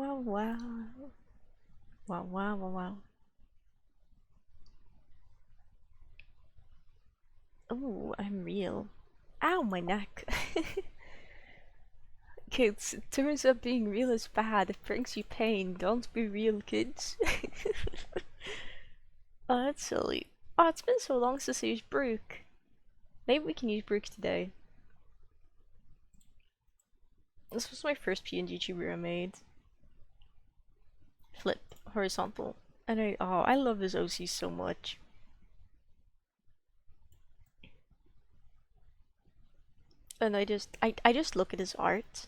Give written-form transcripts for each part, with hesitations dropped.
Wow, wow. Wow, wow, wow, wow. Oh, I'm real. Ow, my neck. Kids, it turns out being real is bad. It brings you pain. Don't be real, kids. Oh, that's silly. Oh, it's been so long since I used Brook. Maybe we can use Brook today. This was my first PNG tuber I made. Flip, horizontal. And I love this OC so much. And I just look at his art.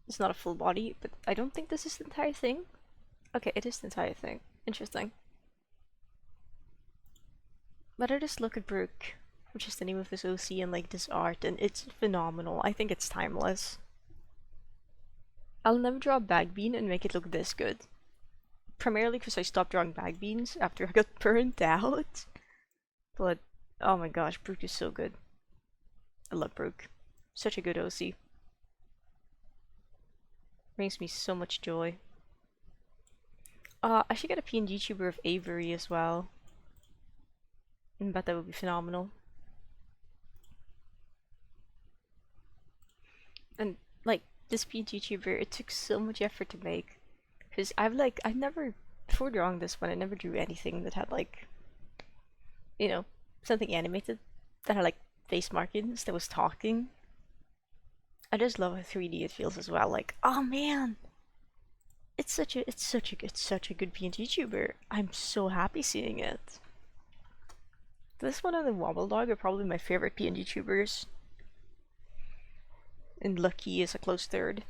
It's not a full body, but I don't think this is the entire thing. Okay, it is the entire thing. Interesting. But I just look at Brook, which is the name of this OC, and like this art, and it's phenomenal. I think it's timeless. I'll never draw a bag bean and make it look this good. Primarily because I stopped drawing bag beans after I got burnt out. But oh my gosh, Brook is so good. I love Brook. Such a good OC. Brings me so much joy. I should get a PNG tuber of Avery as well. I bet that would be phenomenal. And like this PNG tuber, it took so much effort to make. Cause I never, before drawing this one, I never drew anything that had like, you know, something animated that had like face markings that was talking. I just love how 3D it feels as well. Like, oh man, it's such a good PNG tuber. I'm so happy seeing it. This one and the Wobble Dog are probably my favorite PNG tubers. And Lucky is a close third.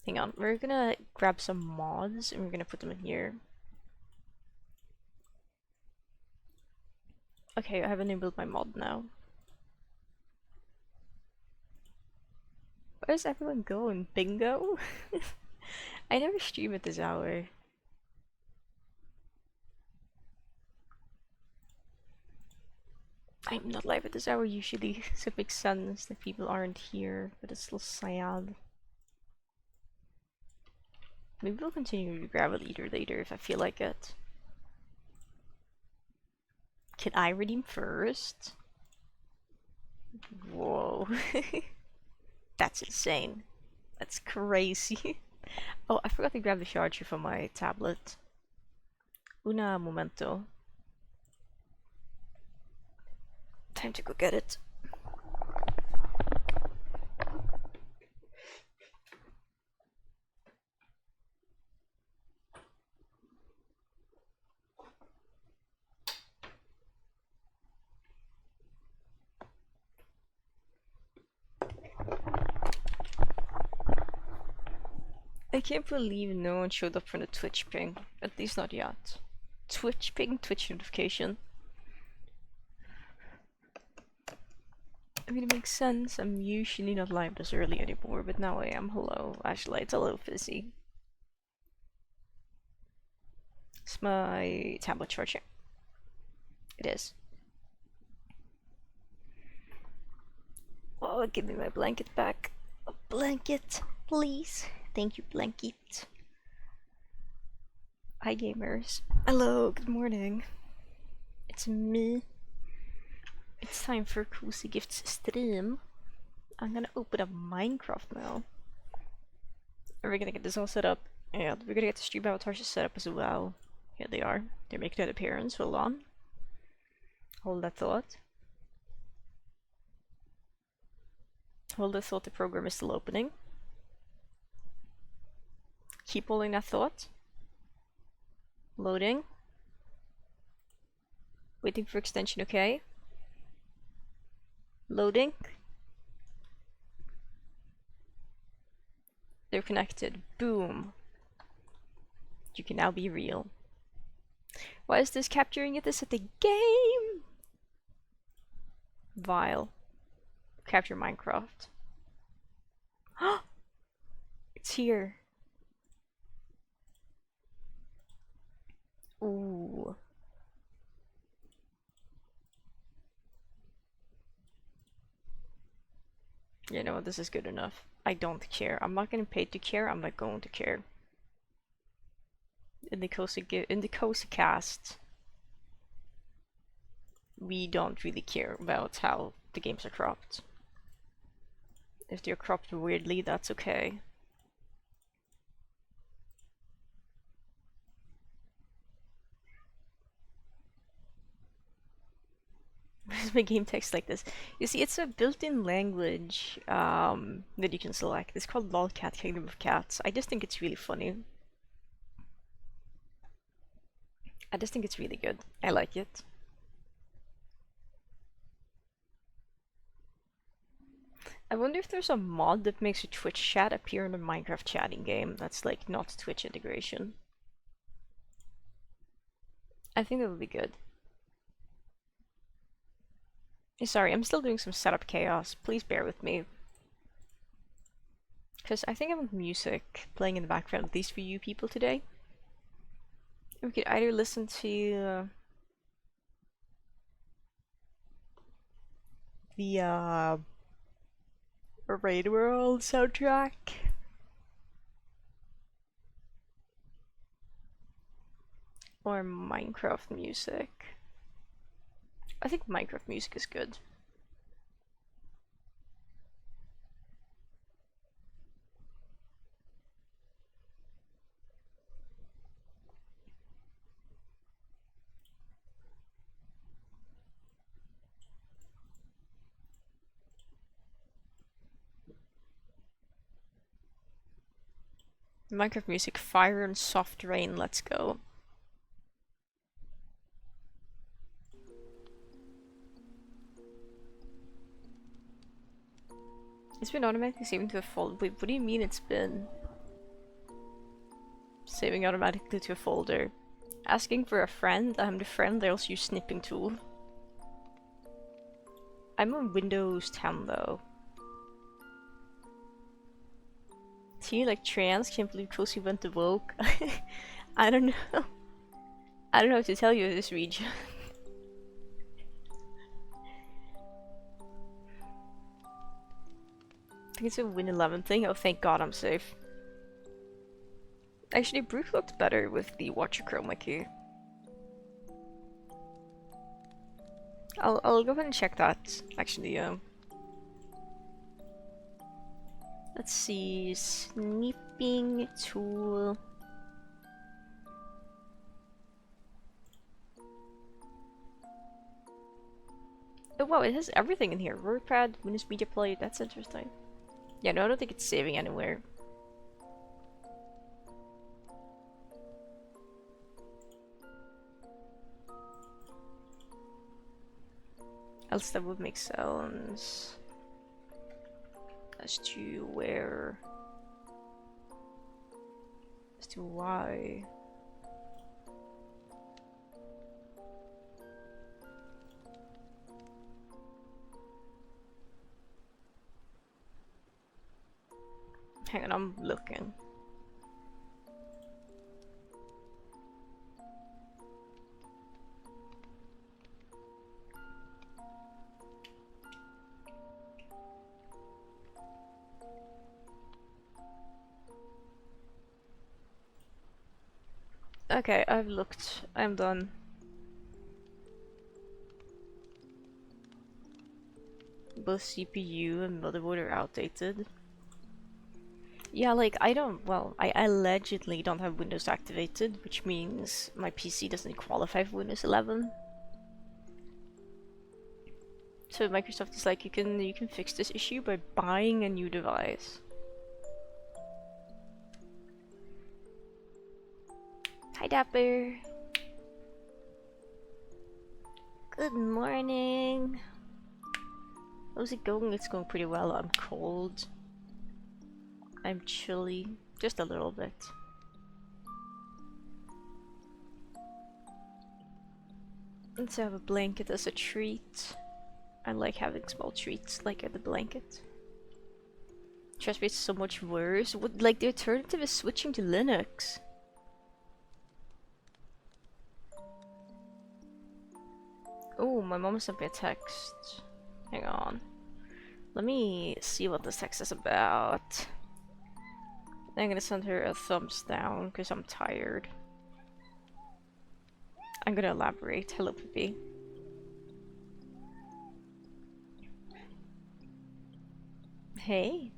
Hang on, we're gonna grab some mods and we're gonna put them in here. Okay, I have enabled my mod now. Where's everyone going? Bingo? I never stream at this hour. I'm not live at this hour usually, so it makes sense that people aren't here, but it's still sad. Maybe we'll continue to grab a leader later if I feel like it. Can I redeem first? Whoa. That's insane. That's crazy. Oh, I forgot to grab the charger from my tablet. Una momento. Time to go get it. I can't believe no one showed up for the Twitch ping. At least not yet. Twitch ping, Twitch notification. I mean, it makes sense. I'm usually not live this early anymore, but now I am. Hello. Actually, it's a little fizzy. It's my tablet charger. It is. Oh, give me my blanket back. A blanket, please. Thank you, blanket. Hi, gamers. Hello, good morning. It's me. It's time for Cozy Gifts stream. I'm gonna open up Minecraft now. And we're gonna get this all set up. And we're gonna get the stream avatars set up as well. Here they are. They're making an appearance. Hold on. Hold that thought. Hold that thought, the program is still opening. Keep holding that thought. Loading. Waiting for extension, okay? Loading. They're connected. Boom. You can now be real. Why is this capturing it? This at the game? Vile. Capture Minecraft. It's here. Ooh. know what, this is good enough. I don't care. I'm not getting paid to care, I'm not going to care. In the Cozy cast, we don't really care about how the games are cropped. If they're cropped weirdly, that's okay. My game text like this. You see, it's a built-in language that you can select. It's called Lolcat Kingdom of Cats. I just think it's really funny. I just think it's really good. I like it. I wonder if there's a mod that makes a Twitch chat appear in a Minecraft chatting game that's like not Twitch integration. I think that would be good. Sorry, I'm still doing some setup chaos. Please bear with me. Because I think I want music playing in the background, at least for you people today. We could either listen to the Raid World soundtrack. Or Minecraft music. I think Minecraft music is good. Minecraft music, fire and soft rain, let's go. It's been automatically saving to a folder. Wait, what do you mean it's been saving automatically to a folder? Asking for a friend? I'm the friend, I also use snipping tool. I'm on Windows 10 though. See, like trans, can't believe Cozy went to woke. I don't know. I don't know what to tell you in this region. I think it's a Win 11 thing. Oh, thank god I'm safe. Actually, Brute looked better with the Watcher Chroma key. I'll go ahead and check that, actually. Let's see, snipping tool. Oh wow, it has everything in here. WordPad, Windows Media Player, that's interesting. Yeah, no, I don't think it's saving anywhere. Else that would make sense. As to where... As to why... Hang on, I'm looking. Okay, I've looked. I'm done. Both CPU and motherboard are outdated. Yeah, like, I don't, well, I allegedly don't have Windows activated, which means my PC doesn't qualify for Windows 11. So Microsoft is like, you can fix this issue by buying a new device. Hi Dapper. Good morning. How's it going? It's going pretty well. I'm cold. I'm chilly. Just a little bit. Let's have a blanket as a treat. I like having small treats like the blanket. Trust me, it's so much worse. What, like, the alternative is switching to Linux. Oh, my mom sent me a text. Hang on. Let me see what this text is about. I'm gonna send her a thumbs down because I'm tired. I'm gonna elaborate. Hello, Pippi. Hey.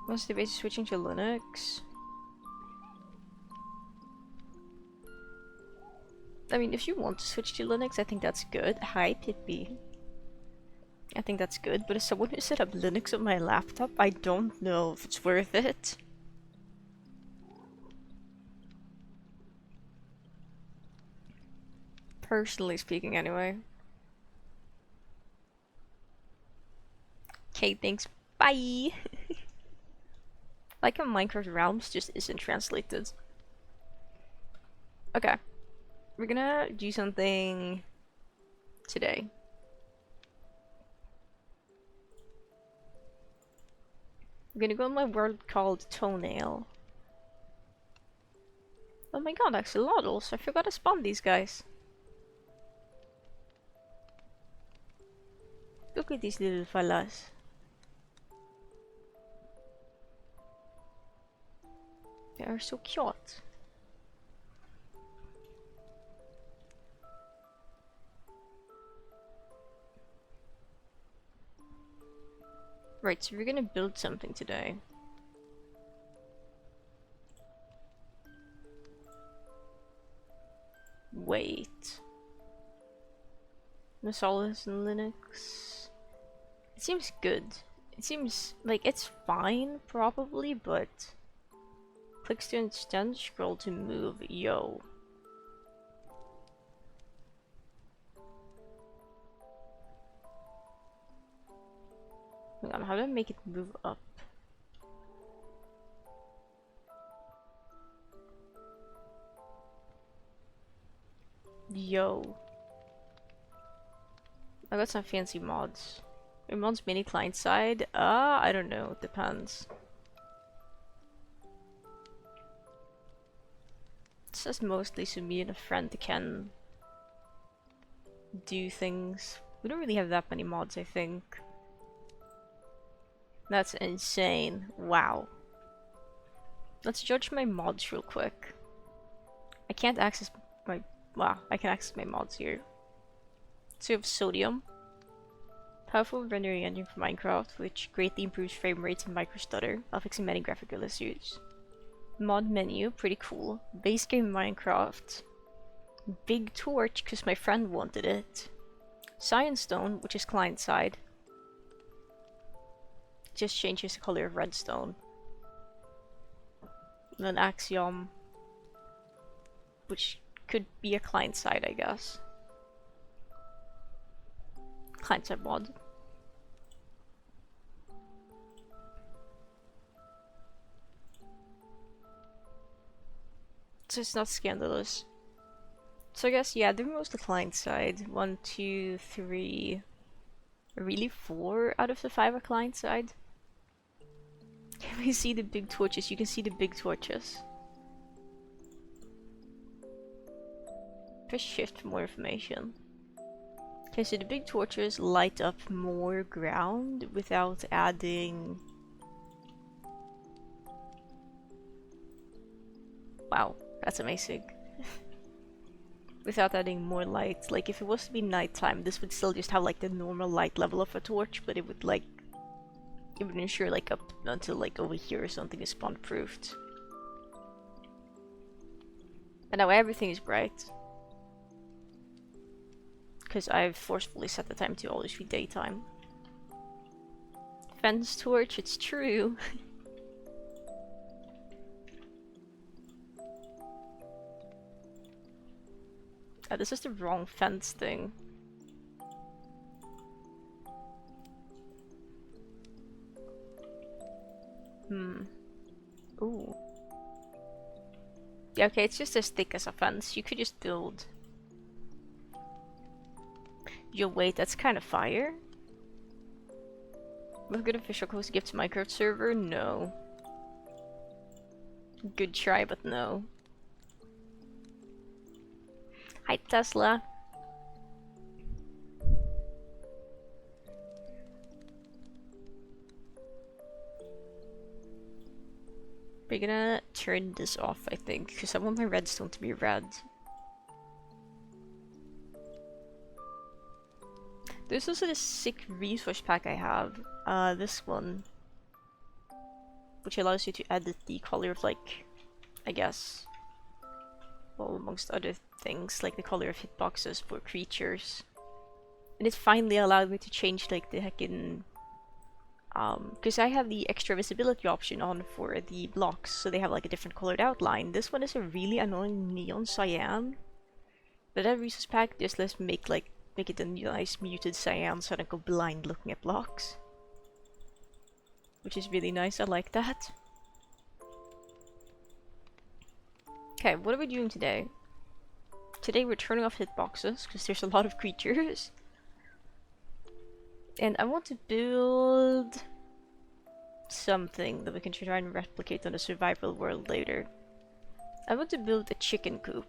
What's the base switching to Linux? I mean, if you want to switch to Linux, I think that's good. Hi, Pippi. I think that's good, but as someone who set up Linux on my laptop, I don't know if it's worth it. Personally speaking, anyway. Okay, thanks. Bye! Like a Minecraft Realms just isn't translated. Okay. We're gonna do something today. I'm gonna go on my world called Toenail. Oh my god, axolotls! I forgot to spawn these guys. Look at these little fellas. They are so cute. Right, so we're gonna build something today. Wait. Masalas in Linux. It seems good. It seems like it's fine, probably, but clicks to extend, scroll to move. Yo. Hang on, how do I make it move up? Yo. I got some fancy mods. Are mods mainly client side? I don't know, it depends. It says mostly so me and a friend can do things. We don't really have that many mods, I think. That's insane. Wow. Let's judge my mods real quick. I can't access my... Wow, I can access my mods here. So we have Sodium. Powerful rendering engine for Minecraft, which greatly improves frame rates and micro stutter while fixing many graphical issues. Mod menu, pretty cool. Base game Minecraft. Big torch, because my friend wanted it. Science Stone, which is client side. Just changes the color of redstone. And then Axiom, which could be a client side, I guess. Client side mod. So it's not scandalous. So I guess, yeah, they're mostly client side. 1, 2, 3... Really 4 out of the 5 are client side. Can we see the big torches? You can see the big torches. Press shift for more information. Okay, so the big torches light up more ground without adding... Wow, that's amazing. Without adding more light. Like, if it was to be nighttime, this would still just have like the normal light level of a torch, but it would like... It would ensure like up until like over here or something is spawn proofed. And now everything is bright. Because I've forcefully set the time to always be daytime. Fence torch, it's true. This is the wrong fence thing. Ooh. Yeah, okay, it's just as thick as a fence. You could just build. Yo, wait, that's kind of fire. With good official host gift to Minecraft server? No. Good try, but no. Hi, Tesla. We're gonna turn this off, I think, because I want my redstone to be red. There's also this sick resource pack I have. This one. Which allows you to edit the color of, like, I guess, well, amongst other things, like the color of hitboxes for creatures. And it finally allowed me to change, like, the heckin', because I have the extra visibility option on for the blocks, so they have, like, a different colored outline. This one is a really annoying neon cyan. But that resource pack just lets me make it a nice muted cyan so I don't go blind looking at blocks. Which is really nice, I like that. Okay, what are we doing today? Today we're turning off hitboxes, because there's a lot of creatures. And I want to build something that we can try and replicate on a survival world later. I want to build a chicken coop.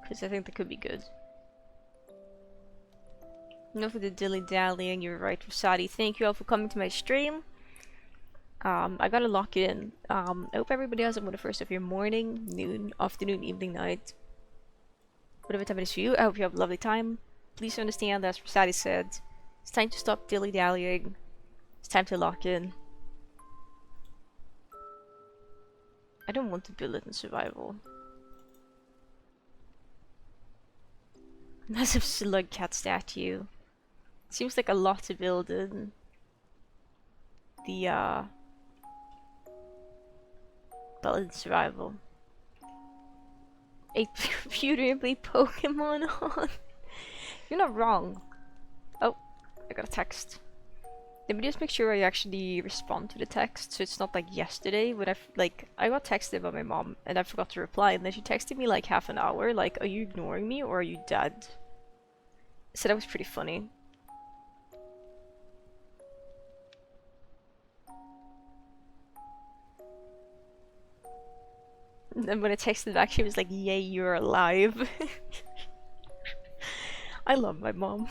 Because I think that could be good. Enough with the dilly-dallying, you're right, Rosati. Thank you all for coming to my stream. I gotta lock in. I hope everybody has a wonderful rest of your morning, noon, afternoon, evening, night. Whatever time it is for you, I hope you have a lovely time. Please understand, as Rosati said, it's time to stop dilly-dallying. It's time to lock in. I don't want to build it in survival. Massive slug cat statue. Seems like a lot to build in the well, in survival. A computer and play Pokemon on. You're not wrong. Oh, I got a text. Let me just make sure I actually respond to the text, so it's not like yesterday when I got texted by my mom and I forgot to reply, and then she texted me like half an hour, like, are you ignoring me or are you dead? So that was pretty funny. And then when I texted back, she was like, yay, you're alive. I love my mom.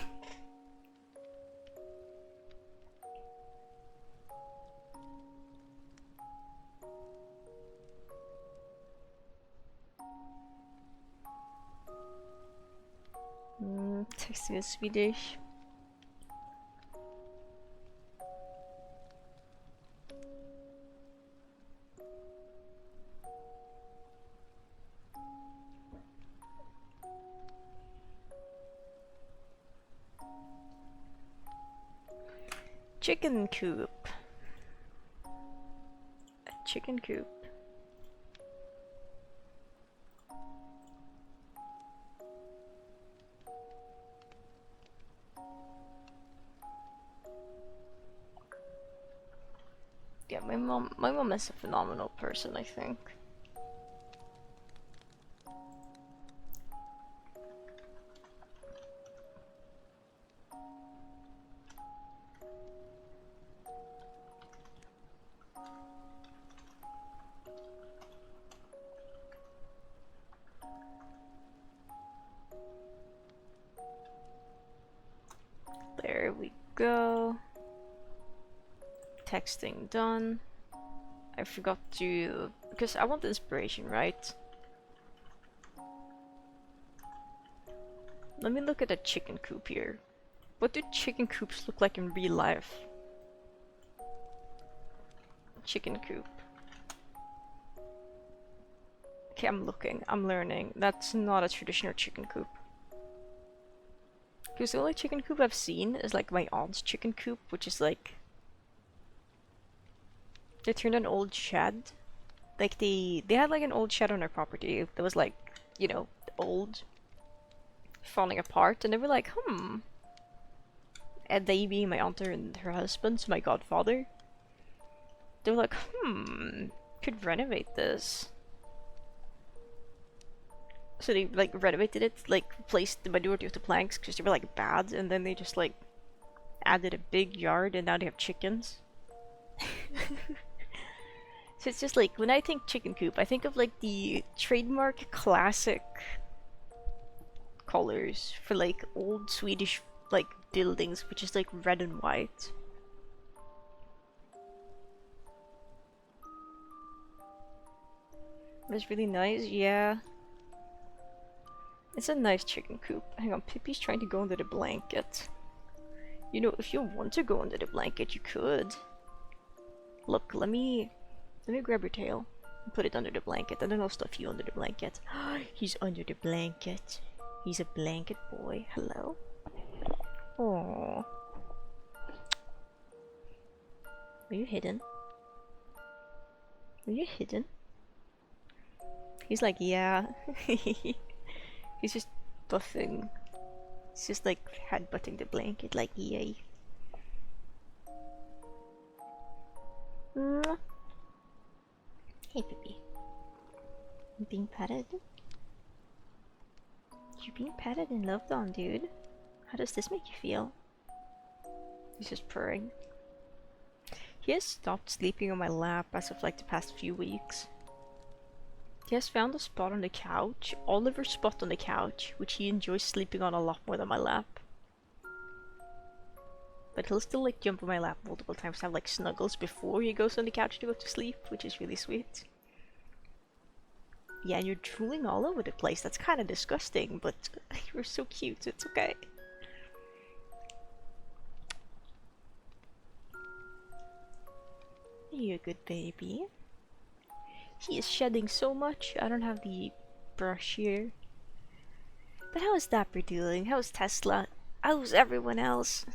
Texting in Swedish. Chicken coop. A chicken coop. Yeah, my mom is a phenomenal person, I think. There we go. Texting done. I forgot to, because I want inspiration, right? Let me look at a chicken coop here. What do chicken coops look like in real life? Chicken coop. Okay, I'm looking. I'm learning. That's not a traditional chicken coop. Because the only chicken coop I've seen is like my aunt's chicken coop, which is like... They turned an old shed. Like they had like an old shed on their property that was like, you know, old. Falling apart, and they were like, and they being my aunt and her husband, so my godfather. They were like, could renovate this. So they like renovated it, like replaced the majority of the planks because they were like bad, and then they just like added a big yard, and now they have chickens. So it's just like, when I think chicken coop, I think of like the trademark classic colors for like old Swedish like buildings, which is like red and white. It's really nice, yeah. It's a nice chicken coop. Hang on, Pippi's trying to go under the blanket. You know, if you want to go under the blanket, you could. Look, let me grab your tail and put it under the blanket, and then I'll stuff you under the blanket. He's under the blanket. He's a blanket boy. Hello. Aww. Are you hidden? Are you hidden? He's like, yeah. He's just buffing. He's just like headbutting the blanket, like, yay. Mwah. Hey, Pippi. You being petted? You're being petted and loved on, dude. How does this make you feel? He's just purring. He has stopped sleeping on my lap as of like the past few weeks. He has found a spot on the couch, Oliver's spot on the couch, which he enjoys sleeping on a lot more than my lap. But he'll still like jump on my lap multiple times to have like snuggles before he goes on the couch to go to sleep, which is really sweet. Yeah, and you're drooling all over the place. That's kind of disgusting, but you're so cute, it's okay. You're a good baby. He is shedding so much. I don't have the brush here. But how is Dapper doing? How is Tesla? How's everyone else?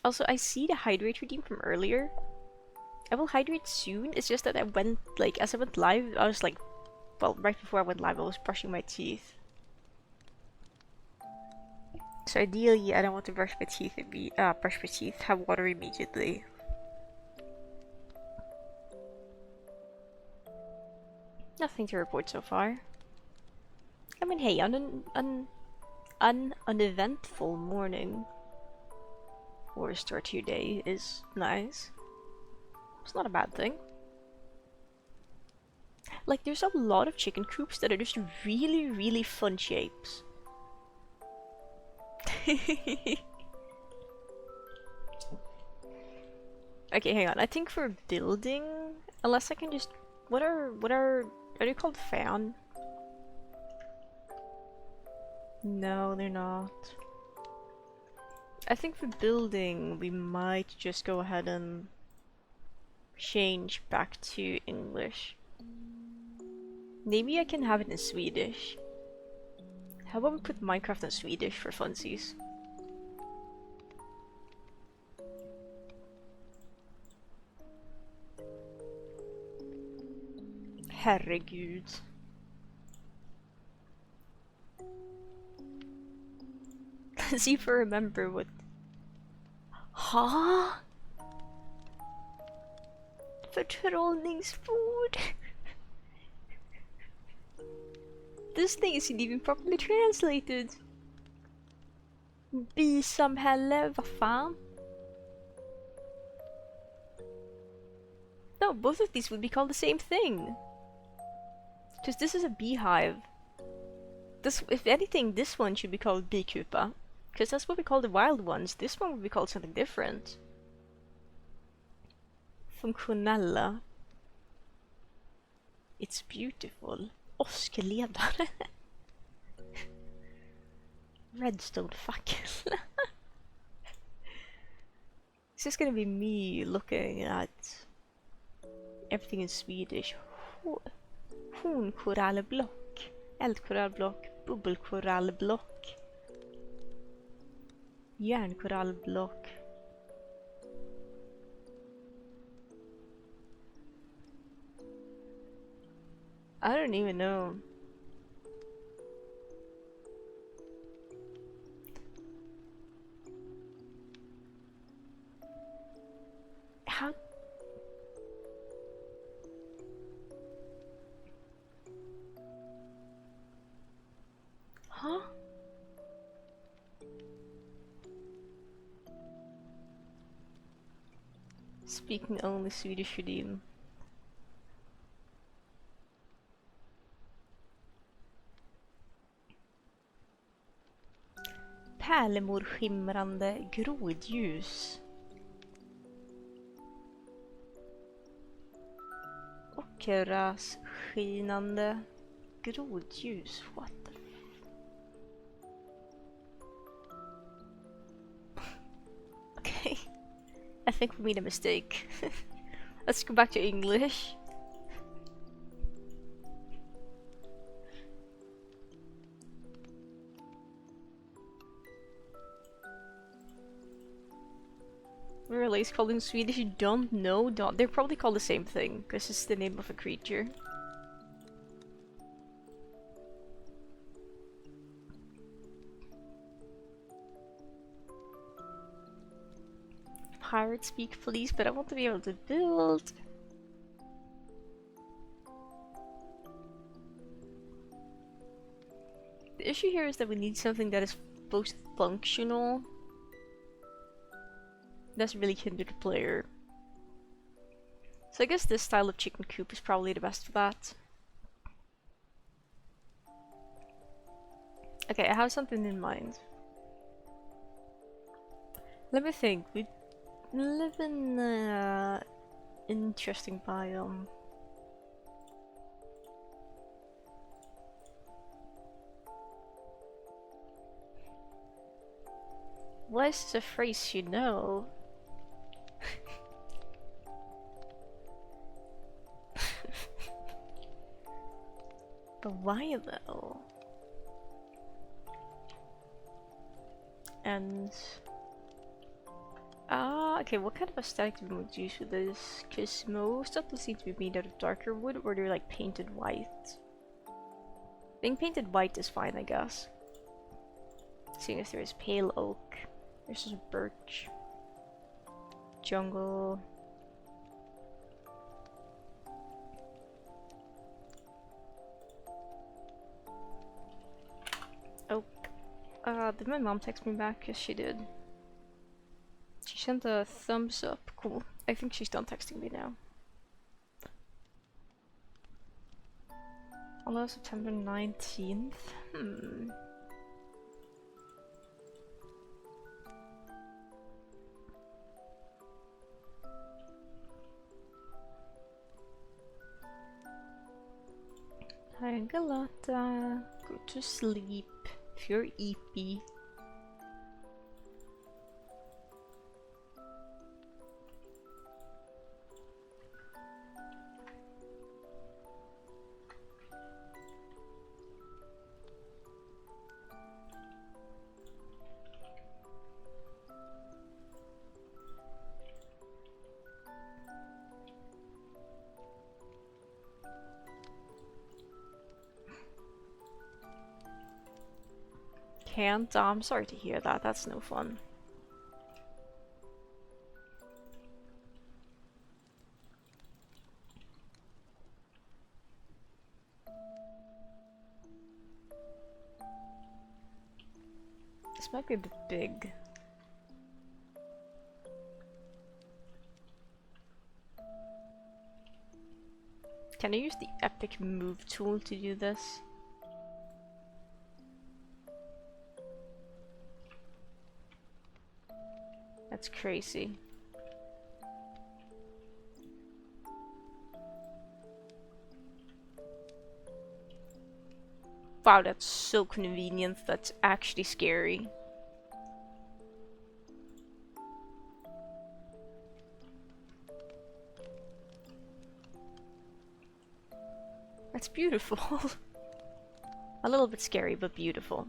Also, I see the hydrate redeem from earlier. I will hydrate soon. It's just that I went, like, as I went live, I was like, well, right before I went live, I was brushing my teeth. So ideally, I don't want to brush my teeth have water immediately. Nothing to report so far. I mean, hey, on an uneventful morning or a start to your day is nice. It's not a bad thing. Like, there's a lot of chicken coops that are just really, really fun shapes. Okay, hang on. I think for building, unless I can just, what are they called? Fan? No, they're not. I think for building, we might just go ahead and change back to English. Maybe I can have it in Swedish. How about we put Minecraft in Swedish for funsies? Herregud. Let's see if I remember what... Huh? Förtrollningsbord? This thing isn't even properly translated. Bisamhälle, vad fan? No, both of these would be called the same thing. Because this is a beehive. This, if anything, this one should be called bikupa. Because that's what we call the wild ones. This one would be called something different. Funktionella. It's beautiful. Åskledare. Redstone fackel. It's just gonna be me looking at everything in Swedish. Hornkorallblock, eldkorallblock, bubbelkorallblock, järnkorallblock. I don't even know. How? Huh? Speaking only Swedish redeem. pärlemorskimrande grodljus. Ockerrasskinande grodljus. What the Okay. I think we made a mistake. Let's go back to English. Really, it's called in Swedish. You don't know? They're probably called the same thing because it's the name of a creature. Pirate speak, please, but I want to be able to build. The issue here is that we need something that is both functional. Doesn't really hinder the player. So I guess this style of chicken coop is probably the best for that. Okay, I have something in mind. Let me think. We live in an interesting biome. Why is this a phrase you know? But why though? And okay, what kind of aesthetic do we want to use for this? Because most of them seem to be made out of darker wood, or they're like painted white. Being painted white is fine, I guess. Seeing as there is pale oak, there's just birch, jungle. Oak. Did my mom text me back? Yes, she did. She sent a thumbs up. Cool. I think she's done texting me now. Although September 19th. Hi, Galata. Go to sleep if you're eepy. Can't? Oh, I'm sorry to hear that. That's no fun. This might be a bit big. Can I use the epic move tool to do this? That's crazy. Wow, that's so convenient. That's actually scary. That's beautiful. A little bit scary, but beautiful.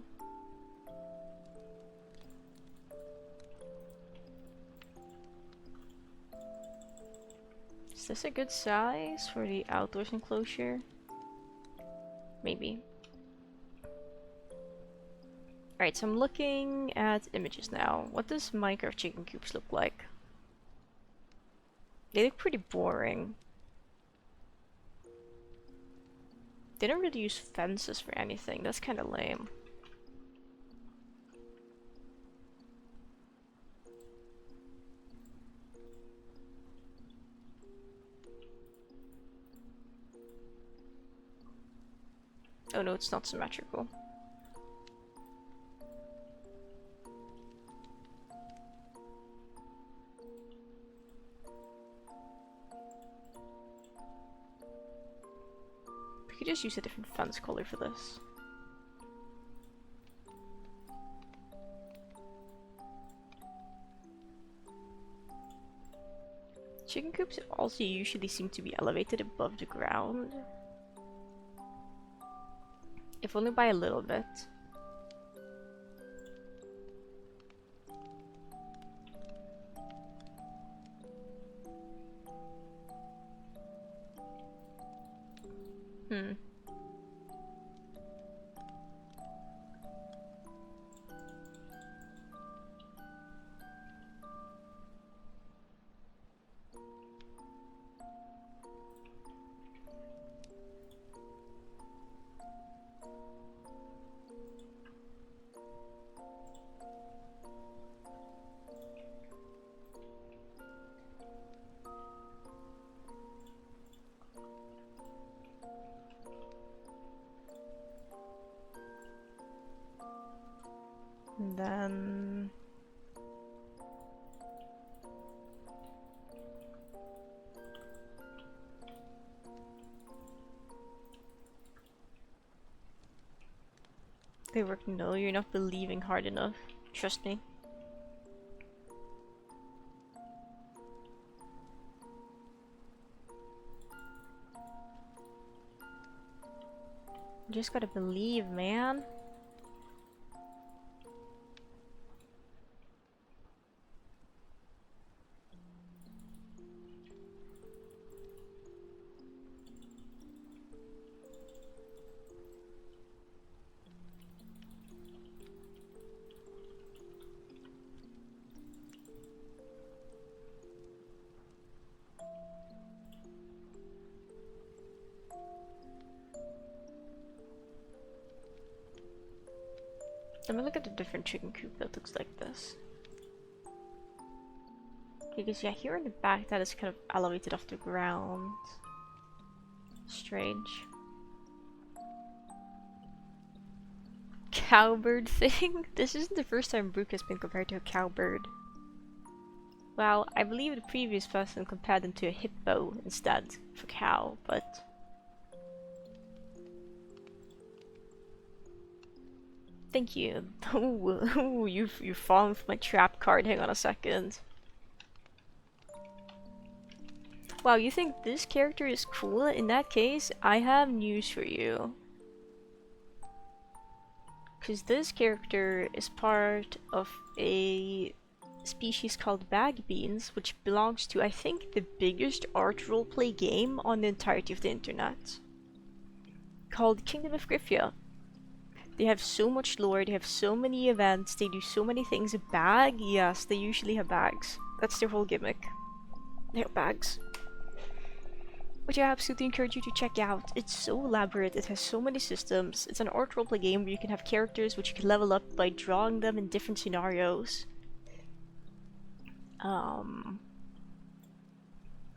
Is this a good size for the outdoors enclosure? Maybe. Alright, so I'm looking at images now. What does Minecraft chicken coops look like? They look pretty boring. They don't really use fences for anything. That's kind of lame. Oh no, it's not symmetrical. could just use a different fence color for this. Chicken coops also usually seem to be elevated above the ground. If only by a little bit. And then... They work. No, you're not believing hard enough. Trust me. You just gotta believe, man. Let me look at the different chicken coop that looks like this. Because yeah, here in the back that is kind of elevated off the ground. Strange. Cowbird thing? This isn't the first time Brooke has been compared to a cowbird. Well, I believe the previous person compared them to a hippo instead for cow, but... Thank you. Ooh, you've fallen for my trap card. Hang on a second. Wow, you think this character is cool? In that case, I have news for you. Because this character is part of a species called bag beans, which belongs to, I think, the biggest art roleplay game on the entirety of the internet. Called Kingdom of Gryffia. They have so much lore, they have so many events, they do so many things. A bag? Yes, they usually have bags. That's their whole gimmick. They have bags. Which I absolutely encourage you to check out. It's so elaborate, it has so many systems. It's an art roleplay game where you can have characters which you can level up by drawing them in different scenarios. And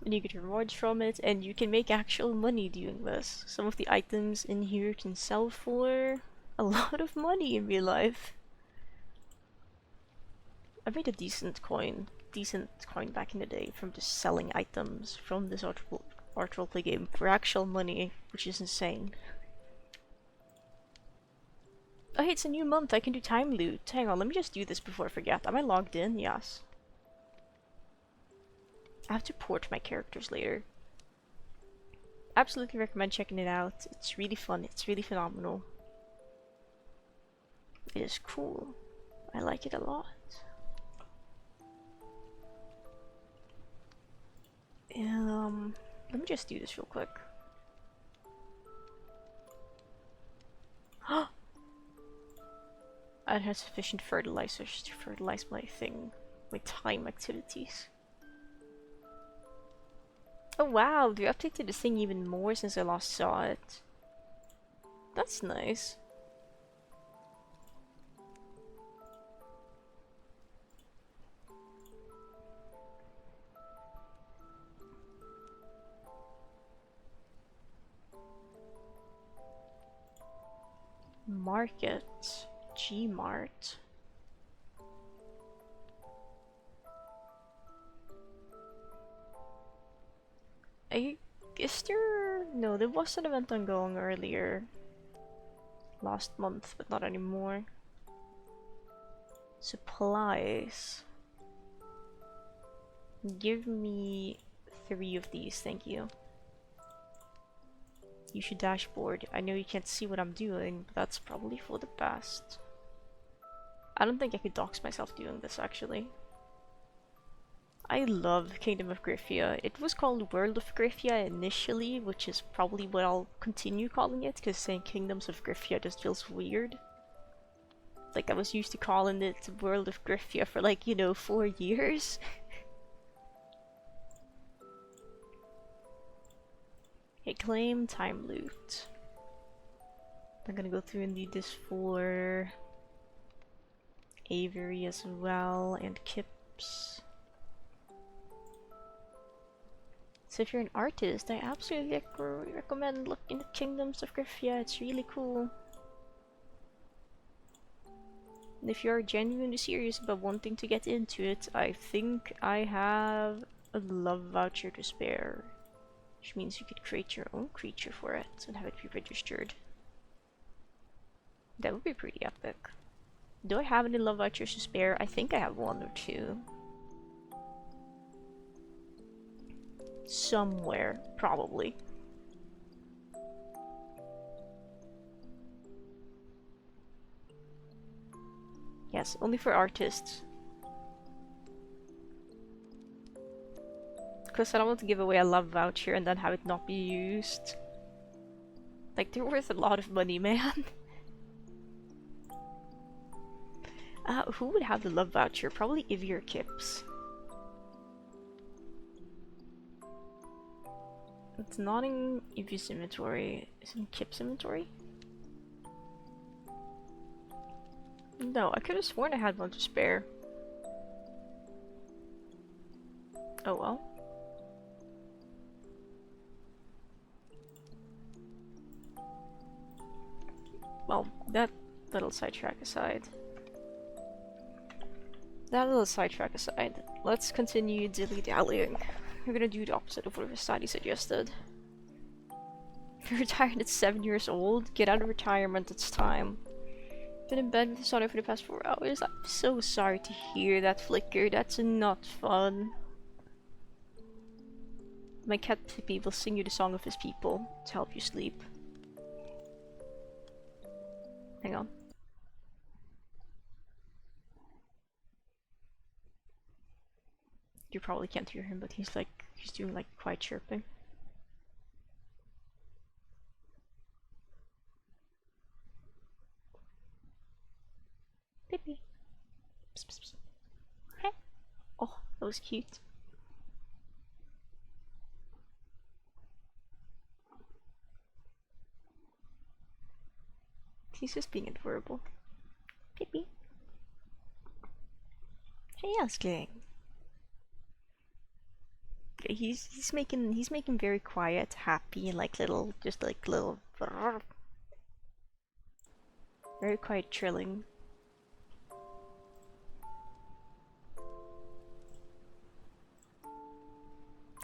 you get rewards from it, and you can make actual money doing this. Some of the items in here can sell for a lot of money in real life. I made a decent coin back in the day from just selling items from this art roleplay game for actual money, which is insane. Oh hey, it's a new month, I can do time loot. Hang on, let me just do this before I forget. Am I logged in? Yes. I have to port my characters later. Absolutely recommend checking it out. It's really fun, it's really phenomenal. It is cool. I like it a lot. Let me just do this real quick. I don't have sufficient fertilizers to fertilize my time activities. Oh wow, they updated this thing even more since I last saw it. That's nice. Market. G-Mart. Is there... No, there was an event ongoing earlier. Last month, but not anymore. Supplies. Give me 3 of these, thank you. Use your dashboard. I know you can't see what I'm doing, but that's probably for the best. I don't think I could dox myself doing this, actually. I love Kingdom of Gryphia. It was called World of Gryphia initially, which is probably what I'll continue calling it, because saying Kingdoms of Gryphia just feels weird. Like, I was used to calling it World of Gryphia for, like, you know, 4 years. Okay, claim time loot. I'm gonna go through and do this for Avery as well, and Kips. So if you're an artist, I absolutely recommend looking at Kingdoms of Gryphia. It's really cool. And if you're genuinely serious about wanting to get into it, I think I have a love voucher to spare. Which means you could create your own creature for it and have it be registered. That would be pretty epic. Do I have any love vouchers to spare? I think I have 1 or 2. Somewhere, probably. Yes, only for artists. Because I don't want to give away a love voucher and then have it not be used. Like, they're worth a lot of money, man. Who would have the love voucher? Probably Ivy or Kips. It's not in Ivy's inventory. Is it in Kip's inventory? No, I could have sworn I had 1 to spare. Oh well. Well, that little sidetrack aside. Let's continue dilly-dallying. We're gonna do the opposite of what Rastadi suggested. You're retired at 7 years old? Get out of retirement, it's time. Been in bed with the sun for the past 4 hours. I'm so sorry to hear that, Flicker. That's not fun. My cat Pippi will sing you the song of his people to help you sleep. Hang on. You probably can't hear him, but he's doing like quiet chirping. Pippi. Psst, psst, psst. Hey. Oh, that was cute. He's just being adorable. Pippi. Hey, Askling. He's making very quiet, happy, and like little, just like little, very quiet trilling.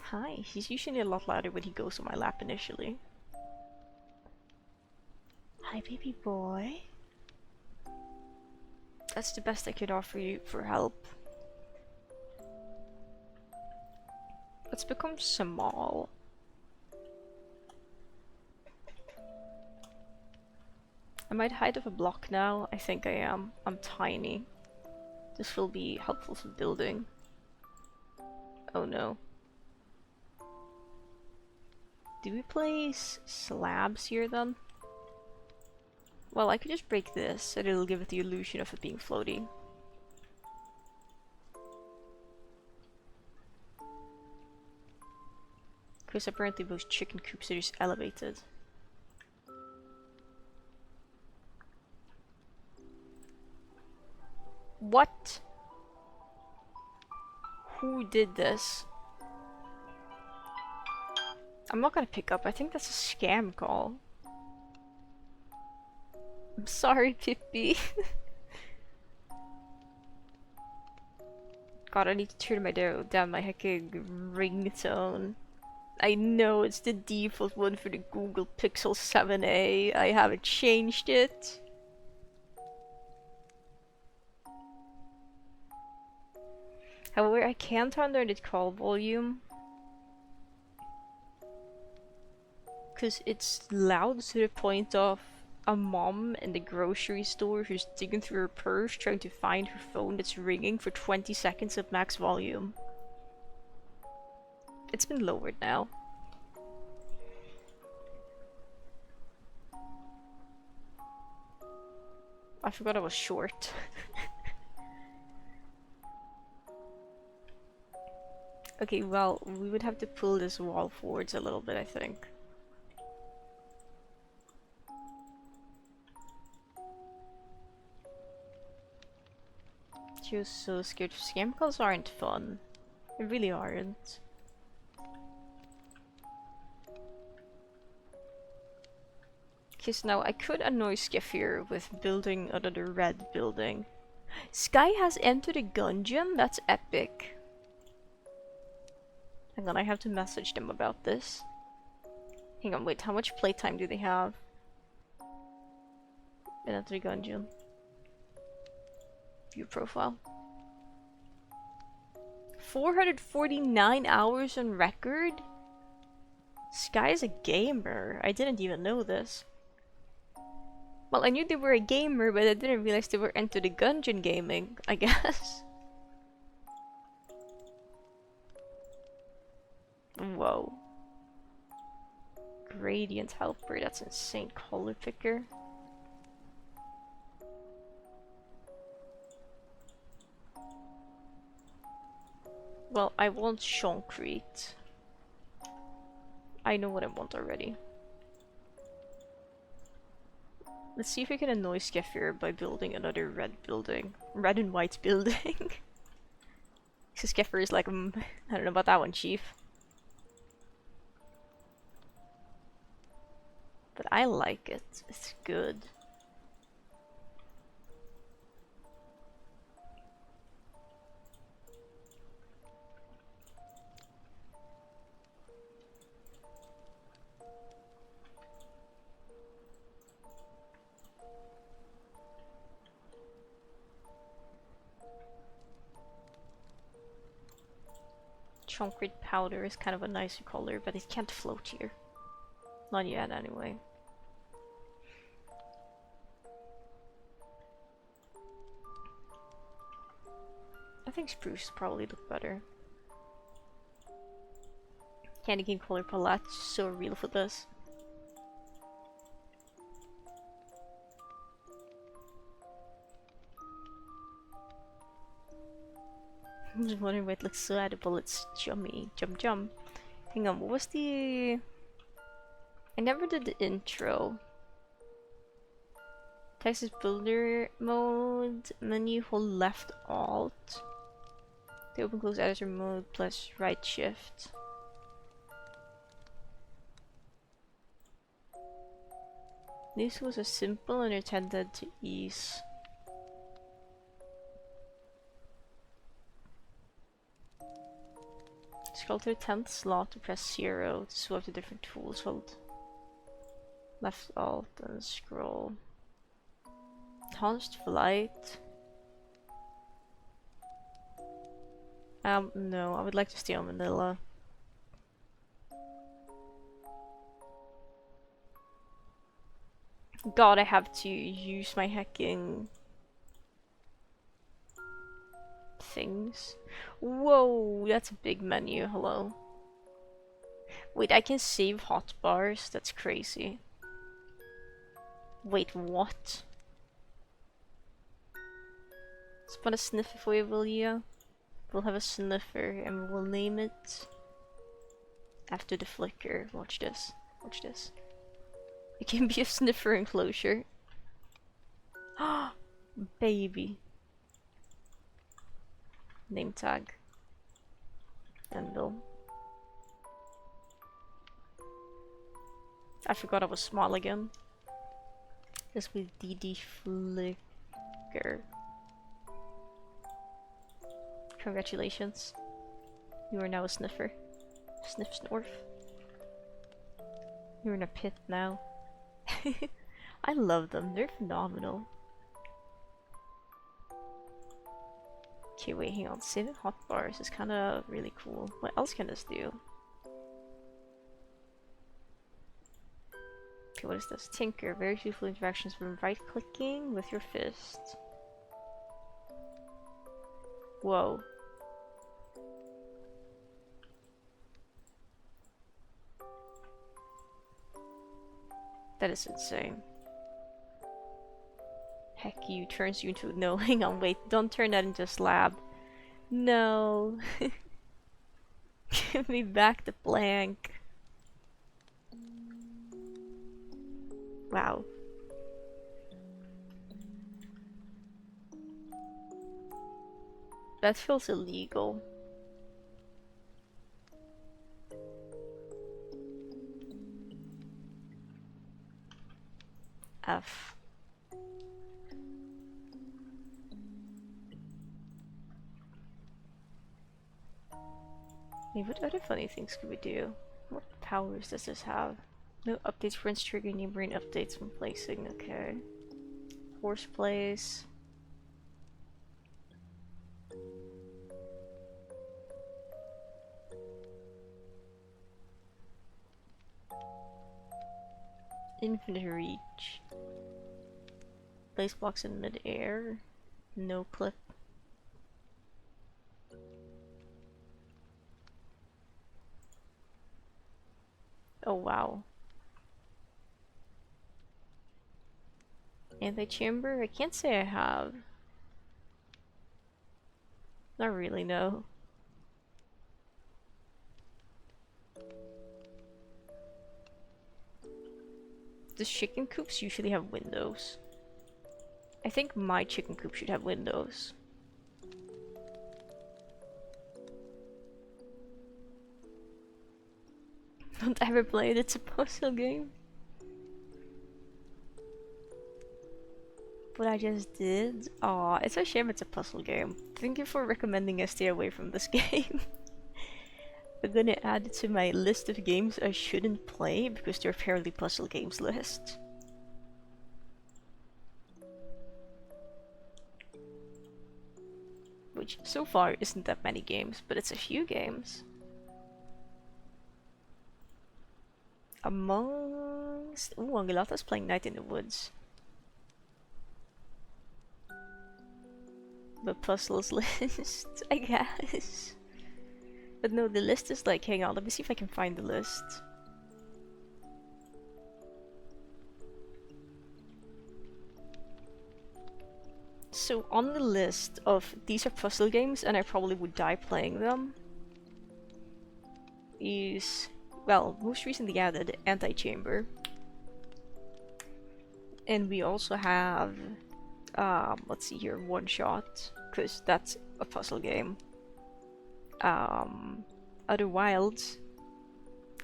Hi, he's usually a lot louder when he goes on my lap initially. Hi, baby boy. That's the best I could offer you for help. Let's become small. I might hide off a block now. I think I am. I'm tiny. This will be helpful for building. Oh no. Do we place slabs here then? Well, I could just break this and it'll give it the illusion of it being floating. Because apparently most chicken coops are just elevated. What? Who did this? I'm not gonna pick up. I think that's a scam call. I'm sorry, Pippi. God, I need to turn my down my hecking ringtone. I know it's the default one for the Google Pixel 7a. I haven't changed it. However, I can turn down the call volume. Because it's loud to the point of a mom in the grocery store who's digging through her purse trying to find her phone that's ringing for 20 seconds at max volume. It's been lowered now. I forgot I was short. Okay, well, we would have to pull this wall forwards a little bit, I think. Just so scared. Scam calls aren't fun. They really aren't. Because now I could annoy Skeffir with building another red building. Sky has entered a gungeon? That's epic. Hang on, I have to message them about this. Hang on, wait, how much playtime do they have? Enter gungeon. View profile. 449 hours on record? Sky's a gamer. I didn't even know this. Well, I knew they were a gamer, but I didn't realize they were into the gungeon gaming, I guess. Whoa. Gradient helper, that's insane color picker. Well, I want concrete. I know what I want already. Let's see if we can annoy Skeffir by building another red building. Red and white building. So Skeffir is like, I don't know about that one, chief. But I like it. It's good. Concrete powder is kind of a nicer color, but it can't float here. Not yet, anyway. I think spruce probably look better. Candy cane color palette, so real for this. I'm just wondering why it looks so edible. It's yummy. Jum. Hang on, what was the... I never did the intro. Texas Builder mode, menu, hold left alt. The open close editor mode plus right shift. These was a simple and intended to ease. Scroll to the 10th slot to press 0 to swap to different tools. Hold left alt and scroll. Enhanced flight. No, I would like to stay on vanilla. God, I have to use my hacking things. Whoa, that's a big menu. Hello. Wait, I can save hotbars? That's crazy. Wait, what? Spawn a sniffer for you, will you? We'll have a sniffer and we'll name it after the flicker. Watch this. Watch this. It can be a sniffer enclosure. Ah, baby. Name tag. Anvil. I forgot I was small again. This with DD flicker. Congratulations. You are now a sniffer. Sniff snorf. You're in a pit now. I love them, they're phenomenal. Okay, wait, hang on. 7 hotbars is kinda really cool. What else can this do? Okay, what is this? Tinker. Very useful interactions from right-clicking with your fist. Whoa. That is insane. Heck you, turns you into— no, hang on, wait, don't turn that into a slab. No. Give me back the blank. Wow. That feels illegal. F. Hey, what other funny things could we do? What powers does this have? No updates for triggering neighboring updates when placing. Okay. Force place. Infinite reach. Place blocks in mid-air. No clip. Oh wow. Anti-chamber? I can't say I have. Not really, no. Does chicken coops usually have windows? I think my chicken coop should have windows. Don't ever play it, it's a puzzle game. What I just did? Aw, it's a shame it's a puzzle game. Thank you for recommending I stay away from this game. I'm gonna add it to my list of games I shouldn't play because they're fairly puzzle games list. Which so far isn't that many games, but it's a few games. Amongst— ooh, Angelata's playing Night in the Woods. The puzzles list, I guess. But no, the list is like— hang on, let me see if I can find the list. So on the list of these are puzzle games and I probably would die playing them is, well, most recently added Anti-Chamber. And we also have, let's see here, One Shot, because that's a puzzle game. Other Wilds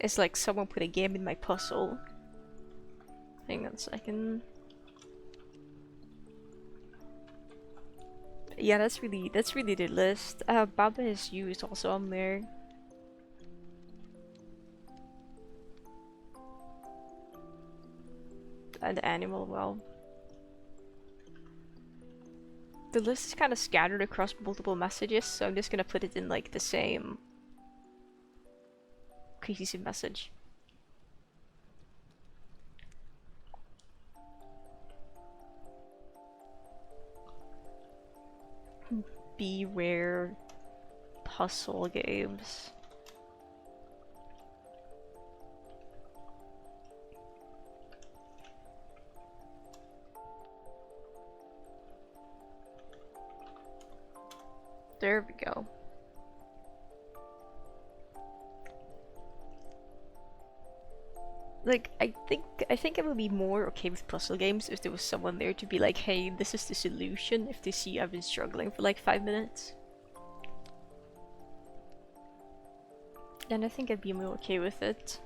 is like someone put a game in my puzzle. Hang on a second. Yeah, that's really the list. Baba is You is also on there. And Animal, well. The list is kind of scattered across multiple messages, so I'm just gonna put it in like the same cohesive message. Beware puzzle games. There we go. Like, I think I would be more okay with puzzle games if there was someone there to be like, hey, this is the solution, if they see I've been struggling for like 5 minutes. Then I think I'd be more okay with it.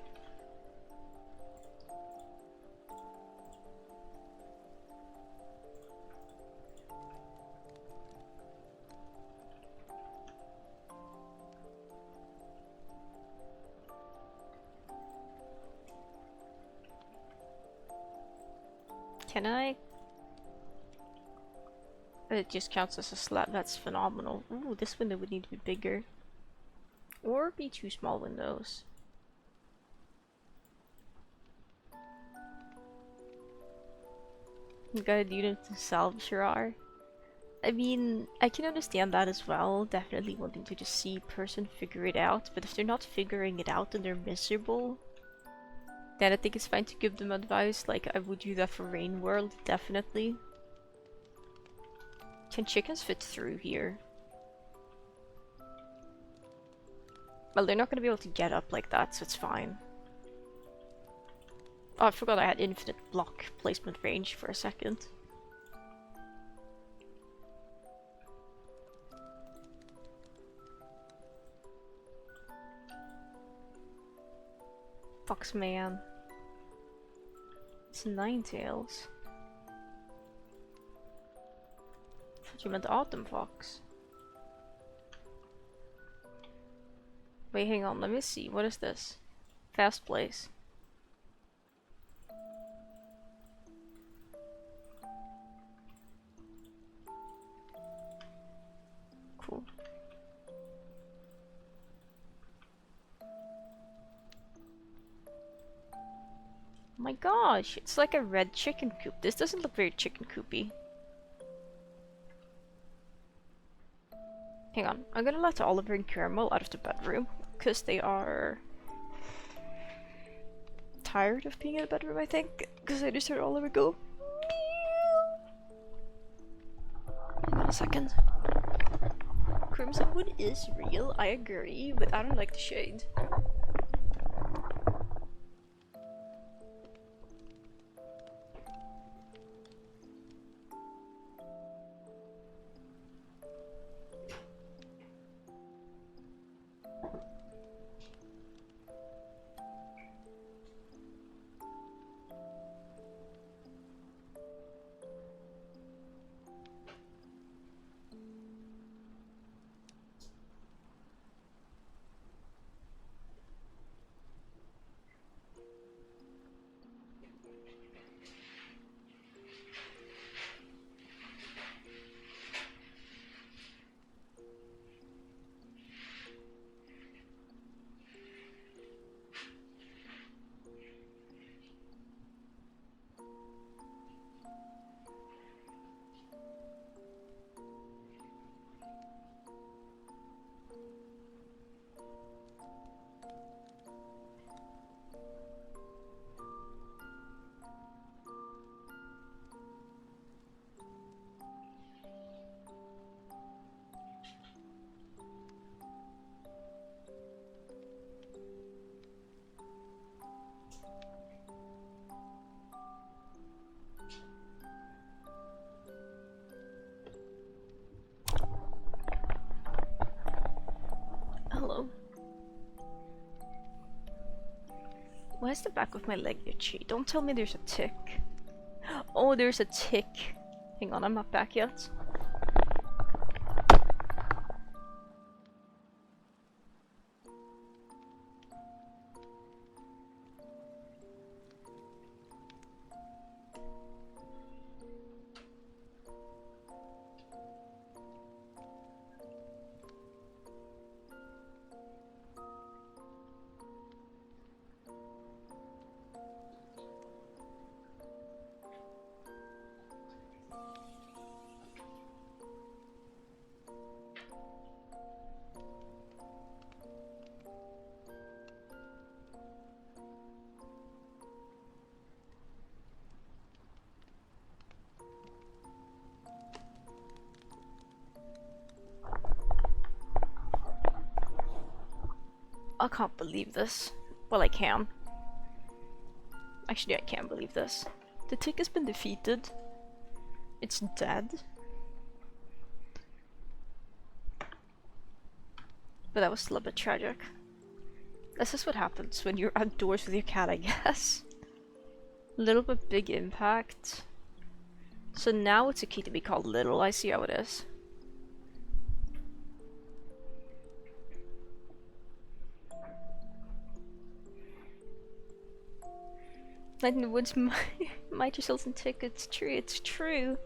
Can I? It just counts as a slab. That's phenomenal. Ooh, this window would need to be bigger. Or be two small windows. You gotta do them to salvage your. I mean, I can understand that as well. Definitely wanting to just see a person figure it out. But if they're not figuring it out and they're miserable, then I think it's fine to give them advice. Like, I would do that for Rain World, definitely. Can chickens fit through here? Well, they're not gonna be able to get up like that, so it's fine. Oh, I forgot I had infinite block placement range for a second. Foxman. It's Ninetales. I thought you meant Autumn Fox. Wait, hang on, let me see. What is this? Fast place. Cool. Oh my gosh, it's like a red chicken coop. This doesn't look very chicken coopy. Hang on, I'm gonna let Oliver and Caramel out of the bedroom, because they are tired of being in the bedroom, I think. Because I just heard Oliver go. Hang on a second. Crimson Wood is real, I agree, but I don't like the shade. Hello. Why is the back of my leg itchy? Don't tell me there's a tick. Oh, there's a tick. Hang on, I'm not back yet. I can't believe this. Well, I can. Actually, I can't believe this. The tick has been defeated. It's dead. But that was still a bit tragic. This is what happens when you're outdoors with your cat, I guess. Little but big impact. So now it's a key to be called Little. I see how it is. Night in the woods, might yourselves and tick. It's true, it's true.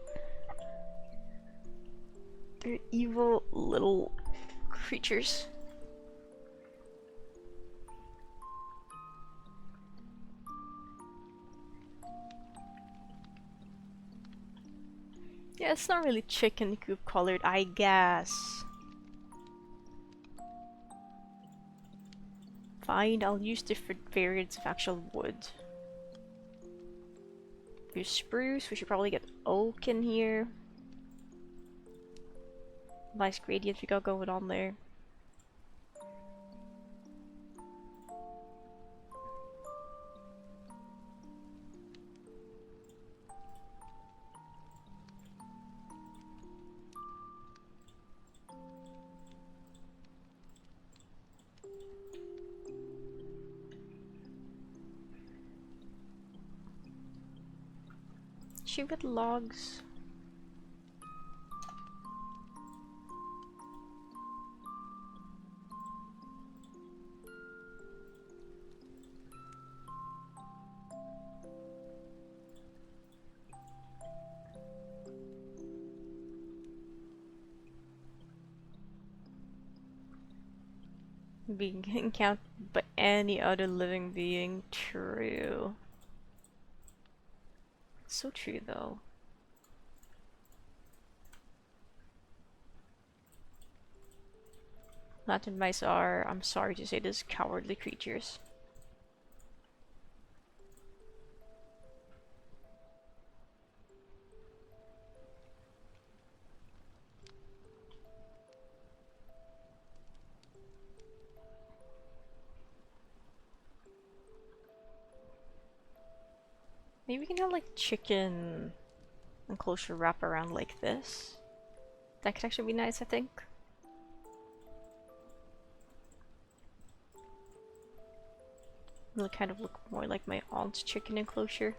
They're evil little creatures. Yeah, it's not really chicken coop colored, I guess. Fine, I'll use different variants of actual wood. Here's spruce, we should probably get oak in here. Nice gradient we got going on there. Should we get logs? Being encountered by any other living being. True. It's so true though. Latin mice are, I'm sorry to say this, cowardly creatures. Maybe we can have like chicken enclosure wrap around like this. That could actually be nice, I think. It'll kind of look more like my aunt's chicken enclosure.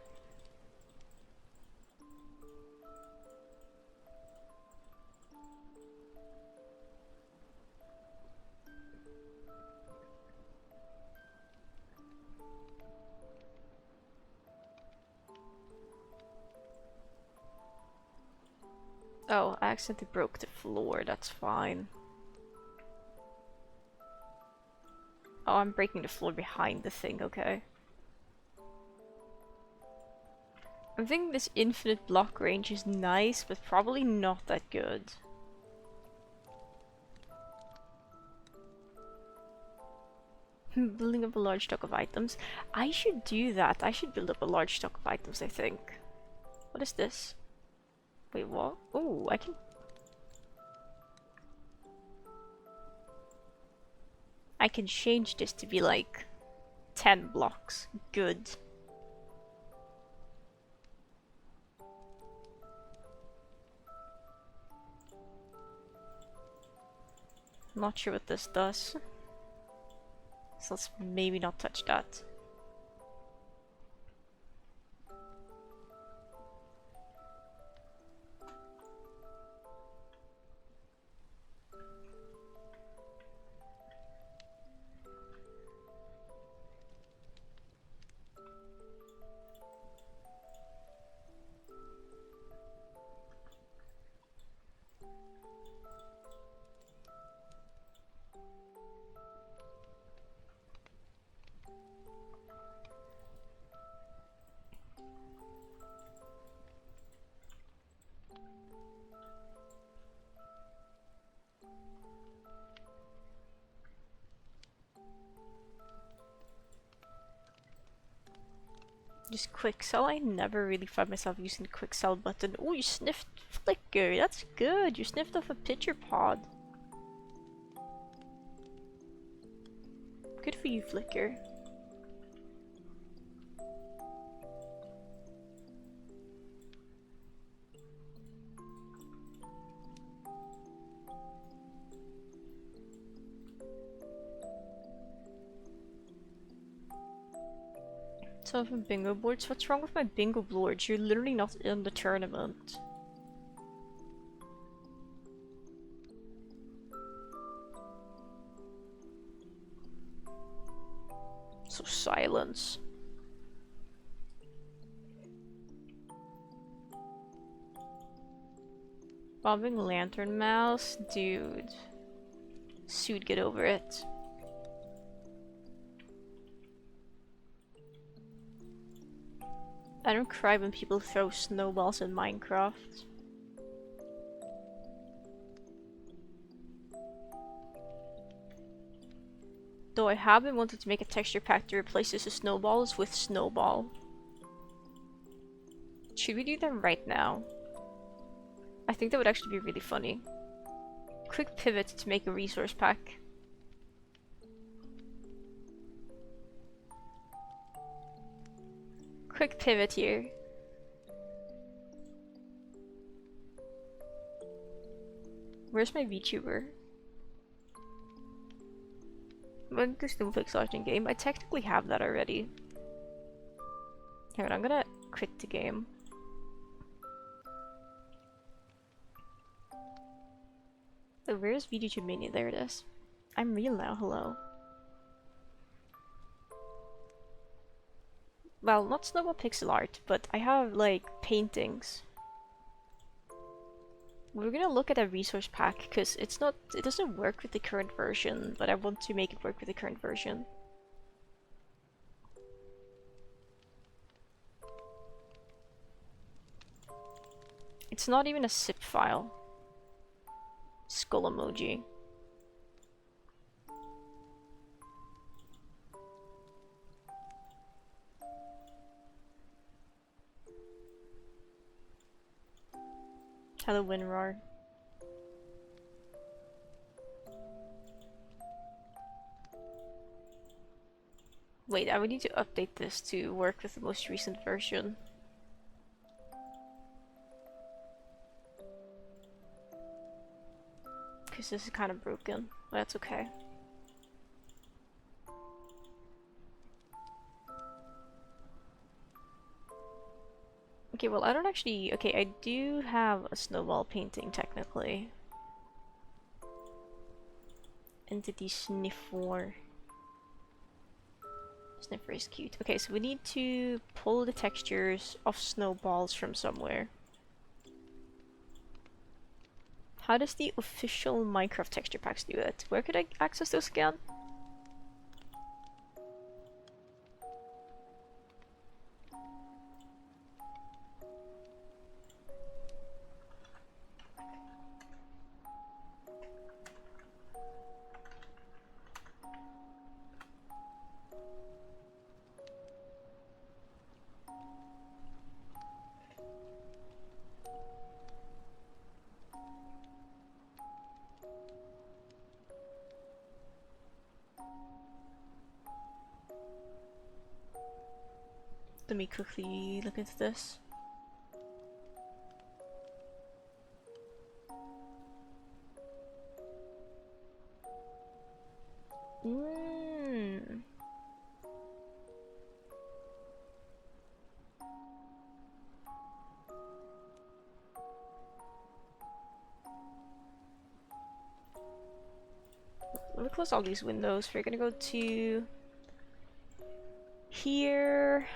Oh, I accidentally broke the floor, that's fine. Oh, I'm breaking the floor behind the thing, okay. I'm thinking this infinite block range is nice, but probably not that good. Building up a large stock of items. I should do that. I should build up a large stock of items, I think. What is this? Wait, what? Oh, I can... I can change this to be like 10 blocks. Good. Not sure what this does. So let's maybe not touch that. Just quick sell. I never really find myself using the quick sell button. Oh, you sniffed flicker. That's good. You sniffed off a pitcher pod. Good for you, Flicker. So from bingo boards, what's wrong with my bingo boards? You're literally not in the tournament. So silence. Bobbing lantern mouse? Dude. Suit, get over it. I don't cry when people throw snowballs in Minecraft. Though I have been wanting to make a texture pack to replace this snowballs with snowball. Should we do that right now? I think that would actually be really funny. Quick pivot to make a resource pack. Quick pivot here. Where's my VTuber? When the Snowflake Sergeant game, I technically have that already. Here, I'm gonna quit the game. Oh, where's VTube Mania? There it is. I'm real now, hello. Well, not snowball pixel art, but I have like paintings. We're gonna look at a resource pack because it doesn't work with the current version, but I want to make it work with the current version. It's not even a zip file. Skull emoji. Hello, WinRAR. Wait, I would need to update this to work with the most recent version. Because this is kind of broken, but that's okay. Okay, well, I don't actually... Okay, I do have a snowball painting, technically. Entity Sniffer. Sniffer is cute. Okay, so we need to pull the textures of snowballs from somewhere. How does the official Minecraft texture packs do it? Where could I access those again? Let me quickly look into this. Let me close all these windows. We're gonna go to here,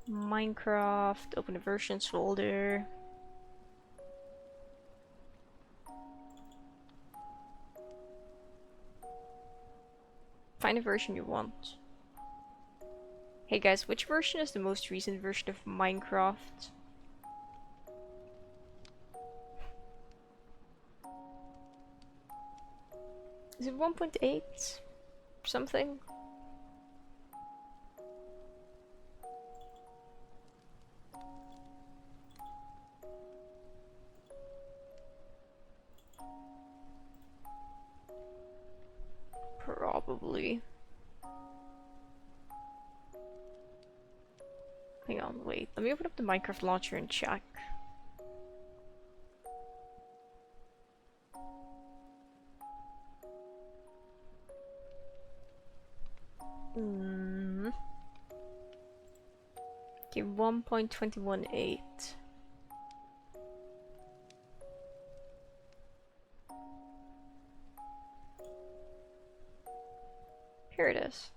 Minecraft, open a versions folder. Find a version you want. Hey guys, which version is the most recent version of Minecraft? Is it 1.8? Something? Probably. Hang on, wait. Let me open up the Minecraft launcher and check. Okay, 1.218. Here it is.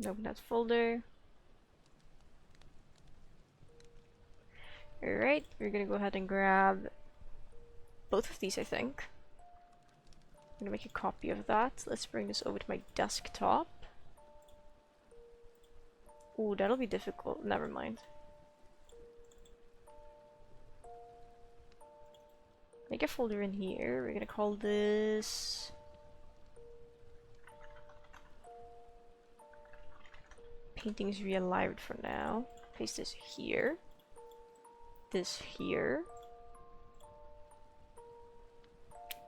Open that folder. Alright, we're gonna go ahead and grab both of these, I think. I'm gonna make a copy of that. Let's bring this over to my desktop. Ooh, that'll be difficult. Never mind. Make a folder in here. We're gonna call this Paintings Realized for now. Paste this here. This here.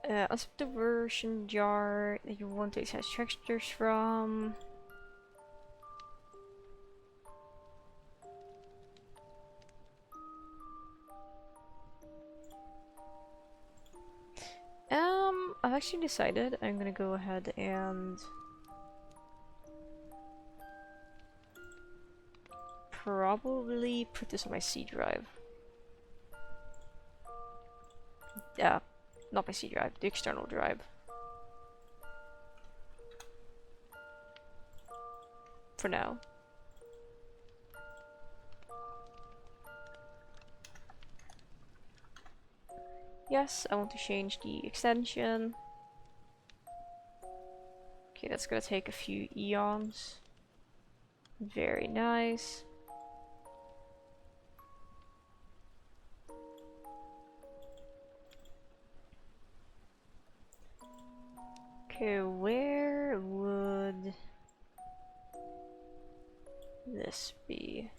Unzip the version jar that you want to access textures from. I've actually decided I'm gonna go ahead and probably put this on my C drive. Yeah, not my C drive, the external drive. For now. Yes, I want to change the extension. Okay, that's gonna take a few eons. Very nice. Okay, where would this be?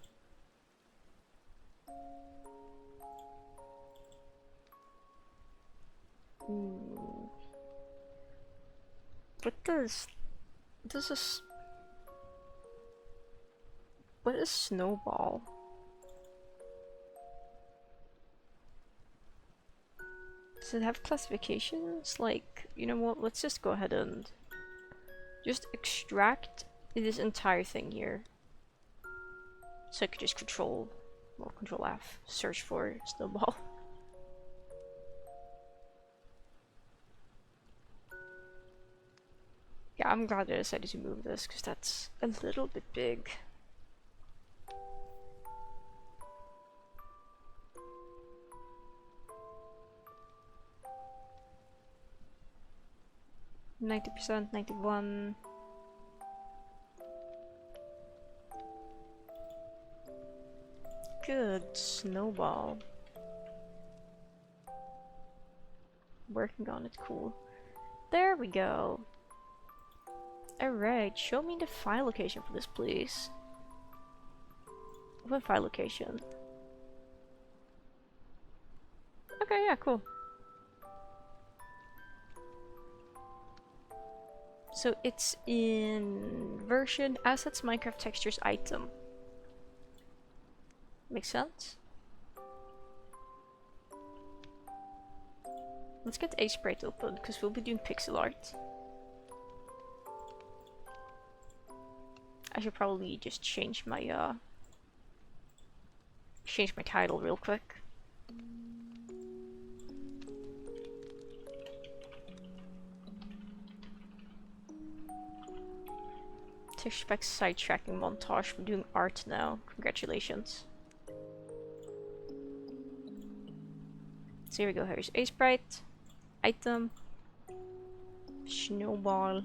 What is snowball? Does it have classifications? Like, you know what, let's just go ahead and just extract this entire thing here. So I could just control F, search for snowball. Yeah, I'm glad I decided to move this, because that's a little bit big. %, 91. Good, snowball. Working on it, cool. There we go. Alright, show me the file location for this, please. Open file location. Okay, yeah, cool. So it's in version assets Minecraft textures item. Makes sense? Let's get Sprite open, because we'll be doing pixel art. I should probably just change my title real quick. Texture pack sidetracking montage. We're doing art now. Congratulations. So here we go. Here's Sprite. Item. Snowball.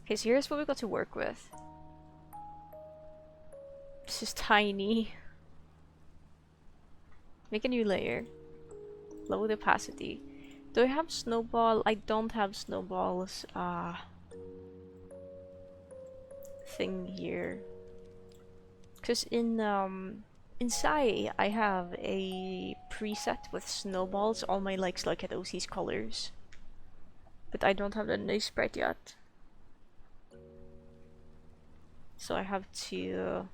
Okay, so here's what we got to work with. This is tiny. Make a new layer. Low opacity. Do I have snowball? I don't have snowballs thing here. Cause in Sai I have a preset with snowballs on my like at OC's colors. But I don't have the nice sprite yet. So I have to...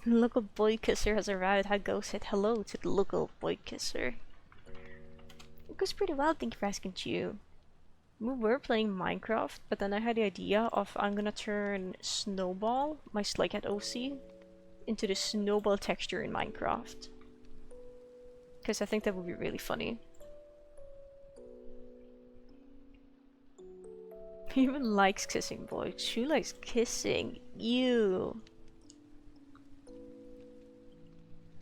Local boy kisser has arrived. How goes it? Hello to the local boy kisser. It goes pretty well, thank you for asking, Chew. We were playing Minecraft, but then I had the idea of I'm gonna turn Snowball, my Slycat OC, into the snowball texture in Minecraft. Because I think that would be really funny. Who even likes kissing boys? Who likes kissing? Ew.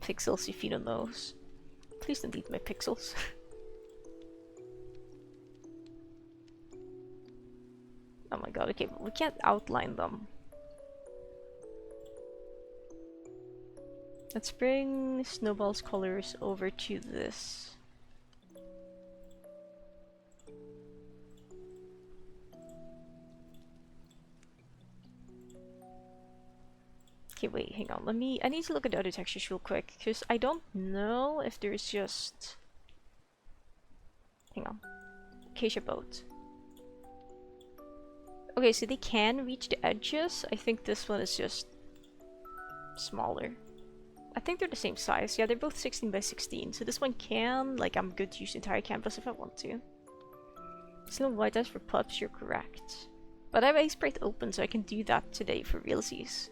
Pixels, you feed on those. Please don't eat my pixels. Oh my god, okay, but we can't outline them. Let's bring Snowball's colors over to this. Okay, wait, hang on. I need to look at the other textures real quick, because I don't know if there's just... Hang on. Acacia boat. Okay, so they can reach the edges. I think this one is just smaller. I think they're the same size. Yeah, they're both 16 by 16. So this one can, like, I'm good to use the entire canvas if I want to. Snow White eyes for pups, you're correct. But I have a sprite open, so I can do that today for realsies.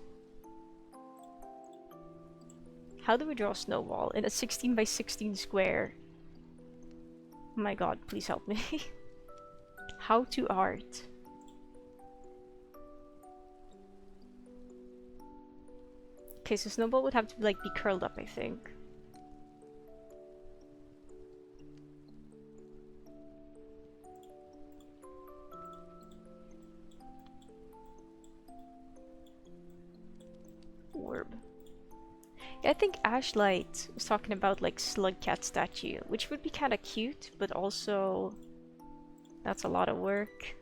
How do we draw a snowball in a 16 by 16 square? Oh my god, please help me. How to art. Okay, so snowball would have to like be curled up, I think. Orb. Yeah, I think Ashlight was talking about like slug cat statue, which would be kind of cute, but also that's a lot of work.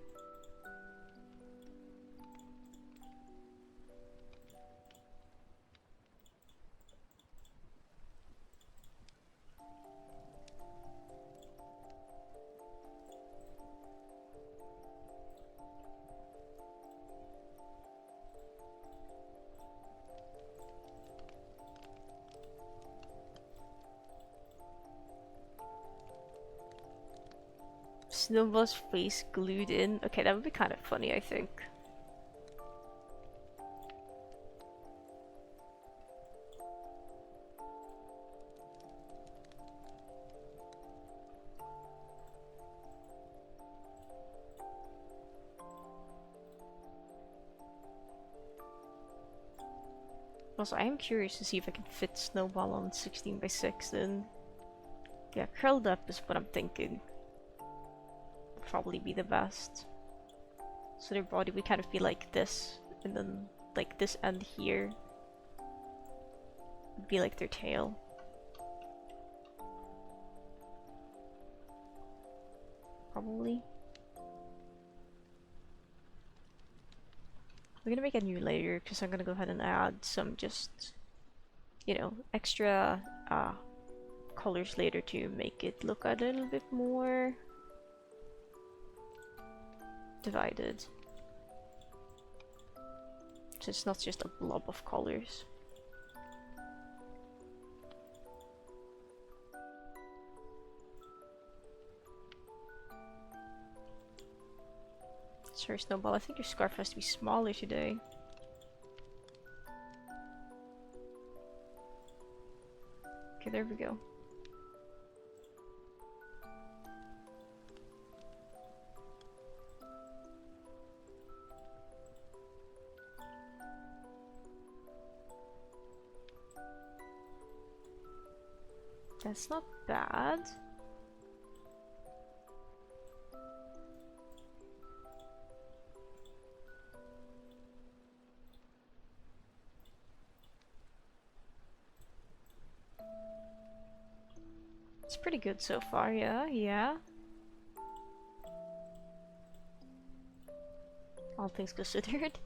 Snowball's face glued in. Okay, that would be kind of funny, I think. Also, I am curious to see if I can fit Snowball on 16 by 6 then. Yeah, curled up is what I'm thinking. Probably be the best. So their body would kind of be like this, and then like this end here would be like their tail. Probably. We're gonna make a new layer because I'm gonna go ahead and add some just, you know, extra colors later to make it look a little bit more divided. So it's not just a blob of colors. Sorry, Snowball, I think your scarf has to be smaller today. Okay, there we go. That's not bad. It's pretty good so far, yeah. All things considered.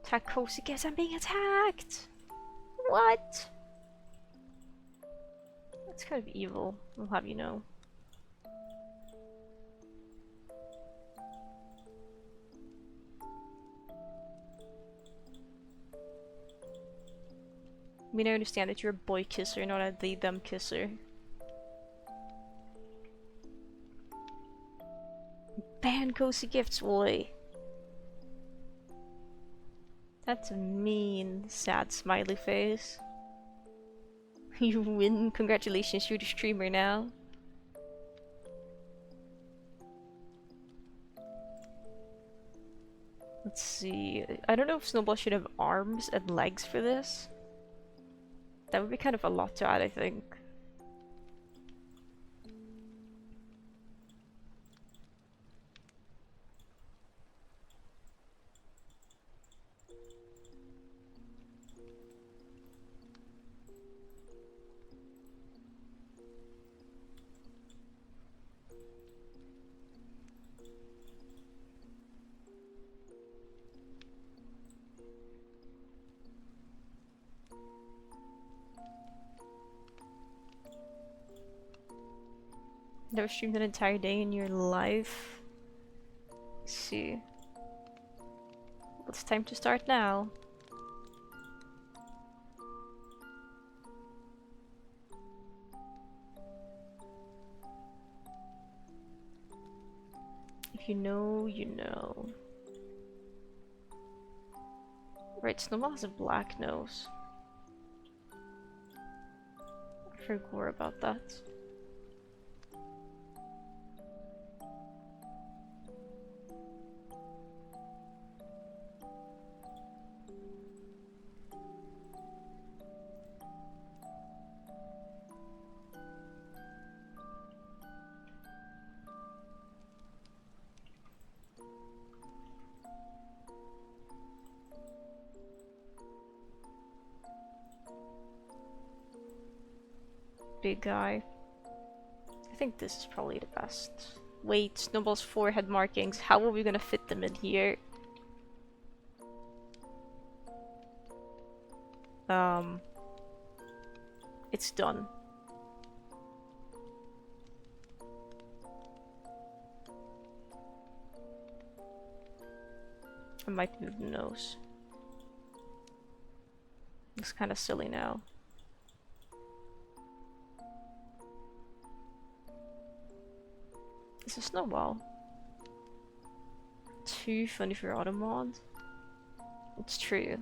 Attack Cozy, guess I'm being attacked! What? That's kind of evil, I'll have you know. I mean, I understand that you're a boy kisser, not a they-them kisser. Ban Cozy Gifts, boy! That's a mean, sad smiley face. You win, congratulations, you're the streamer now. Let's see. I don't know if Snowball should have arms and legs for this. That would be kind of a lot to add, I think. Never streamed an entire day in your life. Let's see. Well, it's time to start now. If you know, you know. Right, Snowball has a black nose. I forgot about that. Big guy. I think this is probably the best. Wait, Snowball's forehead markings. How are we gonna fit them in here? It's done. I might move the nose. Looks kind of silly now. It's a Snowball. Too funny for Automod. It's true.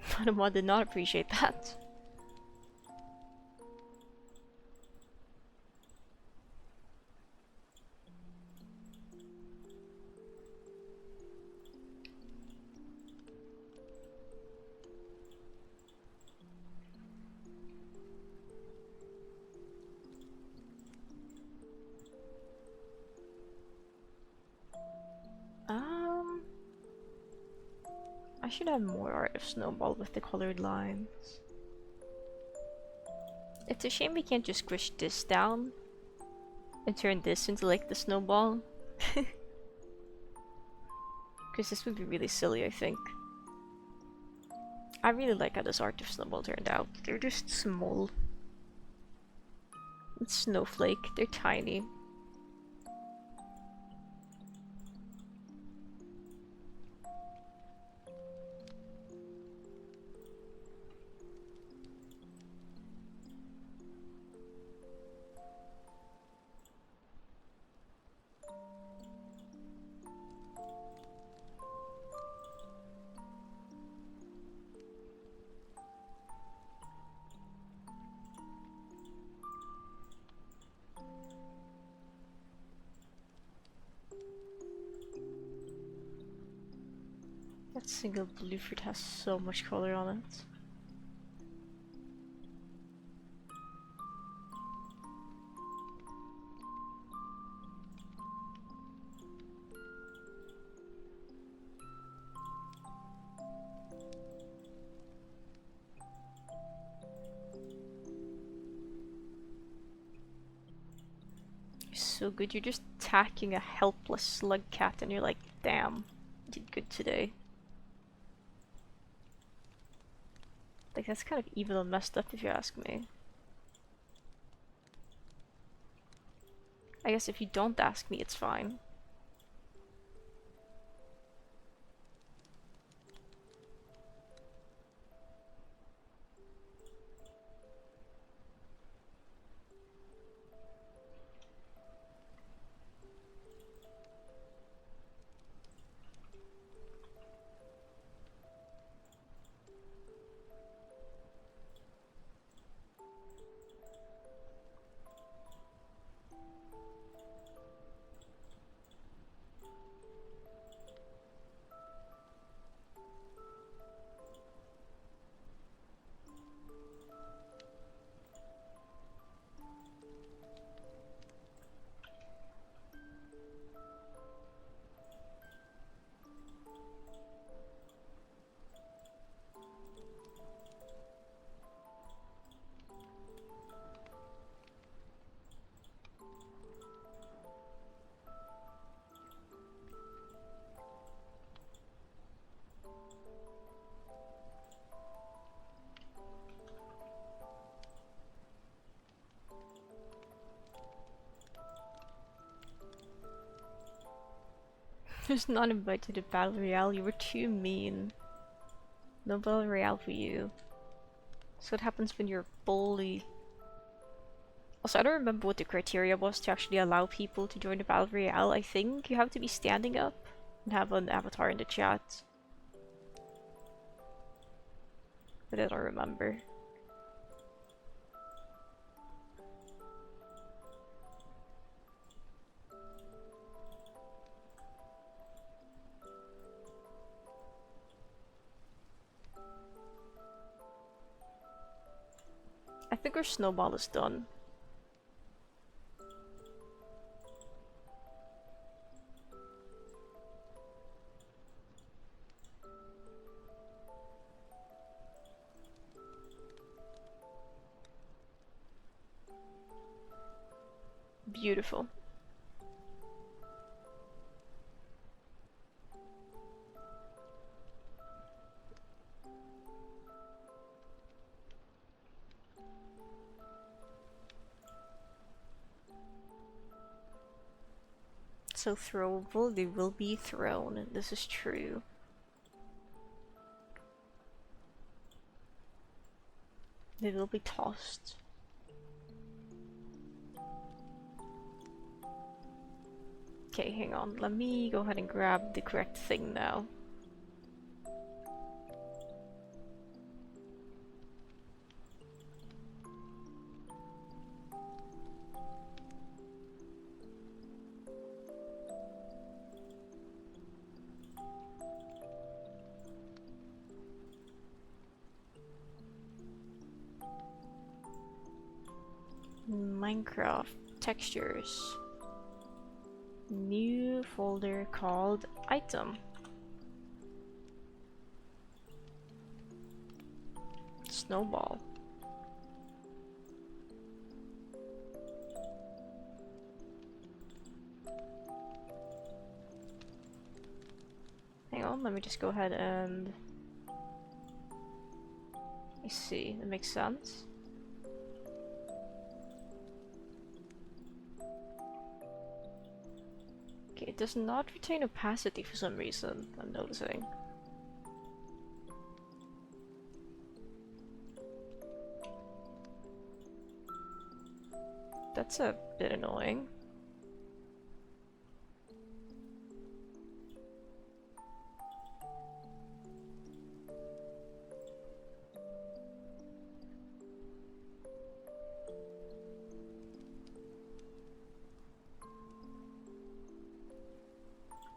Automod did not appreciate that. I should have more art of Snowball with the colored lines. It's a shame we can't just squish this down and turn this into like the Snowball. Because this would be really silly, I think. I really like how this art of Snowball turned out. They're just small. It's Snowflake, they're tiny. That single blue fruit has so much color on it. You're so good, you're just attacking a helpless slug cat and you're like, damn, you did good today. Like, that's kind of evil and messed up if you ask me. I guess if you don't ask me, it's fine. Who's not invited to the Battle Royale? You were too mean. No Battle Royale for you. So what happens when you're bully? Also, I don't remember what the criteria was to actually allow people to join the Battle Royale. I think you have to be standing up and have an avatar in the chat. But I don't remember. I think our snowball is done. Beautiful. So throwable, they will be thrown. This is true. They will be tossed. Okay, hang on. Let me go ahead and grab the correct thing now. Minecraft textures. New folder called item. Snowball. Hang on, let me just go ahead and I see, that makes sense. Okay, it does not retain opacity for some reason, I'm noticing. That's a bit annoying.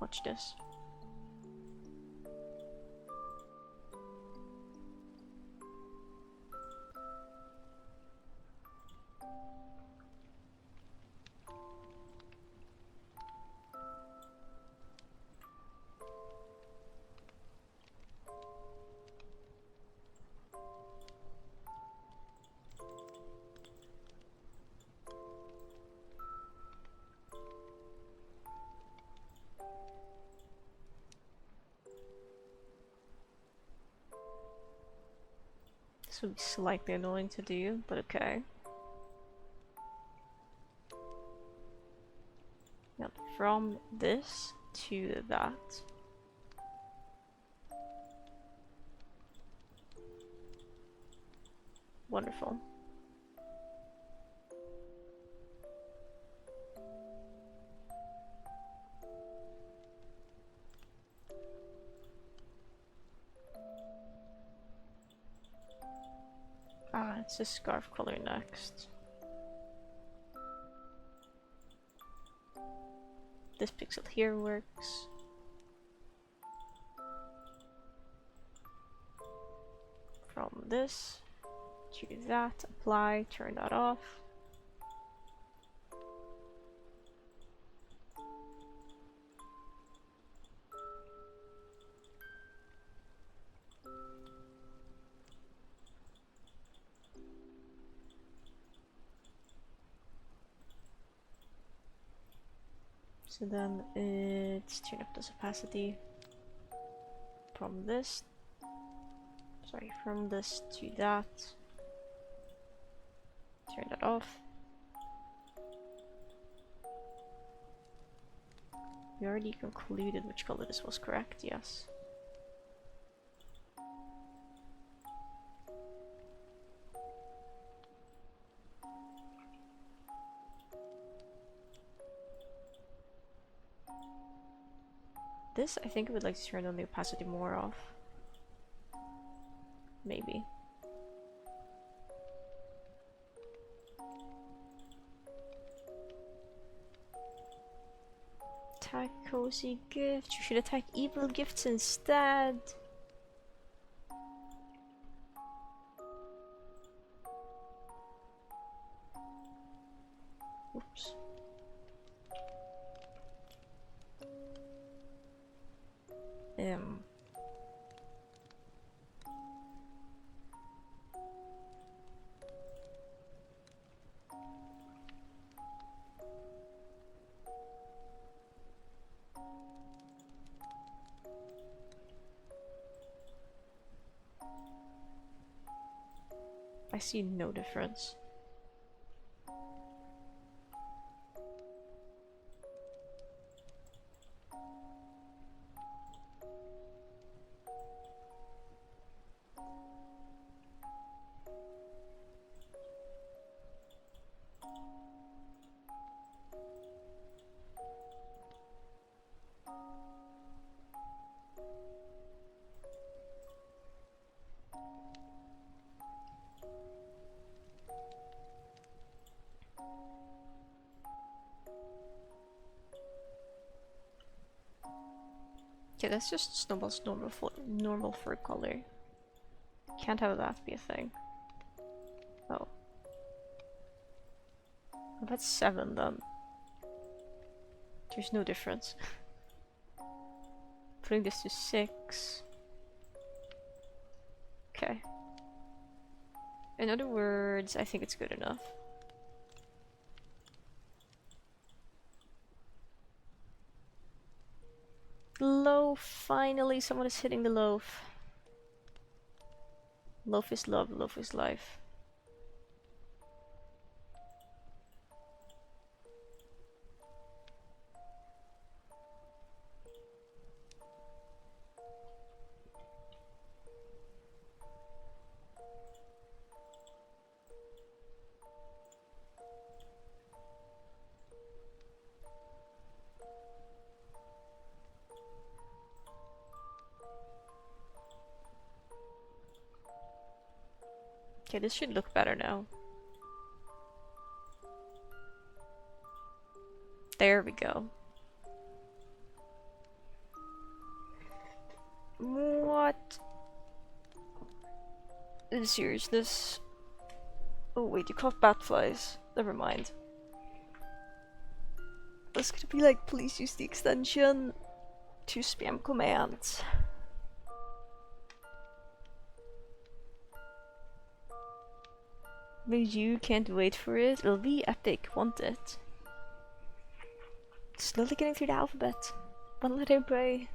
Watch this. This would be slightly annoying to do, but okay. Now, from this to that. Wonderful. Ah, it's the scarf color next. This pixel here works. From this to that, apply, turn that off. So then it's turn up this opacity from this, sorry, from this to that, turn that off. We already concluded which color this was correct, yes. This, I think I would like to turn on the opacity more off. Maybe. Attack cozy gifts. You should attack evil gifts instead. Oops. I see no difference. Okay, that's just Snowball's normal fur color. Can't have that be a thing. Oh. Well, that's 7 then. There's no difference. Putting this to 6. Okay. In other words, I think it's good enough. Loaf, finally someone is hitting the loaf. Loaf is love, loaf is life. Okay, this should look better now. There we go. What? In seriousness? Oh wait, you caught bat flies. Never mind. I was gonna be like, please use the extension to spam commands. But you can't wait for it. It'll be epic, won't it? Slowly getting through the alphabet. One letter by...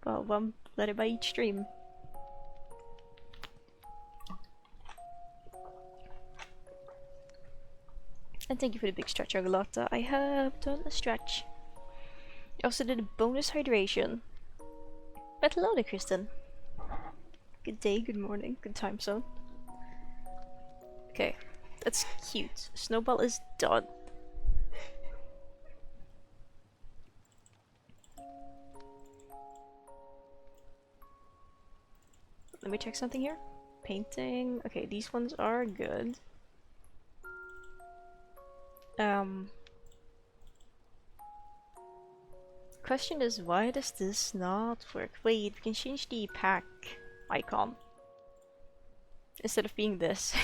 well, one letter by each stream. And thank you for the big stretch, Argolotta. I have done a stretch. I also did a bonus hydration. But hello there, Kristen. Good day, good morning, good time zone. Okay, that's cute. Snowball is done. Let me check something here. Painting. Okay, these ones are good. Question is, why does this not work? Wait, we can change the pack icon. Instead of being this.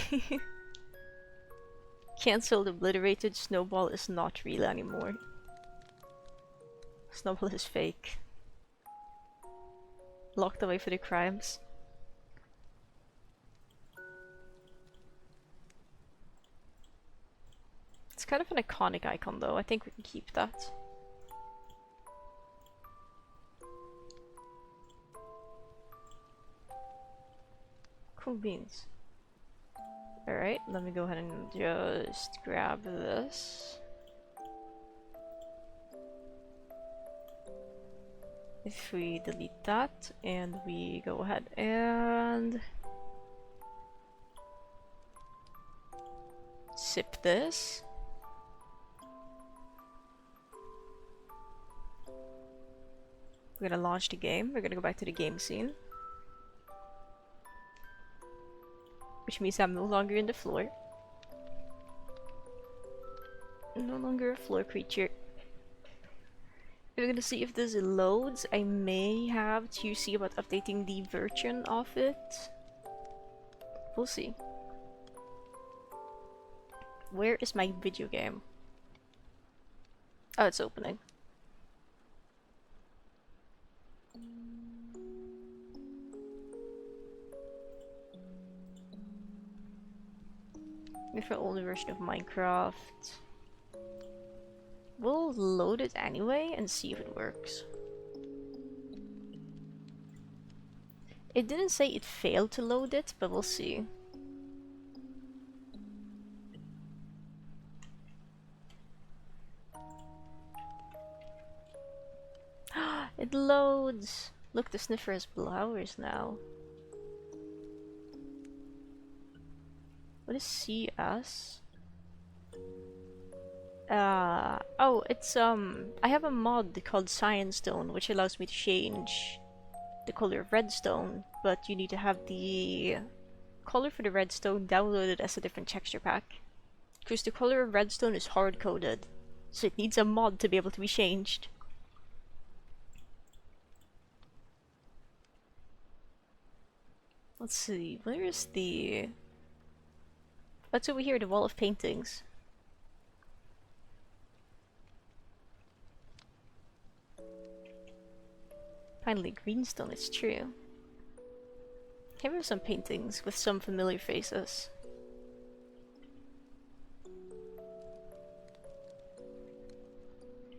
Cancelled, obliterated, Snowball is not real anymore. Snowball is fake. Locked away for the crimes. It's kind of an iconic icon though, I think we can keep that. Cool beans. Alright, let me go ahead and just grab this. If we delete that and we go ahead and zip this. We're gonna launch the game. We're gonna go back to the game scene. Which means I'm no longer in the floor. No longer a floor creature. We're gonna see if this loads. I may have to see about updating the version of it. We'll see. Where is my video game? Oh, it's opening. Maybe for older version of Minecraft. We'll load it anyway and see if it works. It didn't say it failed to load it, but we'll see. It loads! Look, the sniffer has flowers now. What is CS? Oh, it's I have a mod called Science Stone, which allows me to change the color of redstone, but you need to have the color for the redstone downloaded as a different texture pack. Because the color of redstone is hard-coded, so it needs a mod to be able to be changed. Let's see, where is the... What's over here, the wall of paintings? Finally, greenstone, it's true. Here are some paintings with some familiar faces.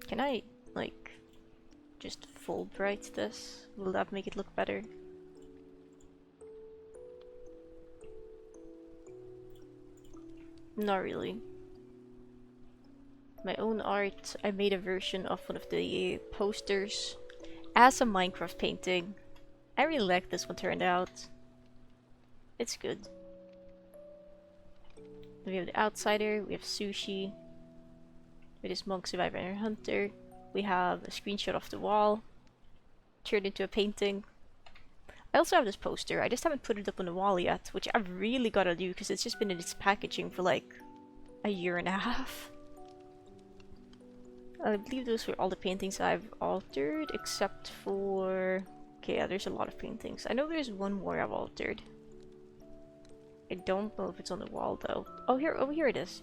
Can I, like, just full bright this? Will that make it look better? Not really. My own art, I made a version of one of the posters as a Minecraft painting. I really like this one turned out. It's good. We have the Outsider, we have Sushi. It is Monk, Survivor, and Hunter. We have a screenshot of the wall, turned into a painting. I also have this poster, I just haven't put it up on the wall yet, which I've really gotta do because it's just been in its packaging for like a year and a half. I believe those were all the paintings I've altered, except for... Okay, yeah, there's a lot of paintings. I know there's one more I've altered. I don't know if it's on the wall though. Oh, here it is.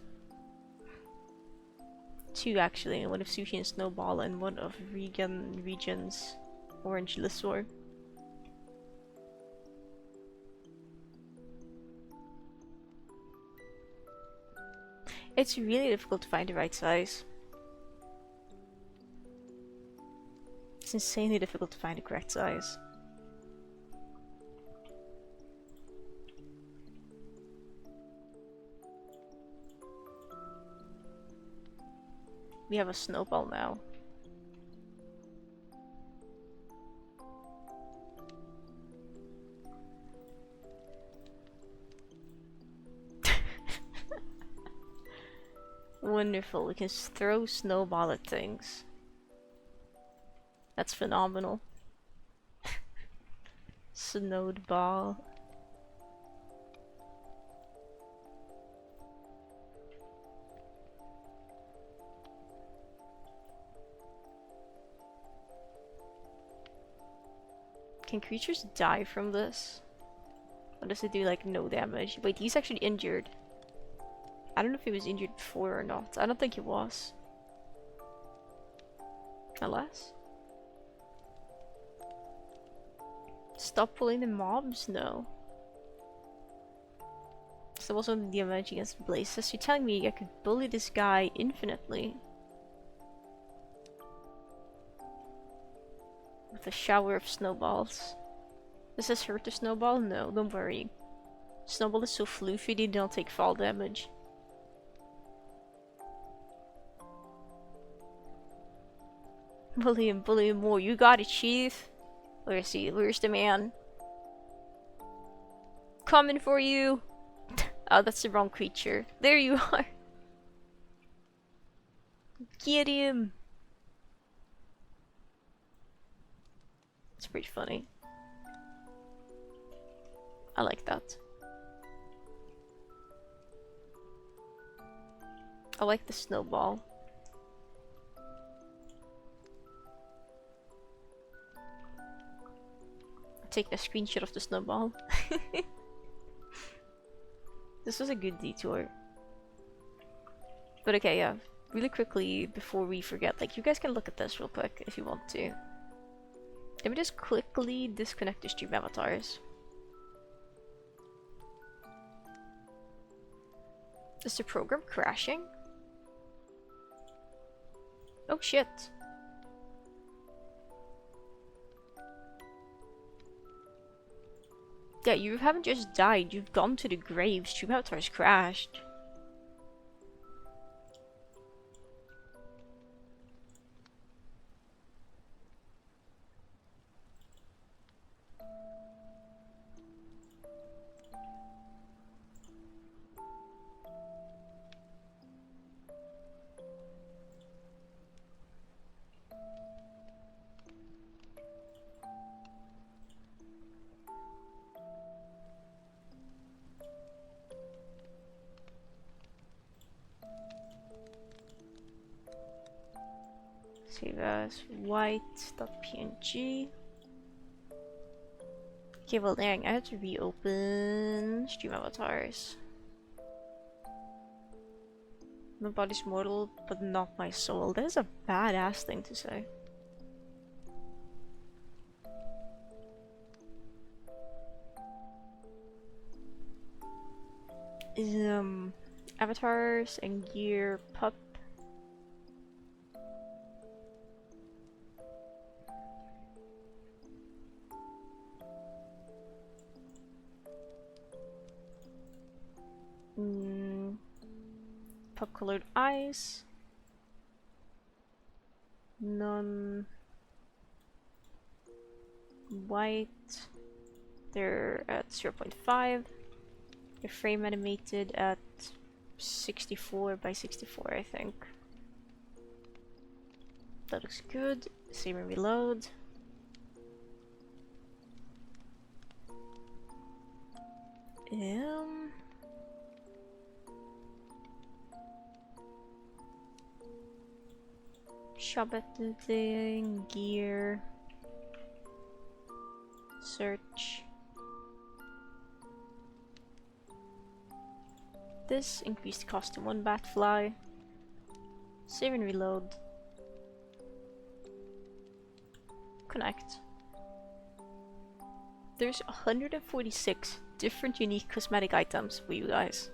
Two actually, one of Sushi and Snowball and one of Region's Orange Lissor. It's really difficult to find the right size. It's insanely difficult to find the correct size. We have a snowball now. Wonderful, we can throw snowball at things. That's phenomenal. Snowed ball. Can creatures die from this? Or does it do like no damage? Wait, he's actually injured. I don't know if he was injured before or not. I don't think he was. Unless? Stop pulling the mobs? No. So also the damage against blazes. You're telling me I could bully this guy infinitely? With a shower of snowballs. Does this hurt the snowball? No, don't worry. Snowball is so floofy they don't take fall damage. Bully him more. You got it, chief. Where's he? Where's the man? Coming for you. Oh, that's the wrong creature. There you are. Get him. It's pretty funny. I like that. I like the snowball. Take a screenshot of the snowball. This was a good detour. But okay, yeah. Really quickly, before we forget, like, you guys can look at this real quick if you want to. Let me just quickly disconnect the stream avatars. Is the program crashing? Oh shit. Yeah, you haven't just died, you've gone to the grave. Stream avatars crashed. Save as white.png. Okay, well dang, I had to reopen stream avatars. My body's mortal, but not my soul. That is a badass thing to say. Avatars and gear pup. Pup colored eyes. None. White. They're at 0.5. The frame animated at 64 by 64, I think. That looks good. Save and reload. Shop editing, gear, search. This increased cost to 1 bat fly. Save and reload. Connect. There's 146 different unique cosmetic items for you guys.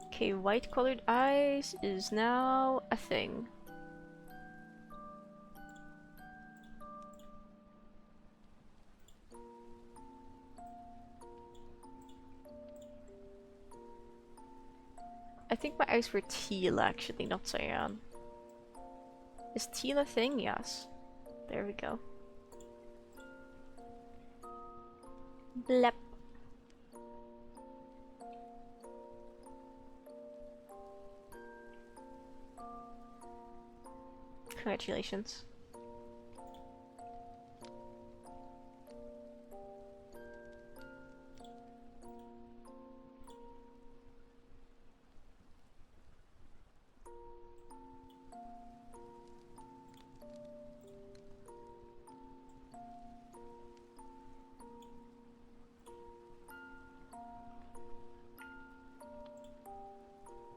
Okay, white colored eyes is now a thing. I think my eyes were teal actually, not cyan. Is teal a thing? Yes. There we go. Blep. Congratulations.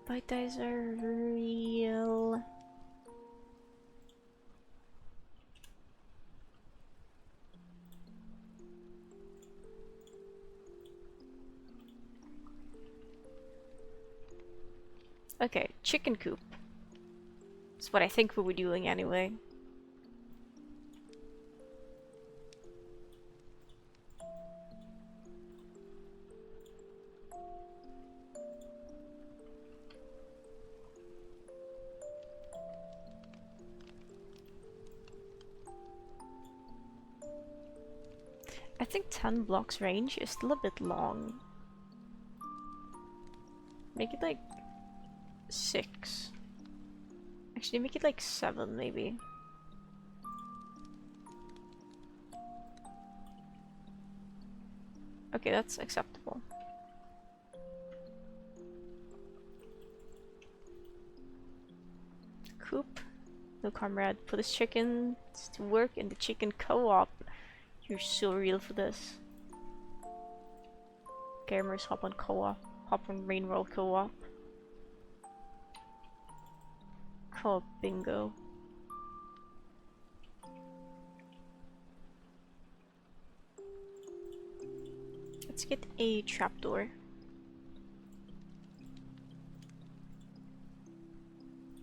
Bite eyes are real. Okay, chicken coop. That's what I think we were doing anyway. think 10 blocks range is still a bit long. Make it like 6. Actually, make it like 7 maybe. Okay, that's acceptable. Coop. No, comrade. Put his chickens to work in the chicken co-op. You're so real for this. Gamers, hop on co-op. Hop on Rain World co-op. Co-op bingo. Let's get a trapdoor.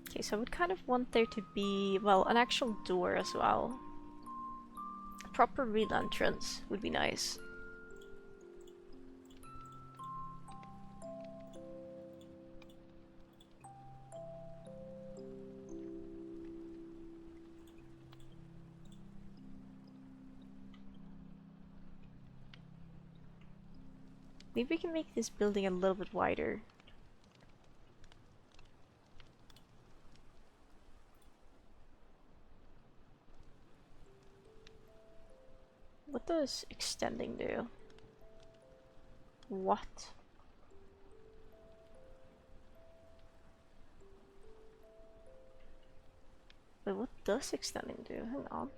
Okay, so I would kind of want there to be, well, an actual door as well. A proper real entrance would be nice. Maybe we can make this building a little bit wider. What does extending do? What? Wait, what does extending do? Hang on.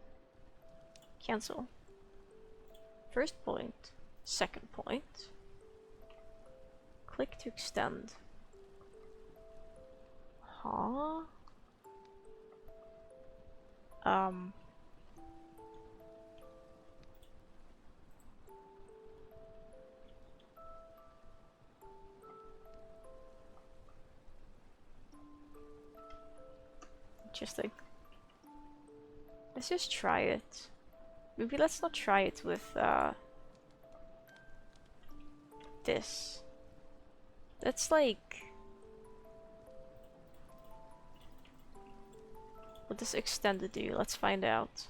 Cancel. First point. Second point. Click to extend. Huh? Interesting. Let's just try it. Maybe let's not try it with this. That's like... What does extended do? Let's find out.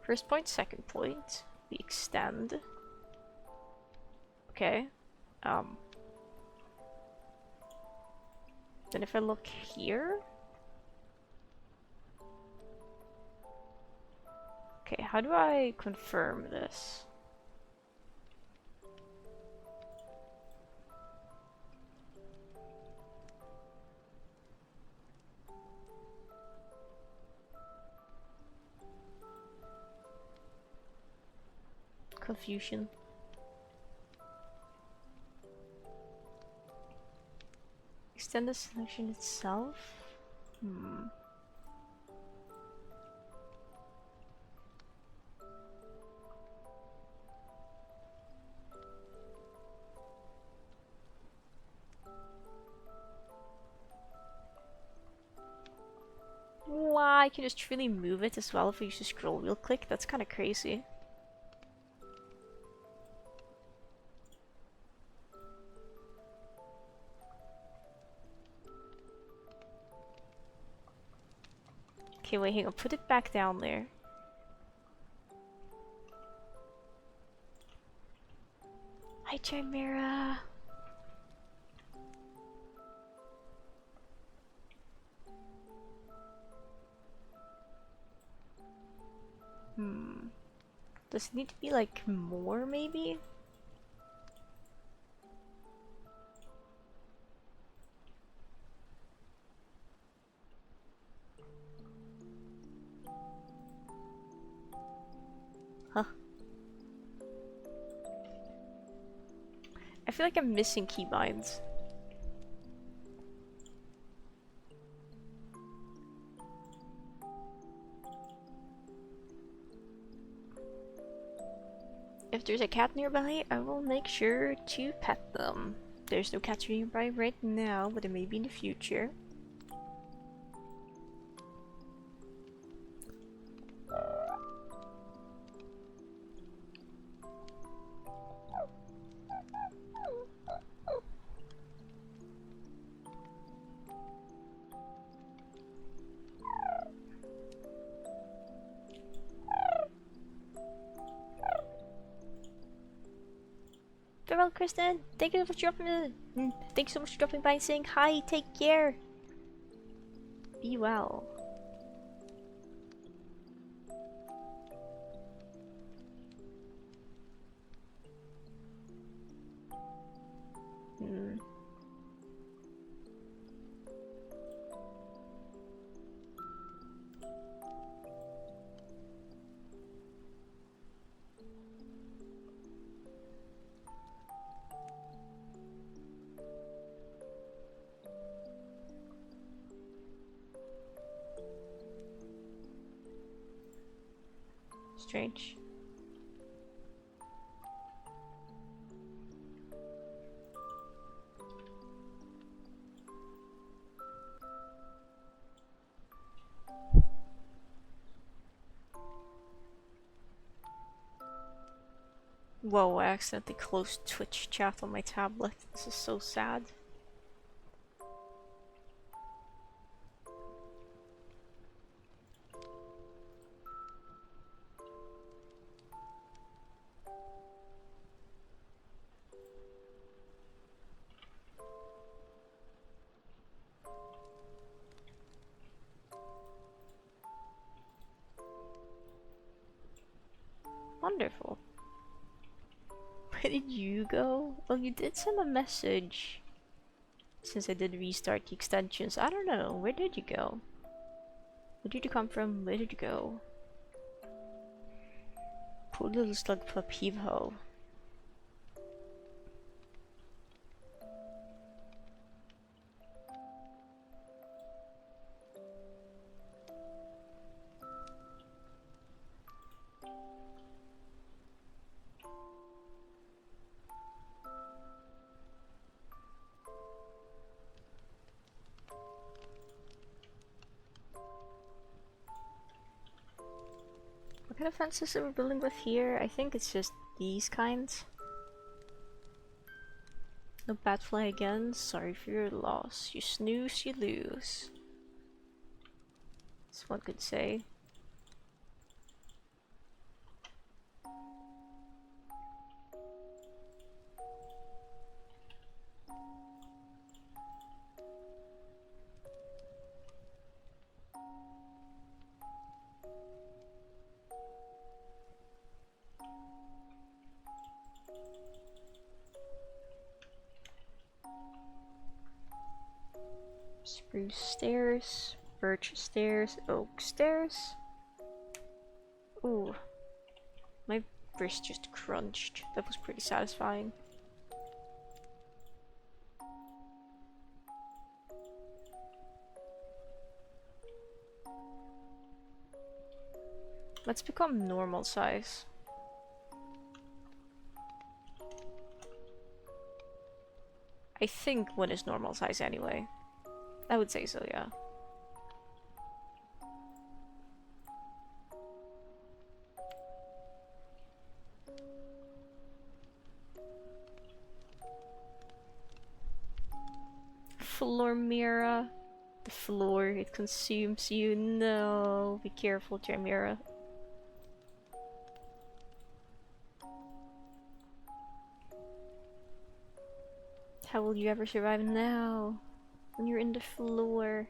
First point, second point. We extend. Okay. Then if I look here... Okay, how do I confirm this? Confusion. Extend the selection itself? Wow, I can just really move it as well if we use the scroll wheel click. That's kind of crazy. Okay, wait, hang on. Put it back down there. Hi, Chimera. Does it need to be like more, maybe? Huh. I feel like I'm missing keybinds. If there's a cat nearby, I will make sure to pet them. There's no cats nearby right now, but there may be in the future. farewell, Kristen. Thank you for dropping thank you so much for dropping by and saying hi. Take care. Be well. Strange. Whoa, I accidentally closed Twitch chat on my tablet. This is so sad. Wonderful. Where did you go? Oh, you did send a message. Since I did restart the extensions. I don't know. Where did you go? Where did you come from? Where did you go? Poor little slug pup heave ho. What kind of fences are we building with here? I think it's just these kinds. No bat fly again. Sorry for your loss. You snooze, you lose. That's one could say. Spruce stairs, birch stairs, oak stairs. Ooh, my wrist just crunched. That was pretty satisfying. Let's become normal size. I think one is normal size anyway. I would say so, yeah. Floor mirror. The floor, it consumes you. No, be careful, Jamira. How will you ever survive now? When you're in the floor.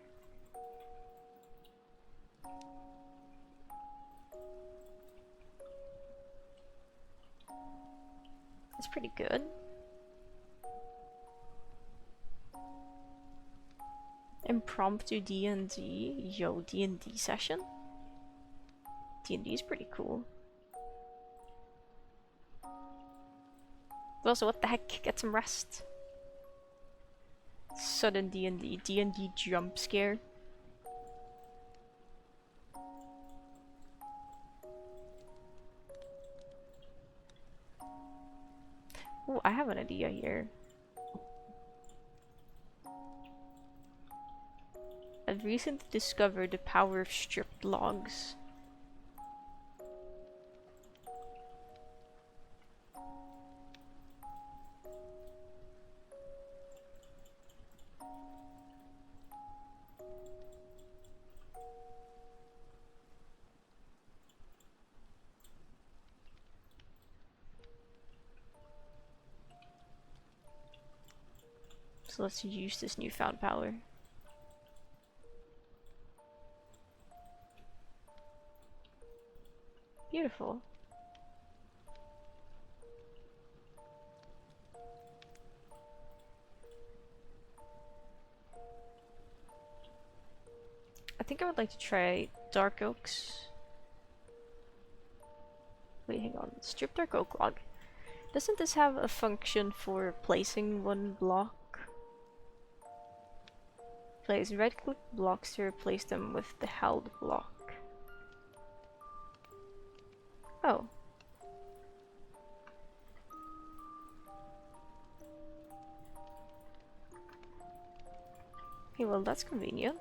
That's pretty good. Impromptu D&D. Yo, D&D session? D&D is pretty cool. But also, what the heck? Get some rest. Sudden D&D jump scare. Oh, I have an idea here. I've recently discovered the power of stripped logs. So let's use this newfound power. Beautiful. I think I would like to try dark oaks. Wait, hang on. Strip dark oak log. Doesn't this have a function for replacing one block? Place right-click blocks to replace them with the held block. Oh. Okay, well that's convenient.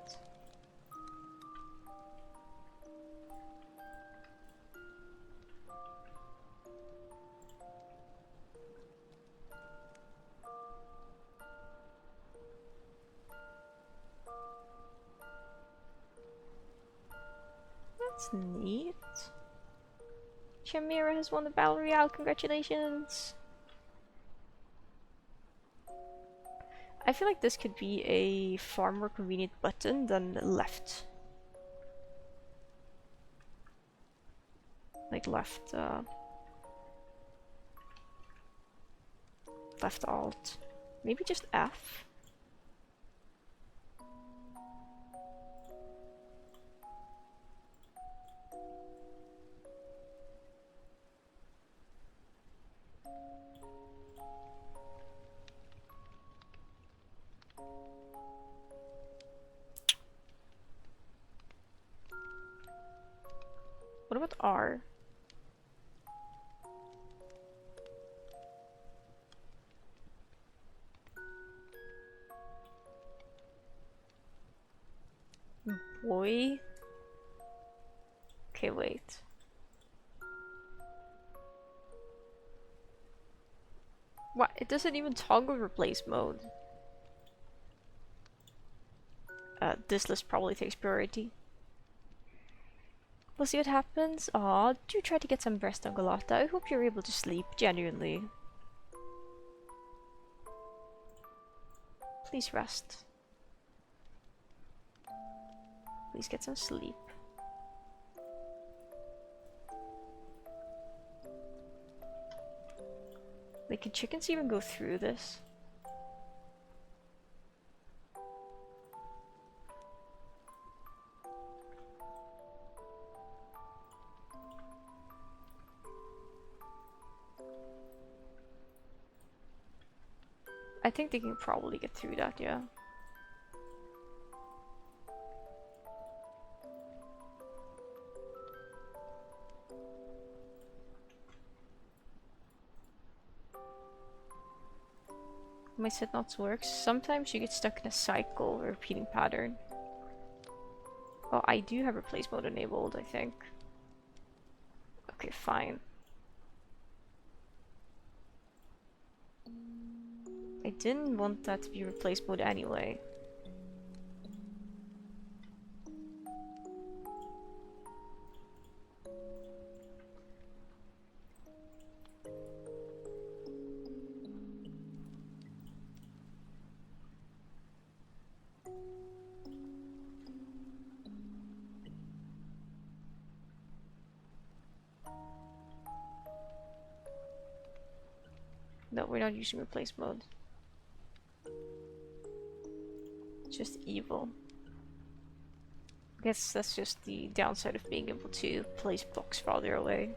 That's neat. Chimera has won the Battle Royale, congratulations! I feel like this could be a far more convenient button than left. Like left, left alt. Maybe just F? What about R? Boy? Okay, wait. What? It doesn't even toggle replace mode. This list probably takes priority. We'll see what happens. Aw, do try to get some rest on Galata. I hope you're able to sleep, genuinely. Please rest. Please get some sleep. Wait, can chickens even go through this? I think they can probably get through that, yeah. My set notes works. Sometimes you get stuck in a cycle or repeating pattern. Oh, I do have replace mode enabled, I think. Okay, fine. I didn't want that to be replace mode anyway. No, we're not using replace mode. Just evil. I guess that's just the downside of being able to place blocks farther away.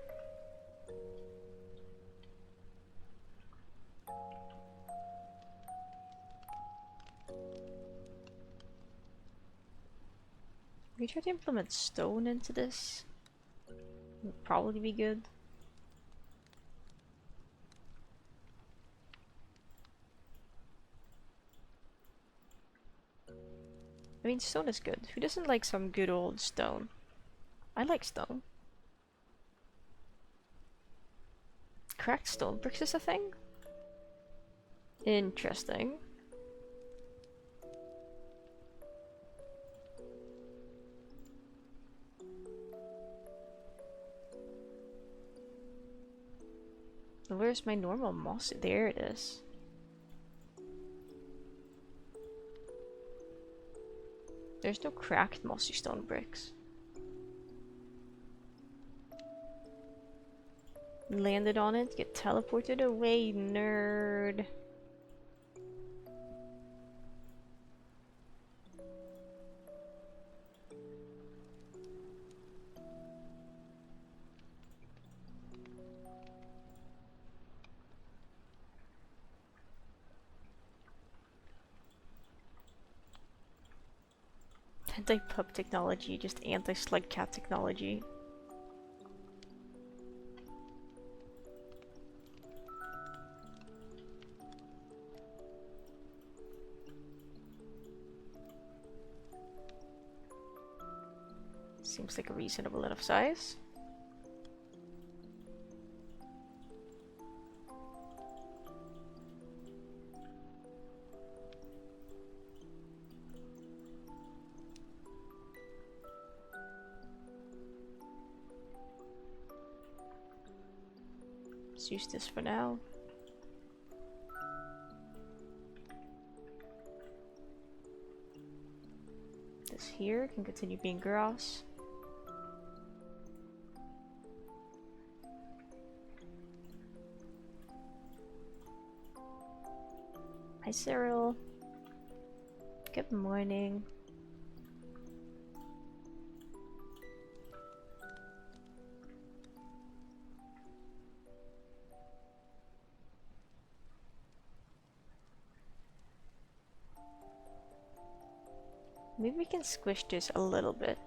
Can we try to implement stone into this? Would probably be good. I mean, stone is good. Who doesn't like some good old stone? I like stone. Cracked stone bricks is a thing? Interesting. Where's my normal moss? There it is. There's no cracked mossy stone bricks. Landed on it, get teleported away, nerd. Anti-pub technology, just anti-slug cat technology. Seems like a reasonable enough size. Let's use this for now. This here can continue being grass. Hi Cyril. Good morning. Maybe we can squish this a little bit.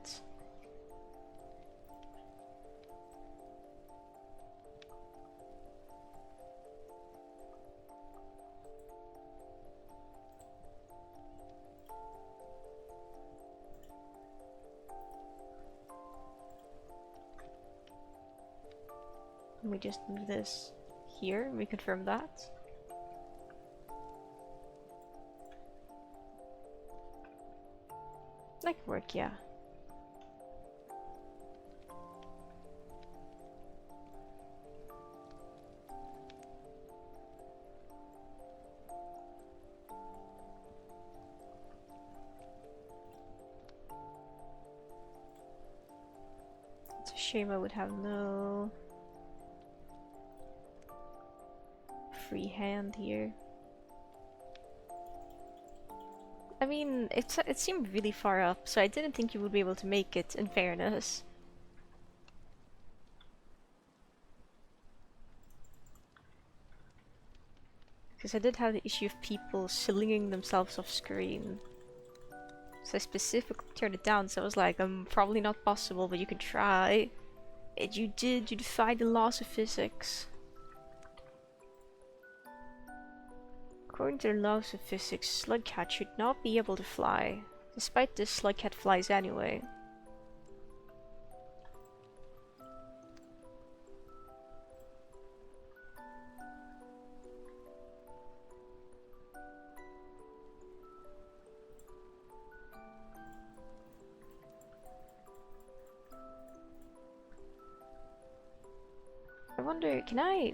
We just move this here, we confirm that. That could work, yeah. It's a shame I would have no free hand here. I mean, it seemed really far up, so I didn't think you would be able to make it, in fairness. Because I did have the issue of people slinging themselves off screen. So I specifically turned it down, so I was like, probably not possible, but you can try. And you did, you defied the laws of physics. According to the laws of physics, Slugcat should not be able to fly. Despite this, Slugcat flies anyway. I wonder, can I...